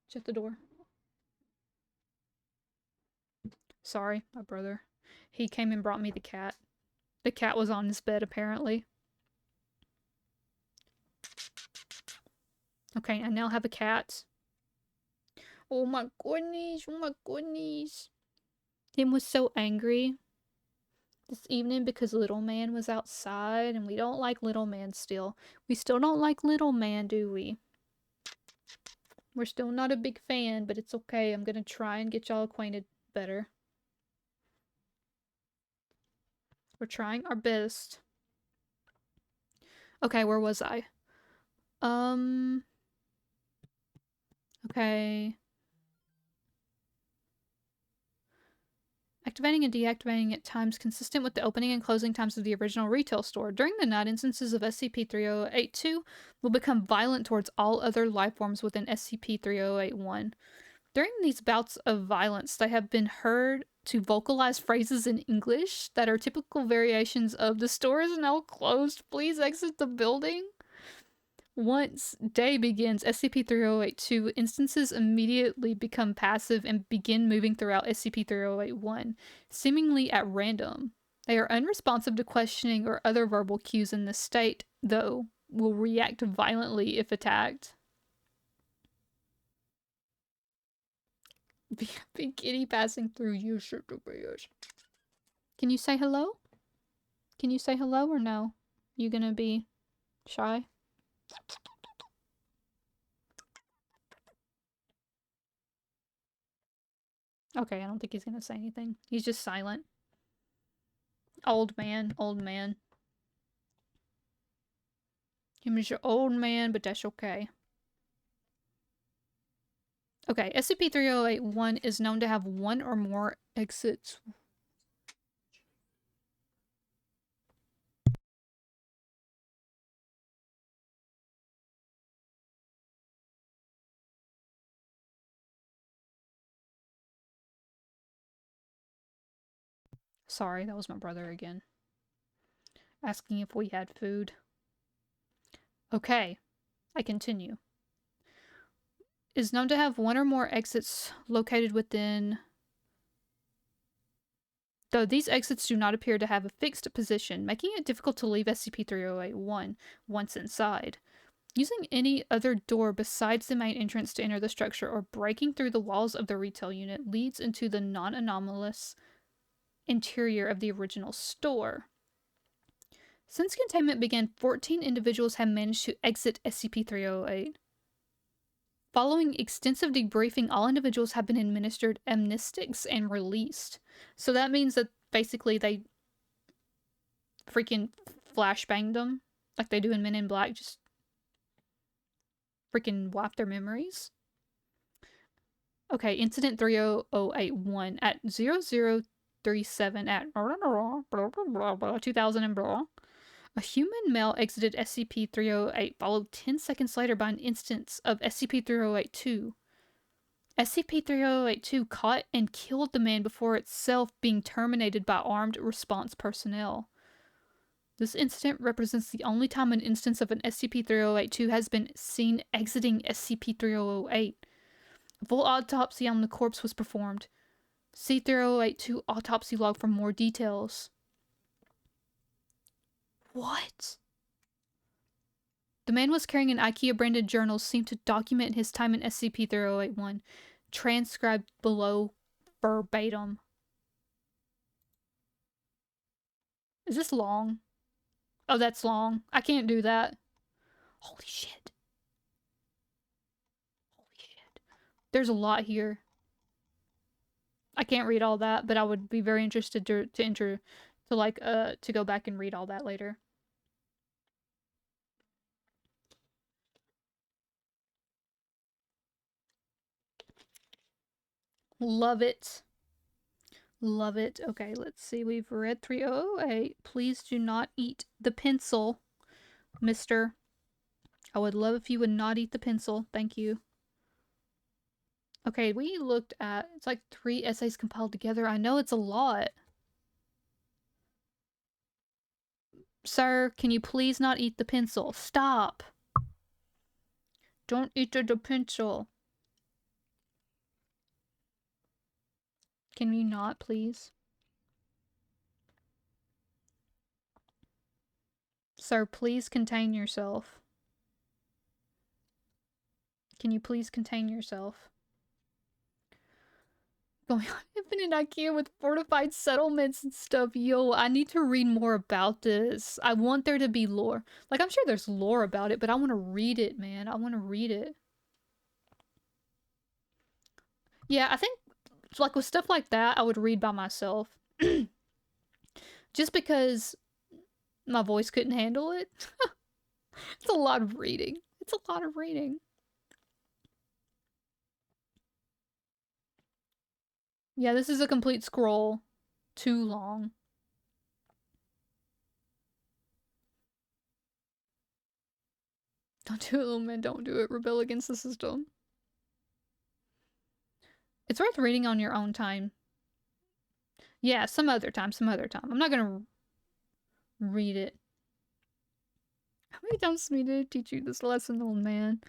Shut the door. Sorry, my brother. He came and brought me the cat. The cat was on his bed, apparently. Okay, I now have a cat. Oh my goodness, oh my goodness. Tim was so angry this evening because Little Man was outside, and we don't like Little Man still. We still don't like Little Man, do we? We're still not a big fan, but it's okay. I'm gonna try and get y'all acquainted better. We're trying our best. Okay, where was I? Okay. Activating and deactivating at times consistent with the opening and closing times of the original retail store. During the night, instances of SCP-3082 will become violent towards all other life forms within SCP-3081. During these bouts of violence, they have been heard to vocalize phrases in English that are typical variations of "the store is now closed, please exit the building." Once day begins, SCP-3082 instances immediately become passive and begin moving throughout SCP-3081, seemingly at random. They are unresponsive to questioning or other verbal cues in this state, though will react violently if attacked. Big kitty passing through you, shirt to bears. Can you say hello? Can you say hello or no? You gonna be shy? Okay, I don't think he's gonna say anything. He's just silent. Old man, old man. Him is your old man, but that's okay. Okay, SCP-3081 is known to have one or more exits. Sorry, that was my brother again. Asking if we had food. Okay, I continue. Is known to have one or more exits located within... Though these exits do not appear to have a fixed position, making it difficult to leave SCP-3081 once inside. Using any other door besides the main entrance to enter the structure or breaking through the walls of the retail unit leads into the non-anomalous interior of the original store. Since containment began, 14 individuals have managed to exit SCP-3008. Following extensive debriefing, all individuals have been administered amnestics and released. So that means that basically they freaking flashbanged them, like they do in Men in Black, just freaking wipe their memories. Okay, Incident 30081 at 0037 at 2000 and blah. A human male exited SCP-308, followed 10 seconds later by an instance of SCP-3082. SCP-3082 caught and killed the man before itself being terminated by armed response personnel. This incident represents the only time an instance of an SCP-3082 has been seen exiting SCP-3008. A full autopsy on the corpse was performed. See 3082 autopsy log for more details. What? The man was carrying an IKEA-branded journal, seemed to document his time in SCP-3081. Transcribed below verbatim. Is this long? Oh, that's long. I can't do that. Holy shit. Holy shit. There's a lot here. I can't read all that, but I would be very interested to go back and read all that later. Love it. Love it. Okay, let's see. We've read 3008. Please do not eat the pencil, mister. I would love if you would not eat the pencil. Thank you. Okay, we looked at... It's like 3 essays compiled together. I know it's a lot. Sir, can you please not eat the pencil? Stop! Don't eat the pencil. Can you not, please? Sir, please contain yourself. Can you please contain yourself? Going on infinite IKEA with fortified settlements and stuff. Yo, I need to read more about this. I want there to be lore. Like, I'm sure there's lore about it, but I want to read it, man. I want to read it. Yeah, I think, like, with stuff like that, I would read by myself. Just because my voice couldn't handle it. It's a lot of reading. It's a lot of reading. Yeah, this is a complete scroll. Too long. Don't do it, little man. Don't do it. Rebel against the system. It's worth reading on your own time. Yeah, some other time. Some other time. I'm not gonna read it. How many times did I teach you this lesson, old man?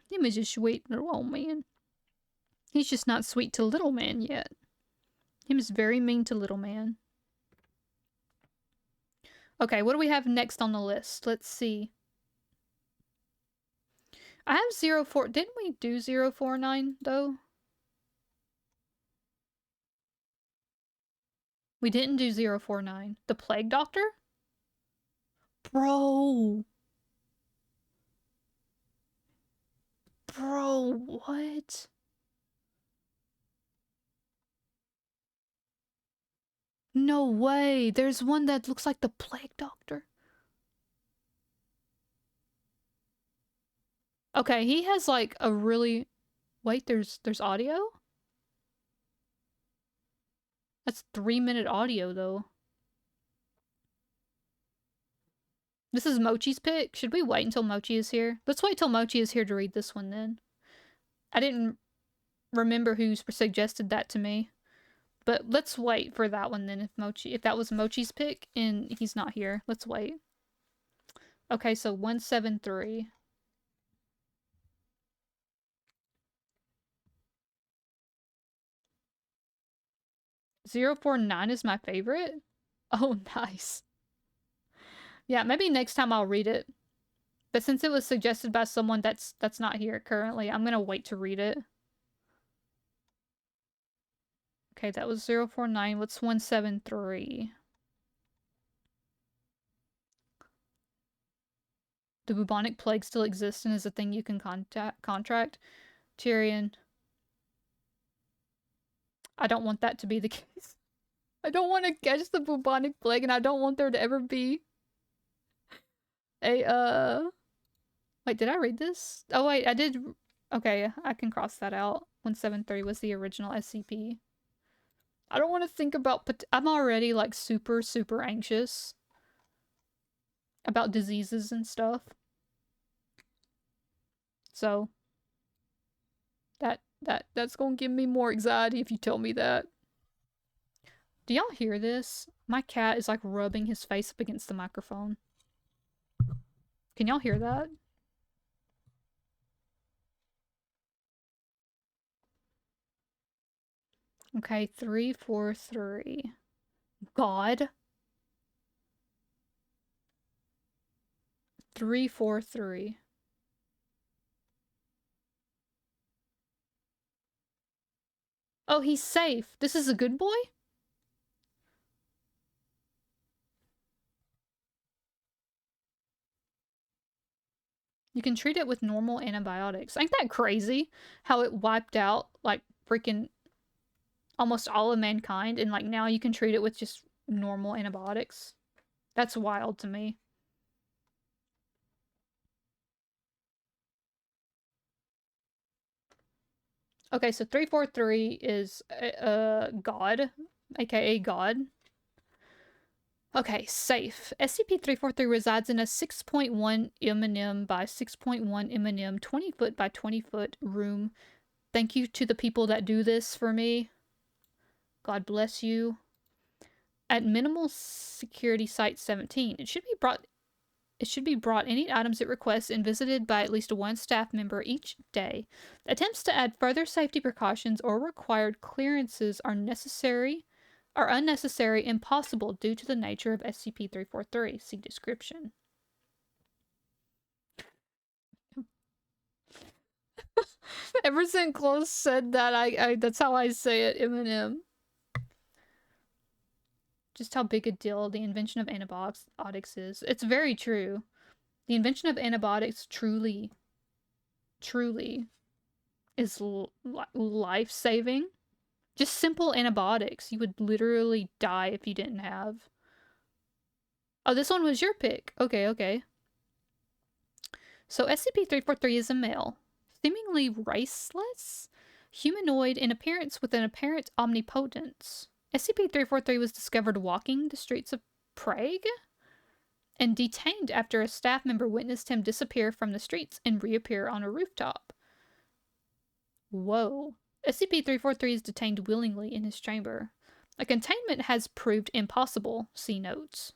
Him is just sweet little old man. He's just not sweet to little man yet. Him is very mean to little man. Okay, what do we have next on the list? Let's see. I have 04... Didn't we do 049, though? We didn't do 049. The Plague Doctor? Bro! Bro, what? No way! There's one that looks like the Plague Doctor. Okay, he has like a really... Wait, there's audio? That's 3-minute audio, though. This is Mochi's pick. Should we wait until Mochi is here? Let's wait till Mochi is here to read this one, then. I didn't remember who suggested that to me. But let's wait for that one, then, if that was Mochi's pick, and he's not here. Let's wait. Okay, so 173. .049 is my favorite? Oh, nice. Yeah, maybe next time I'll read it. But since it was suggested by someone that's not here currently, I'm gonna wait to read it. Okay, that was 049. What's 173? The bubonic plague still exists and is a thing you can contract. Tyrion. I don't want that to be the case. I don't want to catch the bubonic plague, and I don't want there to ever be a, Wait, did I read this? Oh, wait, I did... Okay, I can cross that out. 173 was the original SCP. I don't want to think about... I'm already, like, super, super anxious about diseases and stuff. So... That's gonna give me more anxiety if you tell me that. Do y'all hear this? My cat is, like, rubbing his face up against the microphone. Can y'all hear that? Okay, 343. God. 343. Oh, he's safe. This is a good boy? You can treat it with normal antibiotics. Ain't that crazy? How it wiped out, like, freaking almost all of mankind, and, like, now you can treat it with just normal antibiotics. That's wild to me. Okay, so 343 is God, aka God. Okay, safe. SCP-343 resides in a 6.1 mm by 6.1 mm, 20 foot by 20 foot room. Thank you to the people that do this for me. God bless you. At minimal security site 17. It should be brought any items it requests and visited by at least one staff member each day. Attempts to add further safety precautions or required clearances are unnecessary and impossible due to the nature of SCP-343. See description. Ever since Close said that, I that's how I say it, Eminem. Just how big a deal the invention of antibiotics is. It's very true. The invention of antibiotics truly is life-saving. Just simple antibiotics. You would literally die if you didn't have. Oh, this one was your pick. Okay. So SCP-343 is a male, seemingly raceless, humanoid in appearance with an apparent omnipotence. SCP-343 was discovered walking the streets of Prague and detained after a staff member witnessed him disappear from the streets and reappear on a rooftop. Whoa. SCP-343 is detained willingly in his chamber. A containment has proved impossible, see notes.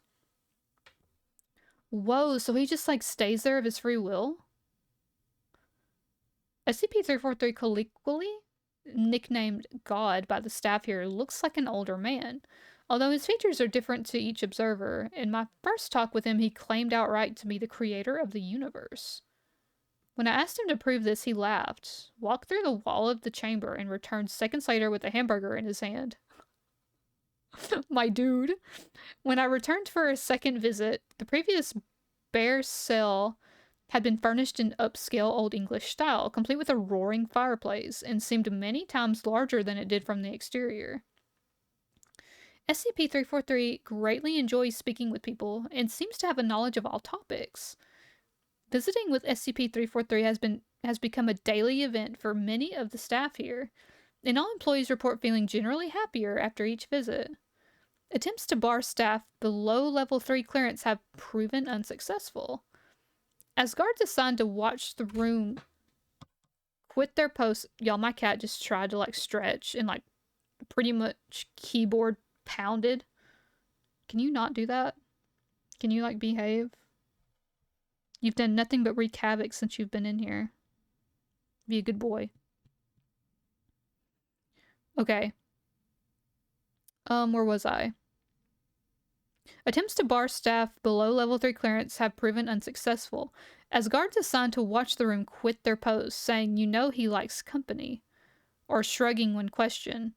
Whoa, so he just, like, stays there of his free will? SCP-343 colloquially nicknamed God by the staff here looks like an older man, although his features are different to each observer. In my first talk with him, he claimed outright to be the creator of the universe. When I asked him to prove this, he laughed, walked through the wall of the chamber, and returned seconds later with a hamburger in his hand. My dude. When I returned for a second visit, the previous bare cell had been furnished in upscale Old English style, complete with a roaring fireplace, and seemed many times larger than it did from the exterior. SCP-343 greatly enjoys speaking with people and seems to have a knowledge of all topics. Visiting with SCP-343 has become a daily event for many of the staff here, and all employees report feeling generally happier after each visit. Attempts to bar staff below Level 3 clearance have proven unsuccessful. As guards assigned to watch the room quit their posts, y'all, my cat just tried to, like, stretch and, like, pretty much keyboard pounded. Can you not do that? Can you, like, behave? You've done nothing but wreak havoc since you've been in here. Be a good boy. Okay. Where was I? Attempts to bar staff below Level 3 clearance have proven unsuccessful, as guards assigned to watch the room quit their posts, saying, "You know he likes company," or shrugging when questioned.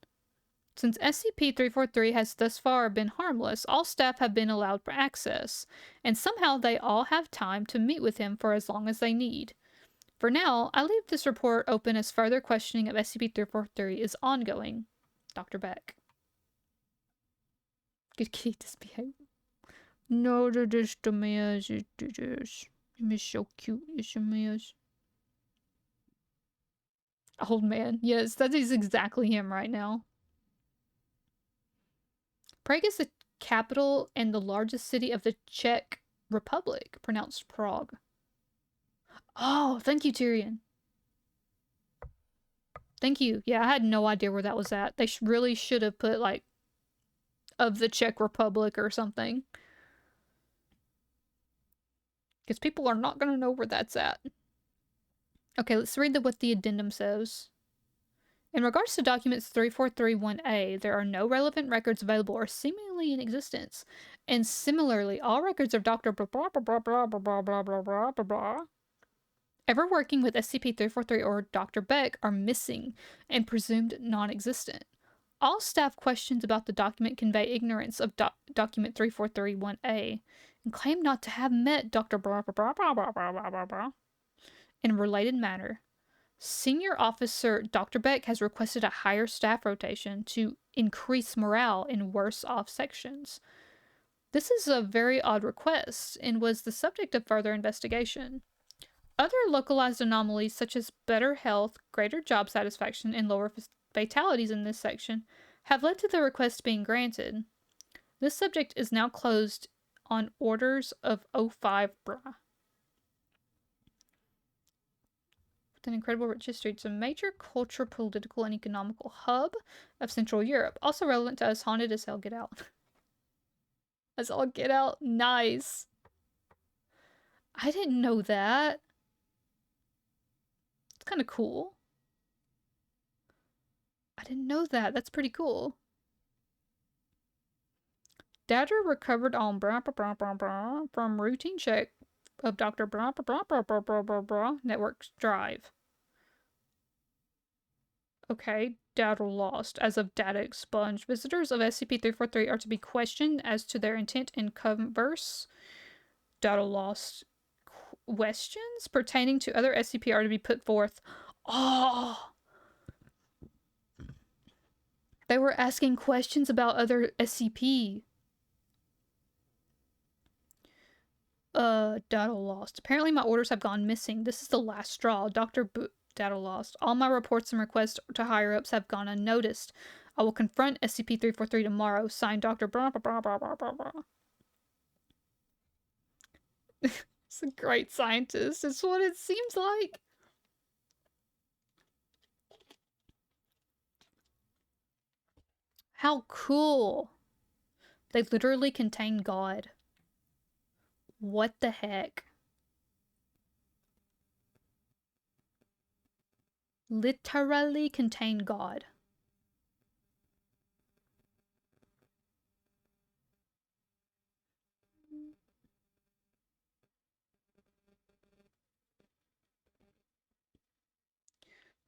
Since SCP-343 has thus far been harmless, all staff have been allowed access, and somehow they all have time to meet with him for as long as they need. For now, I leave this report open as further questioning of SCP-343 is ongoing. Dr. Beck. Good kitty disbehave. No, that is the mayor's. It is. He's so cute, isn't he? Old man. Yes, that is exactly him right now. Prague is the capital and the largest city of the Czech Republic, pronounced Prague. Oh, thank you, Tyrion. Thank you. Yeah, I had no idea where that was at. They really should have put, like, of the Czech Republic or something. Because people are not going to know where that's at. Okay, let's read what the addendum says. In regards to documents 3431A, there are no relevant records available or seemingly in existence. And similarly, all records of Dr. blah blah blah blah blah blah blah blah blah blah blah ever working with SCP-343 or Dr. Beck are missing and presumed non-existent. All staff questions about the document convey ignorance of document 3431A and claim not to have met Dr. blah blah blah blah blah blah blah blah in a related manner. Senior Officer Dr. Beck has requested a higher staff rotation to increase morale in worse-off sections. This is a very odd request and was the subject of further investigation. Other localized anomalies such as better health, greater job satisfaction, and lower fatalities in this section have led to the request being granted. This subject is now closed on orders of 05 Bra. With an incredible rich history, it's a major cultural, political, and economical hub of Central Europe. Also relevant to us, haunted as hell. Get out. As all get out. Nice. I didn't know that. It's kind of cool. I didn't know that. That's pretty cool. Data recovered on from routine check of Dr. Network's drive. Okay, data lost. As of data expunged, visitors of SCP-343 are to be questioned as to their intent and converse. Data lost. Questions pertaining to other SCP are to be put forth. Oh! They were asking questions about other SCP. Data lost. Apparently my orders have gone missing. This is the last straw. Data lost. All my reports and requests to higher-ups have gone unnoticed. I will confront SCP-343 tomorrow. Signed, Dr. blah blah blah blah blah blah blah. It's a great scientist. It's what it seems like. How cool. They literally contain God. What the heck? Literally contain God.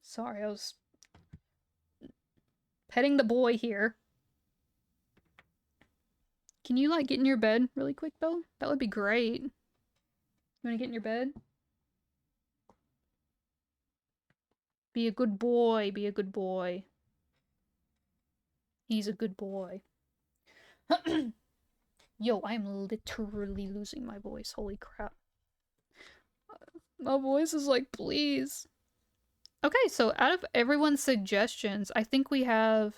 Sorry, I was petting the boy here. Can you, like, get in your bed really quick, though? That would be great. You wanna get in your bed? Be a good boy. Be a good boy. He's a good boy. Yo, I'm literally losing my voice. Holy crap. My voice is like, please. Okay, so out of everyone's suggestions, I think we have...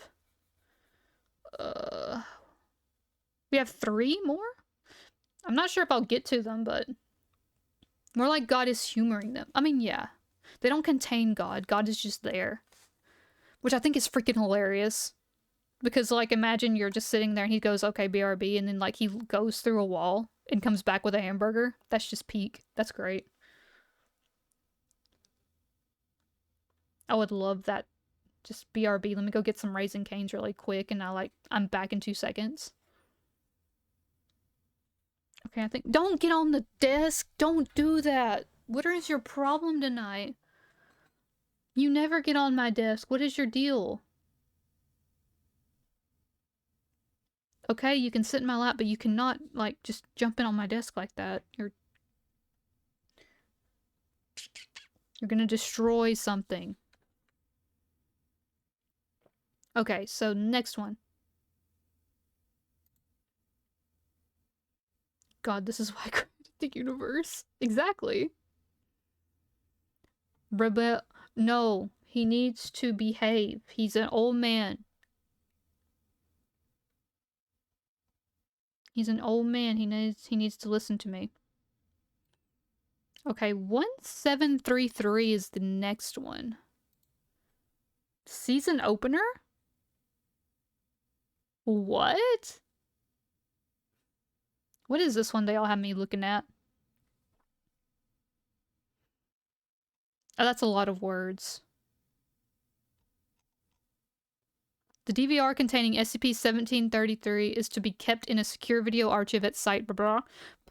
we have 3 more? I'm not sure if I'll get to them, but... more like God is humoring them. I mean, yeah. They don't contain God. God is just there. Which I think is freaking hilarious. Because, like, imagine you're just sitting there and he goes, okay, BRB, and then, like, he goes through a wall and comes back with a hamburger. That's just peak. That's great. I would love that. Just BRB, let me go get some Raisin Canes really quick, and I'm back in 2 seconds. Okay, I think- don't get on the desk! Don't do that! What is your problem tonight? You never get on my desk. What is your deal? Okay, you can sit in my lap, but you cannot, like, just jump in on my desk like that. You're gonna destroy something. Okay, so next one. God, this is why I created the universe. Exactly. Rebel. No, he needs to behave. He's an old man. He's an old man. He needs to listen to me. Okay, 1733 is the next one. Season opener? What? What is this one they all have me looking at? Oh, that's a lot of words. The DVR containing SCP-1733 is to be kept in a secure video archive at site blah blah.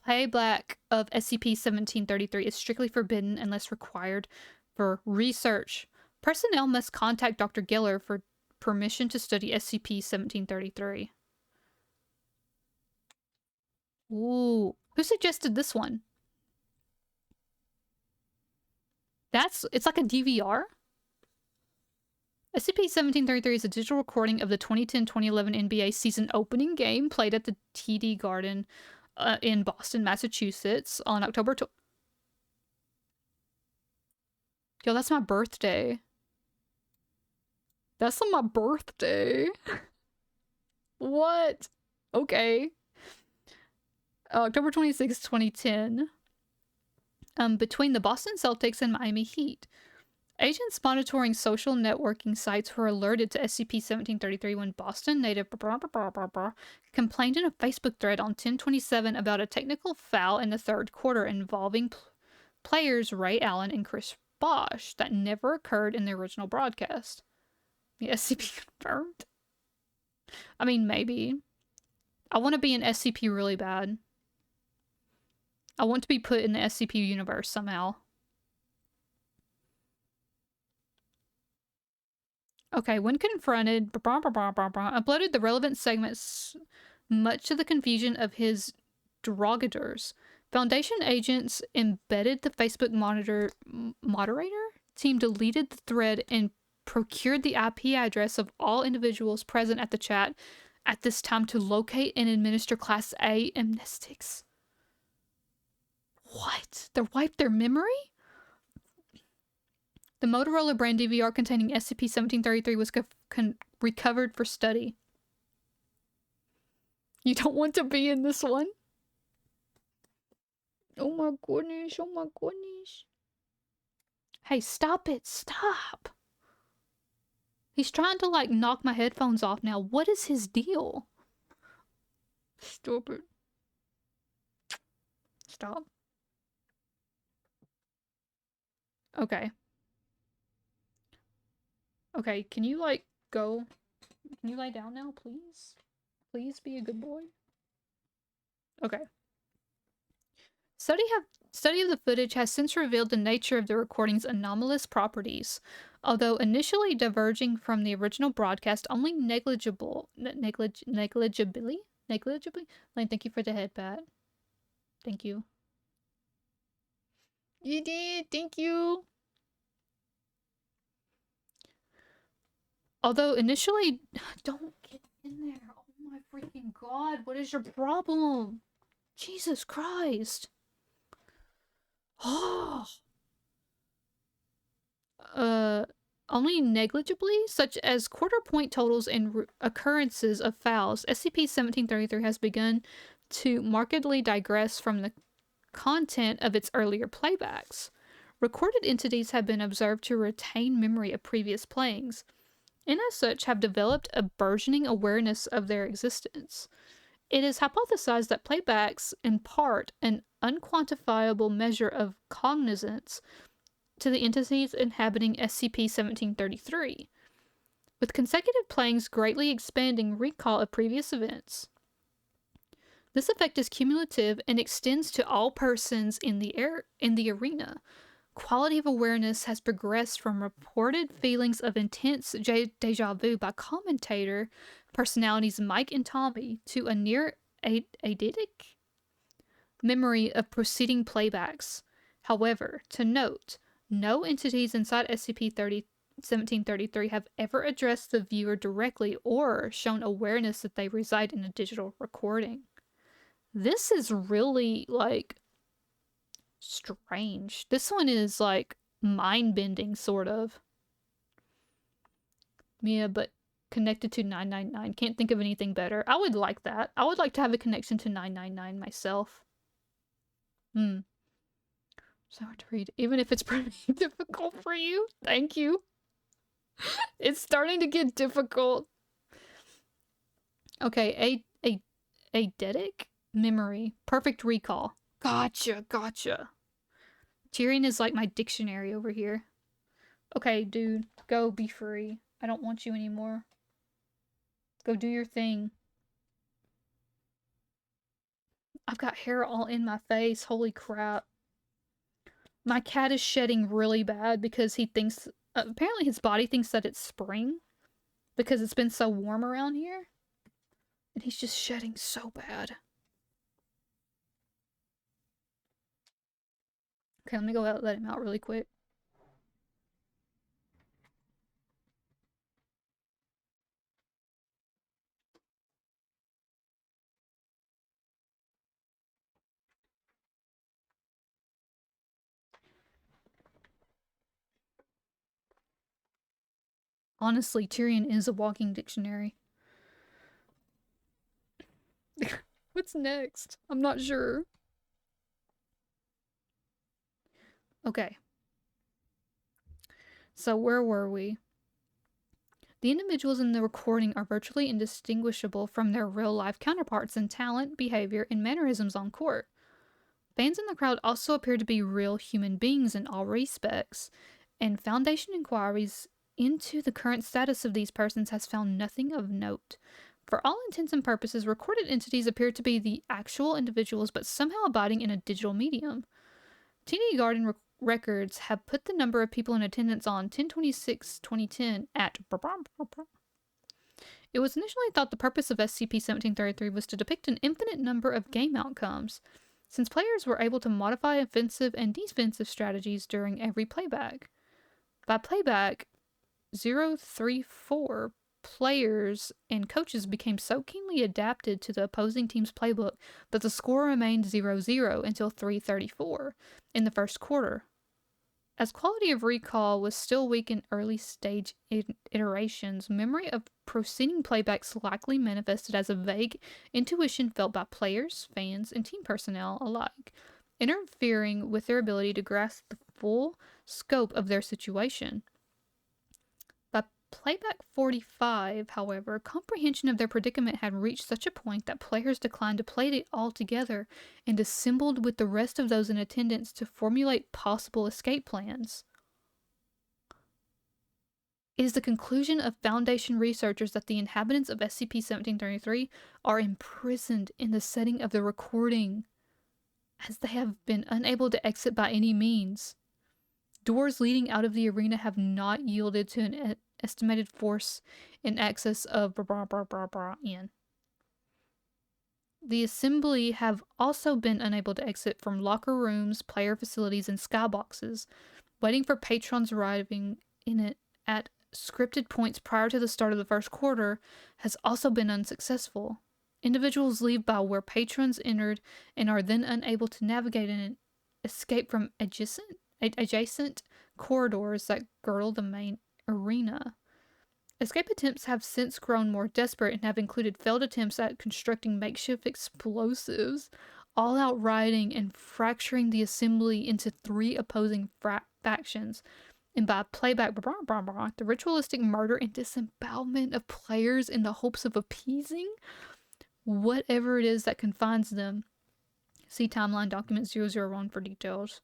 Playback of SCP-1733 is strictly forbidden unless required for research. Personnel must contact Dr. Geller for permission to study SCP-1733. Ooh. Who suggested this one? It's like a DVR? SCP-1733 is a digital recording of the 2010-2011 NBA season opening game played at the TD Garden in Boston, Massachusetts on October 12th. Yo, that's my birthday. That's on my birthday. What? Okay. October 26, 2010. Between the Boston Celtics and Miami Heat. Agents monitoring social networking sites were alerted to SCP-1733 when Boston native complained in a Facebook thread on 10/27 about a technical foul in the third quarter involving players Ray Allen and Chris Bosh that never occurred in the original broadcast. The SCP confirmed? I mean, maybe. I want to be an SCP really bad. I want to be put in the SCP universe somehow. Okay, when confronted, uploaded the relevant segments, much to the confusion of his derogators. Foundation agents embedded the Facebook moderator team, deleted the thread, and procured the IP address of all individuals present at the chat at this time to locate and administer Class A amnestics. What? They wiped their memory? The Motorola brand DVR containing SCP-1733 was recovered for study. You don't want to be in this one? Oh my goodness, oh my goodness. Hey, stop it, stop. He's trying to, like, knock my headphones off now. What is his deal? Stop it. Stop. Okay. Okay, can you, like, go? Can you lie down now, please? Please be a good boy. Okay. Study of the footage has since revealed the nature of the recording's anomalous properties. Although initially diverging from the original broadcast only negligibly? Lane, thank you for the head pat. Thank you. You did, thank you. Although initially, don't get in there. Oh my freaking god, what is your problem? Jesus Christ. Oh. Only negligibly, such as quarter point totals and occurrences of fouls, SCP-1733 has begun to markedly digress from the content of its earlier playbacks. Recorded entities have been observed to retain memory of previous playings, and as such have developed a burgeoning awareness of their existence. It is hypothesized that playbacks impart an unquantifiable measure of cognizance to the entities inhabiting SCP-1733, with consecutive playings greatly expanding recall of previous events. This effect is cumulative and extends to all persons in the arena. Quality of awareness has progressed from reported feelings of intense deja vu by commentator personalities Mike and Tommy to a near eidetic memory of preceding playbacks. However, to note, no entities inside SCP-1733 have ever addressed the viewer directly or shown awareness that they reside in a digital recording. This is really, like, strange. This one is, like, mind-bending, sort of. Mia, but connected to 999. Can't think of anything better. I would like that. I would like to have a connection to 999 myself. So hard to read. Even if it's pretty difficult for you. Thank you. It's starting to get difficult. Okay, eidetic memory. Perfect recall. Gotcha. Tyrion is like my dictionary over here. Okay, dude. Go be free. I don't want you anymore. Go do your thing. I've got hair all in my face. Holy crap. My cat is shedding really bad because he thinks, apparently his body thinks that it's spring because it's been so warm around here. And he's just shedding so bad. Okay, let me go out, let him out really quick. Honestly, Tyrion is a walking dictionary. What's next? I'm not sure. Okay. So where were we? The individuals in the recording are virtually indistinguishable from their real-life counterparts in talent, behavior, and mannerisms on court. Fans in the crowd also appear to be real human beings in all respects, and Foundation inquiries into the current status of these persons has found nothing of note. For all intents and purposes, recorded entities appear to be the actual individuals, but somehow abiding in a digital medium. TD Garden records have put the number of people in attendance on 10/26/2010 at. It was initially thought the purpose of SCP-1733 was to depict an infinite number of game outcomes, since players were able to modify offensive and defensive strategies during every playback. By playback 034, players and coaches became so keenly adapted to the opposing team's playbook that the score remained 0-0 until 334 in the first quarter. As quality of recall was still weak in early stage iterations, memory of preceding playbacks likely manifested as a vague intuition felt by players, fans, and team personnel alike, interfering with their ability to grasp the full scope of their situation. By playback 45, however, comprehension of their predicament had reached such a point that players declined to play it altogether and assembled with the rest of those in attendance to formulate possible escape plans. It is the conclusion of Foundation researchers that the inhabitants of SCP-1733 are imprisoned in the setting of the recording, as they have been unable to exit by any means. Doors leading out of the arena have not yielded to an estimated force in excess of N. The assembly have also been unable to exit from locker rooms, player facilities, and skyboxes. Waiting for patrons arriving in it at scripted points prior to the start of the first quarter has also been unsuccessful. Individuals leave by where patrons entered and are then unable to navigate and escape from adjacent corridors that girdle the main arena. Escape attempts have since grown more desperate and have included failed attempts at constructing makeshift explosives, all-out rioting, and fracturing the assembly into 3 opposing factions. And by playback, the ritualistic murder and disembowelment of players in the hopes of appeasing whatever it is that confines them. See timeline document 001 for details.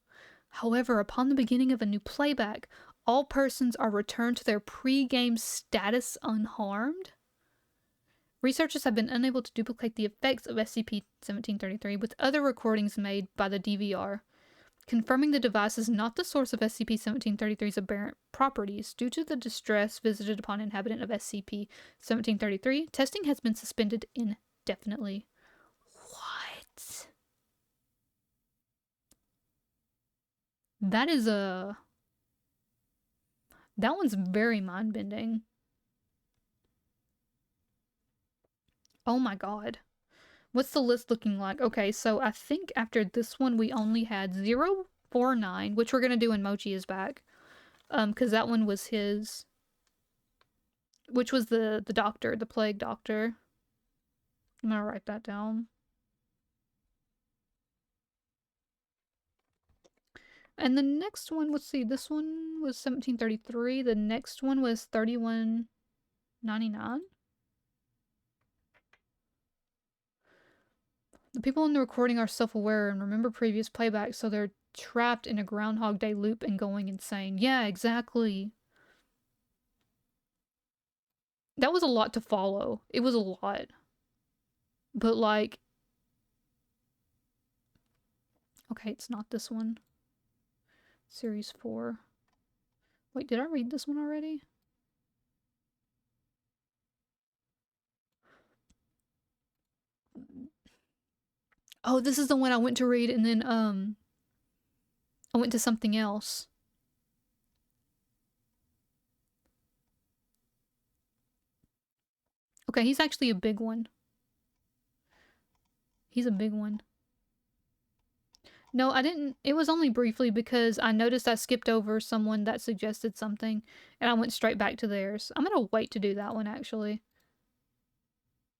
However, upon the beginning of a new playback, all persons are returned to their pre-game status unharmed. Researchers have been unable to duplicate the effects of SCP-1733 with other recordings made by the DVR, confirming the device is not the source of SCP-1733's aberrant properties. Due to the distress visited upon an inhabitant of SCP-1733, testing has been suspended indefinitely. What? That is that one's very mind-bending. Oh my god. What's the list looking like? Okay, so I think after this one we only had 049, which we're gonna do when Mochi is back. Because that one was his. Which was the doctor, the plague doctor. I'm gonna write that down. And the next one, let's see, this one was 1733. The next one was 3199. The people in the recording are self-aware and remember previous playbacks, so they're trapped in a Groundhog Day loop and going insane. Yeah, exactly. That was a lot to follow. It was a lot. But like... Okay, it's not this one. Series 4. Wait, did I read this one already? Oh, this is the one I went to read and then, I went to something else. Okay, he's actually a big one. He's a big one. No, I didn't. It was only briefly because I noticed I skipped over someone that suggested something and I went straight back to theirs. I'm gonna wait to do that one, actually.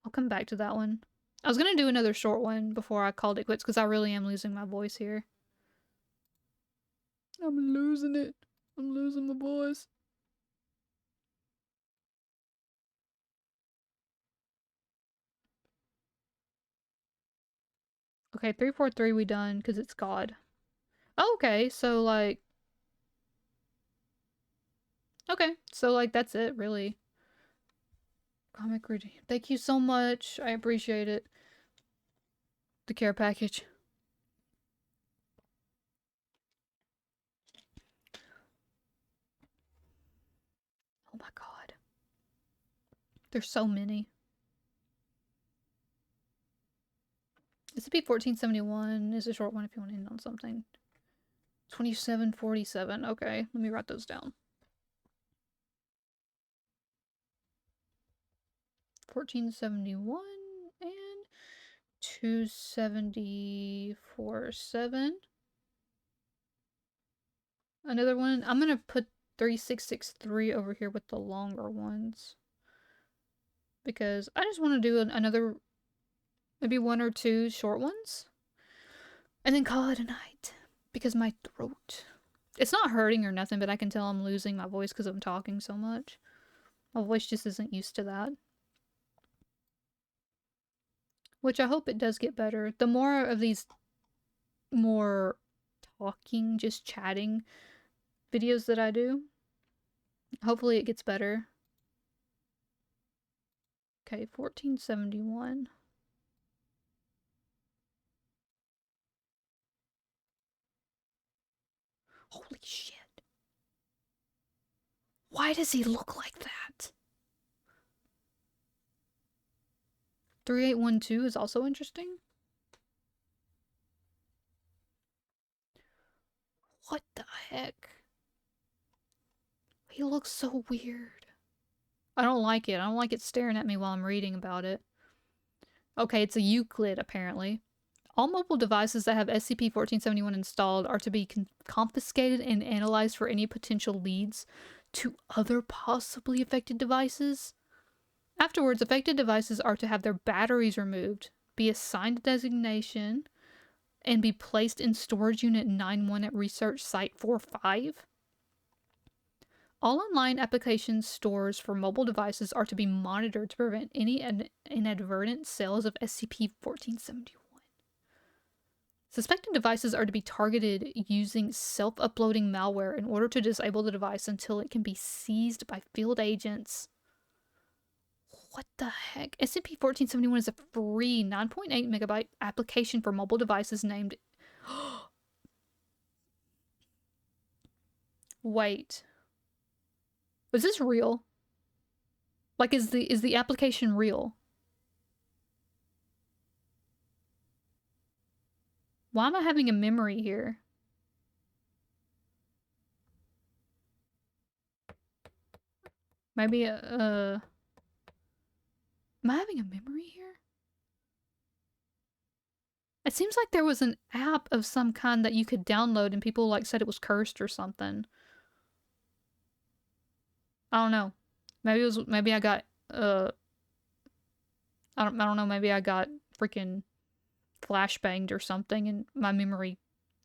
I'll come back to that one. I was gonna do another short one before I called it quits because I really am losing my voice here. I'm losing it. I'm losing my voice. Okay, 343 we done because it's God. Oh, okay, so like... Okay, so like that's it, really. Comic reading. Thank you so much. I appreciate it. The care package. Oh my god. There's so many. SCP-1471 is a short one if you want to end on something. 2747. Okay, let me write those down. 1471 and 2747. Another one. I'm gonna put 3663 over here with the longer ones. Because I just want to do another, maybe 1 or 2 short ones. And then call it a night. Because my throat. It's not hurting or nothing, but I can tell I'm losing my voice because I'm talking so much. My voice just isn't used to that. Which I hope it does get better. The more of these more talking, just chatting videos that I do, hopefully it gets better. Okay, 1471. Holy shit. Why does he look like that? 3812 is also interesting. What the heck? He looks so weird. I don't like it. I don't like it staring at me while I'm reading about it. Okay, it's a Euclid, apparently. All mobile devices that have SCP-1471 installed are to be confiscated and analyzed for any potential leads to other possibly affected devices. Afterwards, affected devices are to have their batteries removed, be assigned a designation, and be placed in Storage Unit 9-1 at Research Site 45. All online application stores for mobile devices are to be monitored to prevent any inadvertent sales of SCP-1471. Suspected devices are to be targeted using self-uploading malware in order to disable the device until it can be seized by field agents. What the heck? SCP-1471 is a free 9.8 megabyte application for mobile devices named... Wait. Was this real? Like, is the application real? Why am I having a memory here? Maybe am I having a memory here? It seems like there was an app of some kind that you could download and people like said it was cursed or something. I don't know. Maybe I got I don't know, maybe I got freaking flashbanged or something and my memory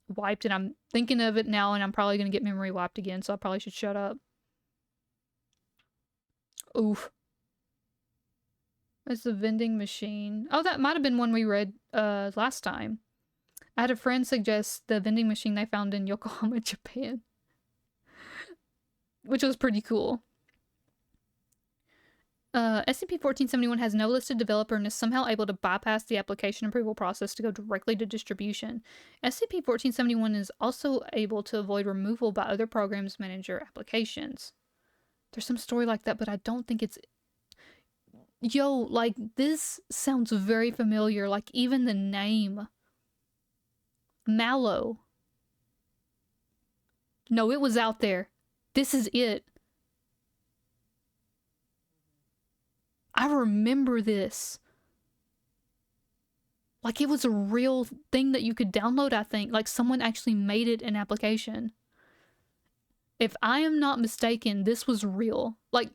wiped and I'm thinking of it now and I'm probably gonna get memory wiped again, so I probably should shut up. Oof. It's the vending machine. Oh, that might have been one we read last time. I had a friend suggest the vending machine they found in Yokohama, Japan. Which was pretty cool. SCP-1471 has no listed developer and is somehow able to bypass the application approval process to go directly to distribution. SCP-1471 is also able to avoid removal by other programs manager applications. There's some story like that, but I don't think it's... Yo, like, this sounds very familiar. Like, even the name. Mallow. No, it was out there. This is it. I remember this. Like, it was a real thing that you could download, I think. Like, someone actually made it an application. If I am not mistaken, this was real. Like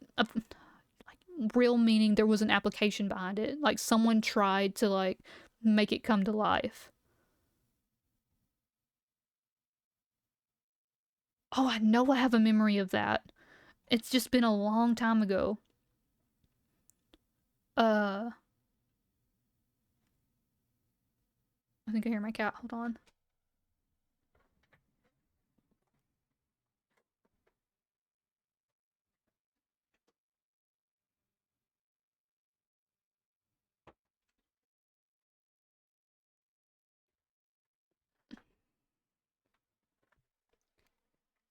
real meaning there was an application behind it. Like, someone tried to, like, make it come to life. Oh, I know I have a memory of that. It's just been a long time ago. I think I hear my cat. Hold on.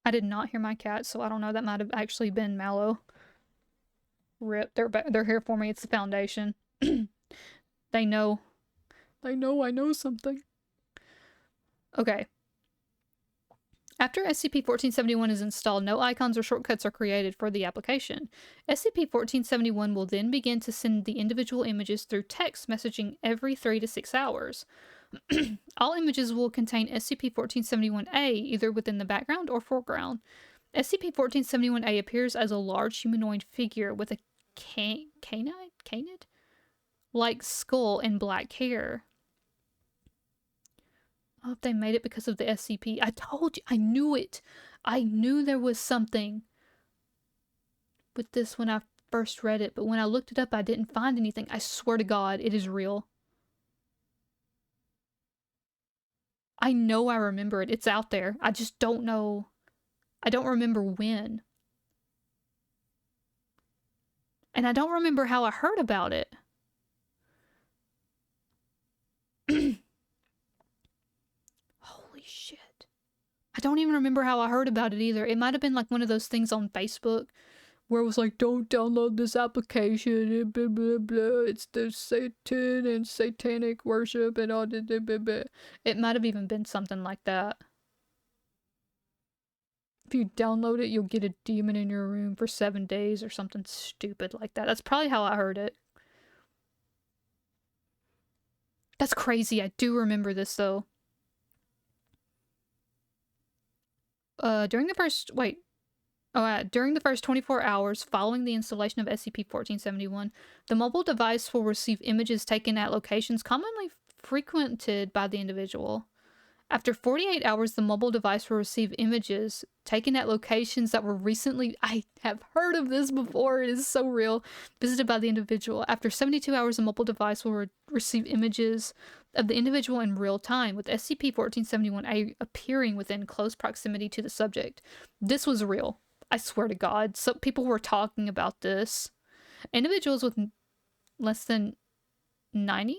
I did not hear my cat, so I don't know. That might have actually been Mallow. Rip. They're here for me. It's the Foundation. They know. They know I know something. Okay. After SCP-1471 is installed, no icons or shortcuts are created for the application. SCP-1471 will then begin to send the individual images through text messaging every 3 to 6 hours. All images will contain SCP-1471-A, either within the background or foreground. SCP-1471-A appears as a large humanoid figure with a canid-like skull and black hair. Oh, if they made it because of the SCP. I told you. I knew it. I knew there was something with this when I first read it, but when I looked it up, I didn't find anything. I swear to God, it is real. I know I remember it. It's out there. I just don't know. I don't remember when. And I don't remember how I heard about it. Holy shit. I don't even remember how I heard about it either. It might have been like one of those things on Facebook where it was like, don't download this application, blah, blah, blah. It's the Satan and satanic worship and all that, blah, blah. It might have even been something like that. If you download it, you'll get a demon in your room for 7 days or something stupid like that. That's probably how I heard it. That's crazy. I do remember this, though. During the first 24 hours following the installation of SCP-1471, the mobile device will receive images taken at locations commonly frequented by the individual. After 48 hours, the mobile device will receive images taken at locations that were recently... I have heard of this before, it is so real. Visited by the individual. After 72 hours, the mobile device will receive images of the individual in real time, with SCP-1471-A appearing within close proximity to the subject. This was real. I swear to God. So people were talking about this. Individuals with less than 90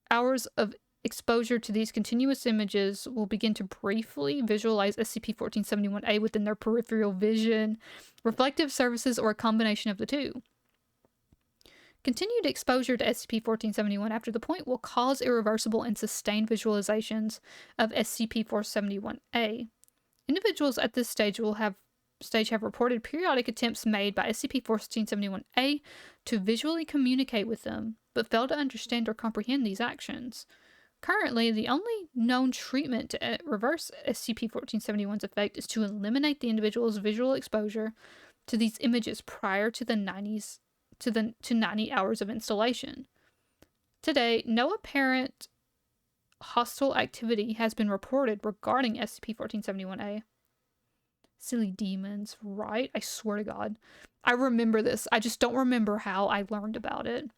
hours of exposure to these continuous images will begin to briefly visualize SCP-1471-A within their peripheral vision, reflective surfaces, or a combination of the two. Continued exposure to SCP-1471 after the point will cause irreversible and sustained visualizations of SCP-471-A. Individuals at this stage have reported periodic attempts made by SCP-1471-A to visually communicate with them, but fail to understand or comprehend these actions. Currently, the only known treatment to reverse SCP-1471's effect is to eliminate the individual's visual exposure to these images prior to the 90 hours of installation. Today, no apparent hostile activity has been reported regarding SCP-1471-A. Silly demons, right? I swear to God. I remember this. I just don't remember how I learned about it.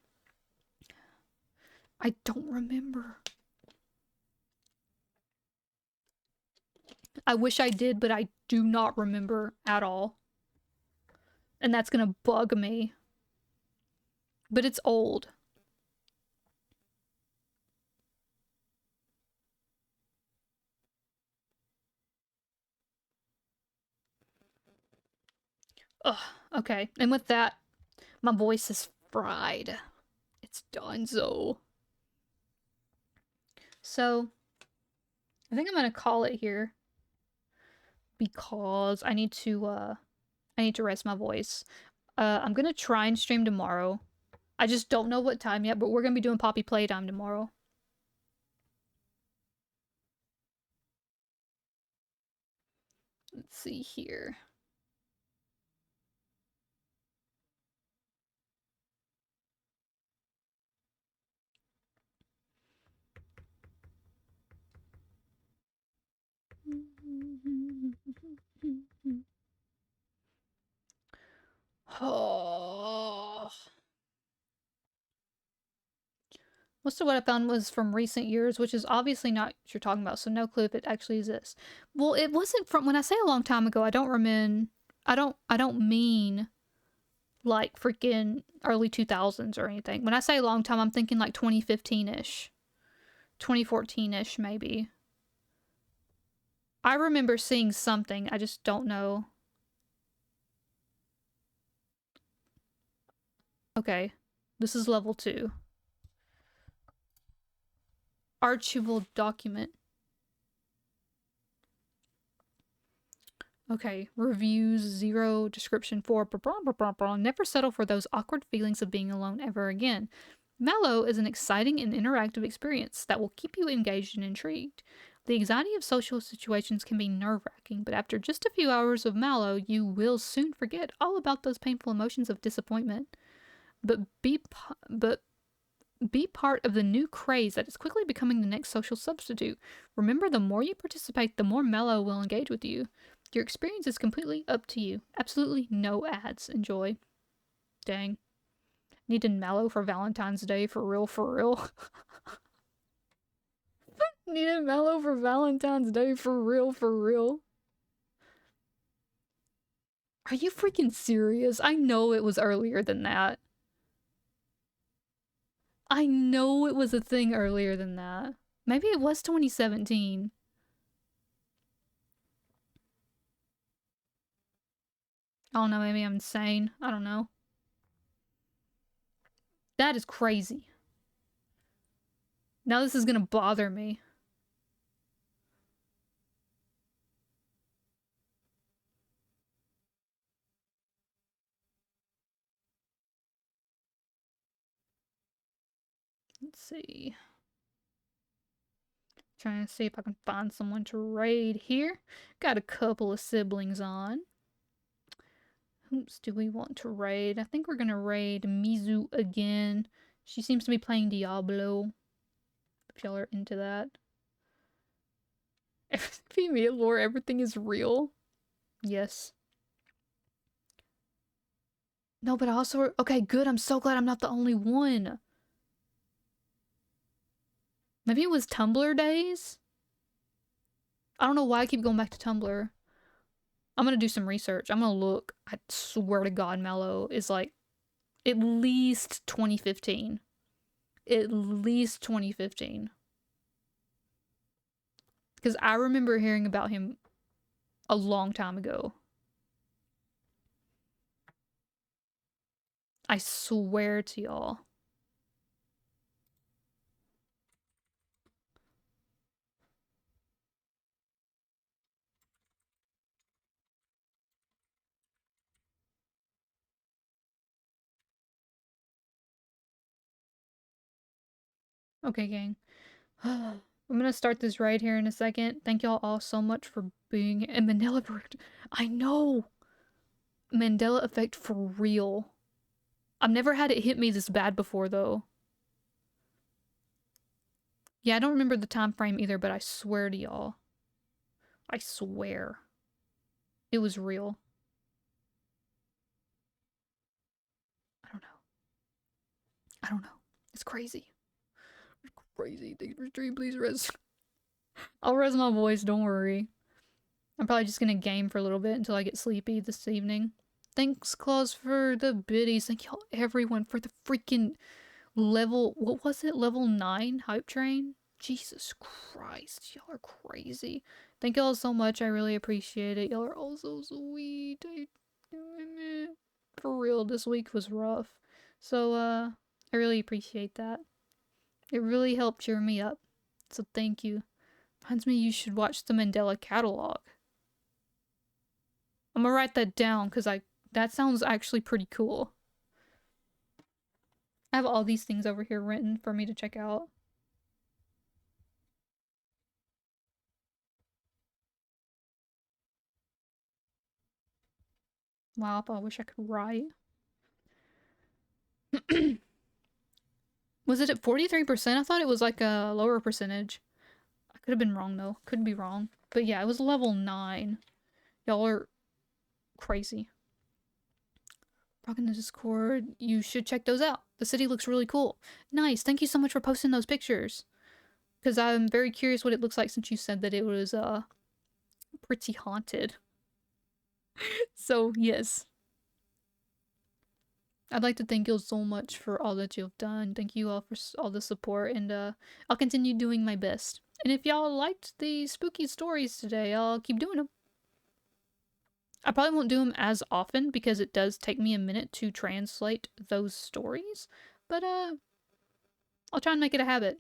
I don't remember. I wish I did, but I do not remember at all. And that's gonna bug me. But it's old. Ugh, okay. And with that, my voice is fried. It's donezo. So, I think I'm gonna call it here. Because I need to rest my voice. I'm gonna try and stream tomorrow. I just don't know what time yet, but we're gonna be doing Poppy Playtime tomorrow. Let's see here. Oh. Most of what I found was from recent years, which is obviously not what you're talking about, so no clue if it actually exists. Well, it wasn't from when I say a long time ago, I don't mean like freaking early 2000s or anything. When I say a long time, I'm thinking like 2015-ish. 2014-ish maybe. I remember seeing something, I just don't know. Okay. This is level 2. Archival document. Okay, reviews 0, description 4, blah, blah, blah, blah, blah. Never settle for those awkward feelings of being alone ever again. Mallow is an exciting and interactive experience that will keep you engaged and intrigued. The anxiety of social situations can be nerve-wracking, but after just a few hours of Mallow, you will soon forget all about those painful emotions of disappointment. But be part of the new craze that is quickly becoming the next social substitute. Remember, the more you participate, the more Mallow will engage with you. Your experience is completely up to you. Absolutely no ads. Enjoy. Dang. Needed Mallow for Valentine's Day, for real, for real. Needed Mallow for Valentine's Day, for real, for real. Are you freaking serious? I know it was earlier than that. I know it was a thing earlier than that. Maybe it was 2017. I don't know, maybe I'm insane. I don't know. That is crazy. Now this is gonna bother me. Let's see. Trying to see if I can find someone to raid here. Got a couple of siblings on. Whoops, do we want to raid? I think we're gonna raid Mizu again. She seems to be playing Diablo. If y'all are into that. SCP lore, everything is real. Yes. No, but I also... Okay, good. I'm so glad I'm not the only one. Maybe it was Tumblr days? I don't know why I keep going back to Tumblr. I'm gonna do some research. I'm gonna look. I swear to God, Mellow is like at least 2015. At least 2015. Because I remember hearing about him a long time ago. I swear to y'all. Okay, gang. I'm gonna start this right here in a second. Thank y'all all so much for being in Mandela Effect. I know! Mandela Effect for real. I've never had it hit me this bad before, though. Yeah, I don't remember the time frame either, but I swear to y'all. I swear. It was real. I don't know. I don't know. It's crazy. It's crazy. Thanks for stream, please res. I'll res my voice, don't worry. I'm probably just gonna game for a little bit until I get sleepy this evening. Thanks, Claus, for the biddies. Thank y'all, everyone, for the freaking level. What was it? Level 9 hype train? Jesus Christ, y'all are crazy. Thank y'all so much. I really appreciate it. Y'all are all so sweet. For real, this week was rough. So, I really appreciate that. It really helped cheer me up. So thank you. Reminds me you should watch the Mandela catalog. I'm gonna write that down because that sounds actually pretty cool. I have all these things over here written for me to check out. Wow, I wish I could write. Was it at 43%? I thought it was like a lower percentage. I could have been wrong though. Could be wrong. But yeah, it was level 9. Y'all are crazy. Rocking the Discord. You should check those out. The city looks really cool. Nice. Thank you so much for posting those pictures. Because I'm very curious what it looks like since you said that it was pretty haunted. So, yes. I'd like to thank you so much for all that you've done. Thank you all for all the support, and I'll continue doing my best. And if y'all liked the spooky stories today, I'll keep doing them. I probably won't do them as often because it does take me a minute to translate those stories, but I'll try and make it a habit.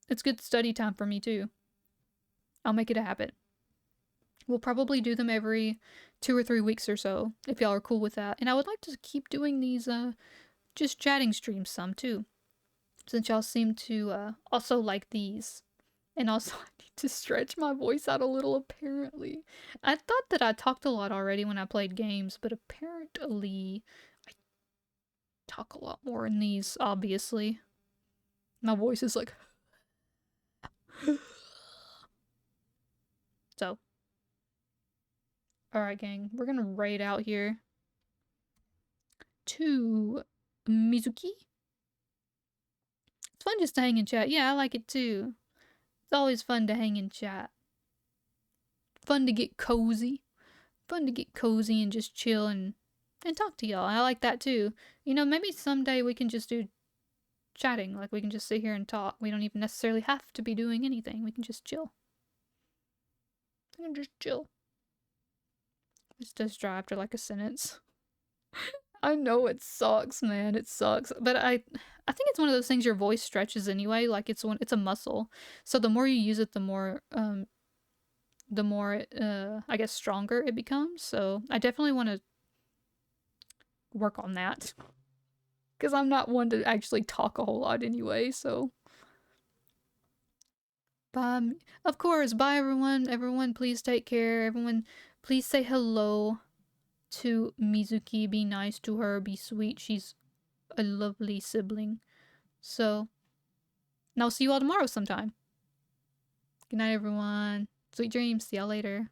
It's good study time for me too. I'll make it a habit. We'll probably do them every 2 or 3 weeks or so, if y'all are cool with that. And I would like to keep doing these just chatting streams some too, since y'all seem to also like these. And also, I need to stretch my voice out a little, apparently. I thought that I talked a lot already when I played games, but apparently I talk a lot more in these, obviously. My voice is like... So. Alright, gang. We're gonna raid out here. To Mizuki. It's fun just to hang and chat. Yeah, I like it too. It's always fun to hang and chat. Fun to get cozy. Fun to get cozy and just chill and talk to y'all. I like that too. You know, maybe someday we can just do chatting. Like, we can just sit here and talk. We don't even necessarily have to be doing anything. We can just chill. We can just chill. This does dry after like a sentence. I know it sucks, man. It sucks. But I think it's one of those things your voice stretches anyway. Like, it's a muscle. So the more you use it, the more I guess stronger it becomes. So I definitely want to work on that. Because I'm not one to actually talk a whole lot anyway, so. Of course, bye everyone. Everyone, please take care. Everyone, please say hello to Mizuki. Be nice to her. Be sweet. She's a lovely sibling. So, and I'll see you all tomorrow sometime. Good night, everyone. Sweet dreams. See y'all later.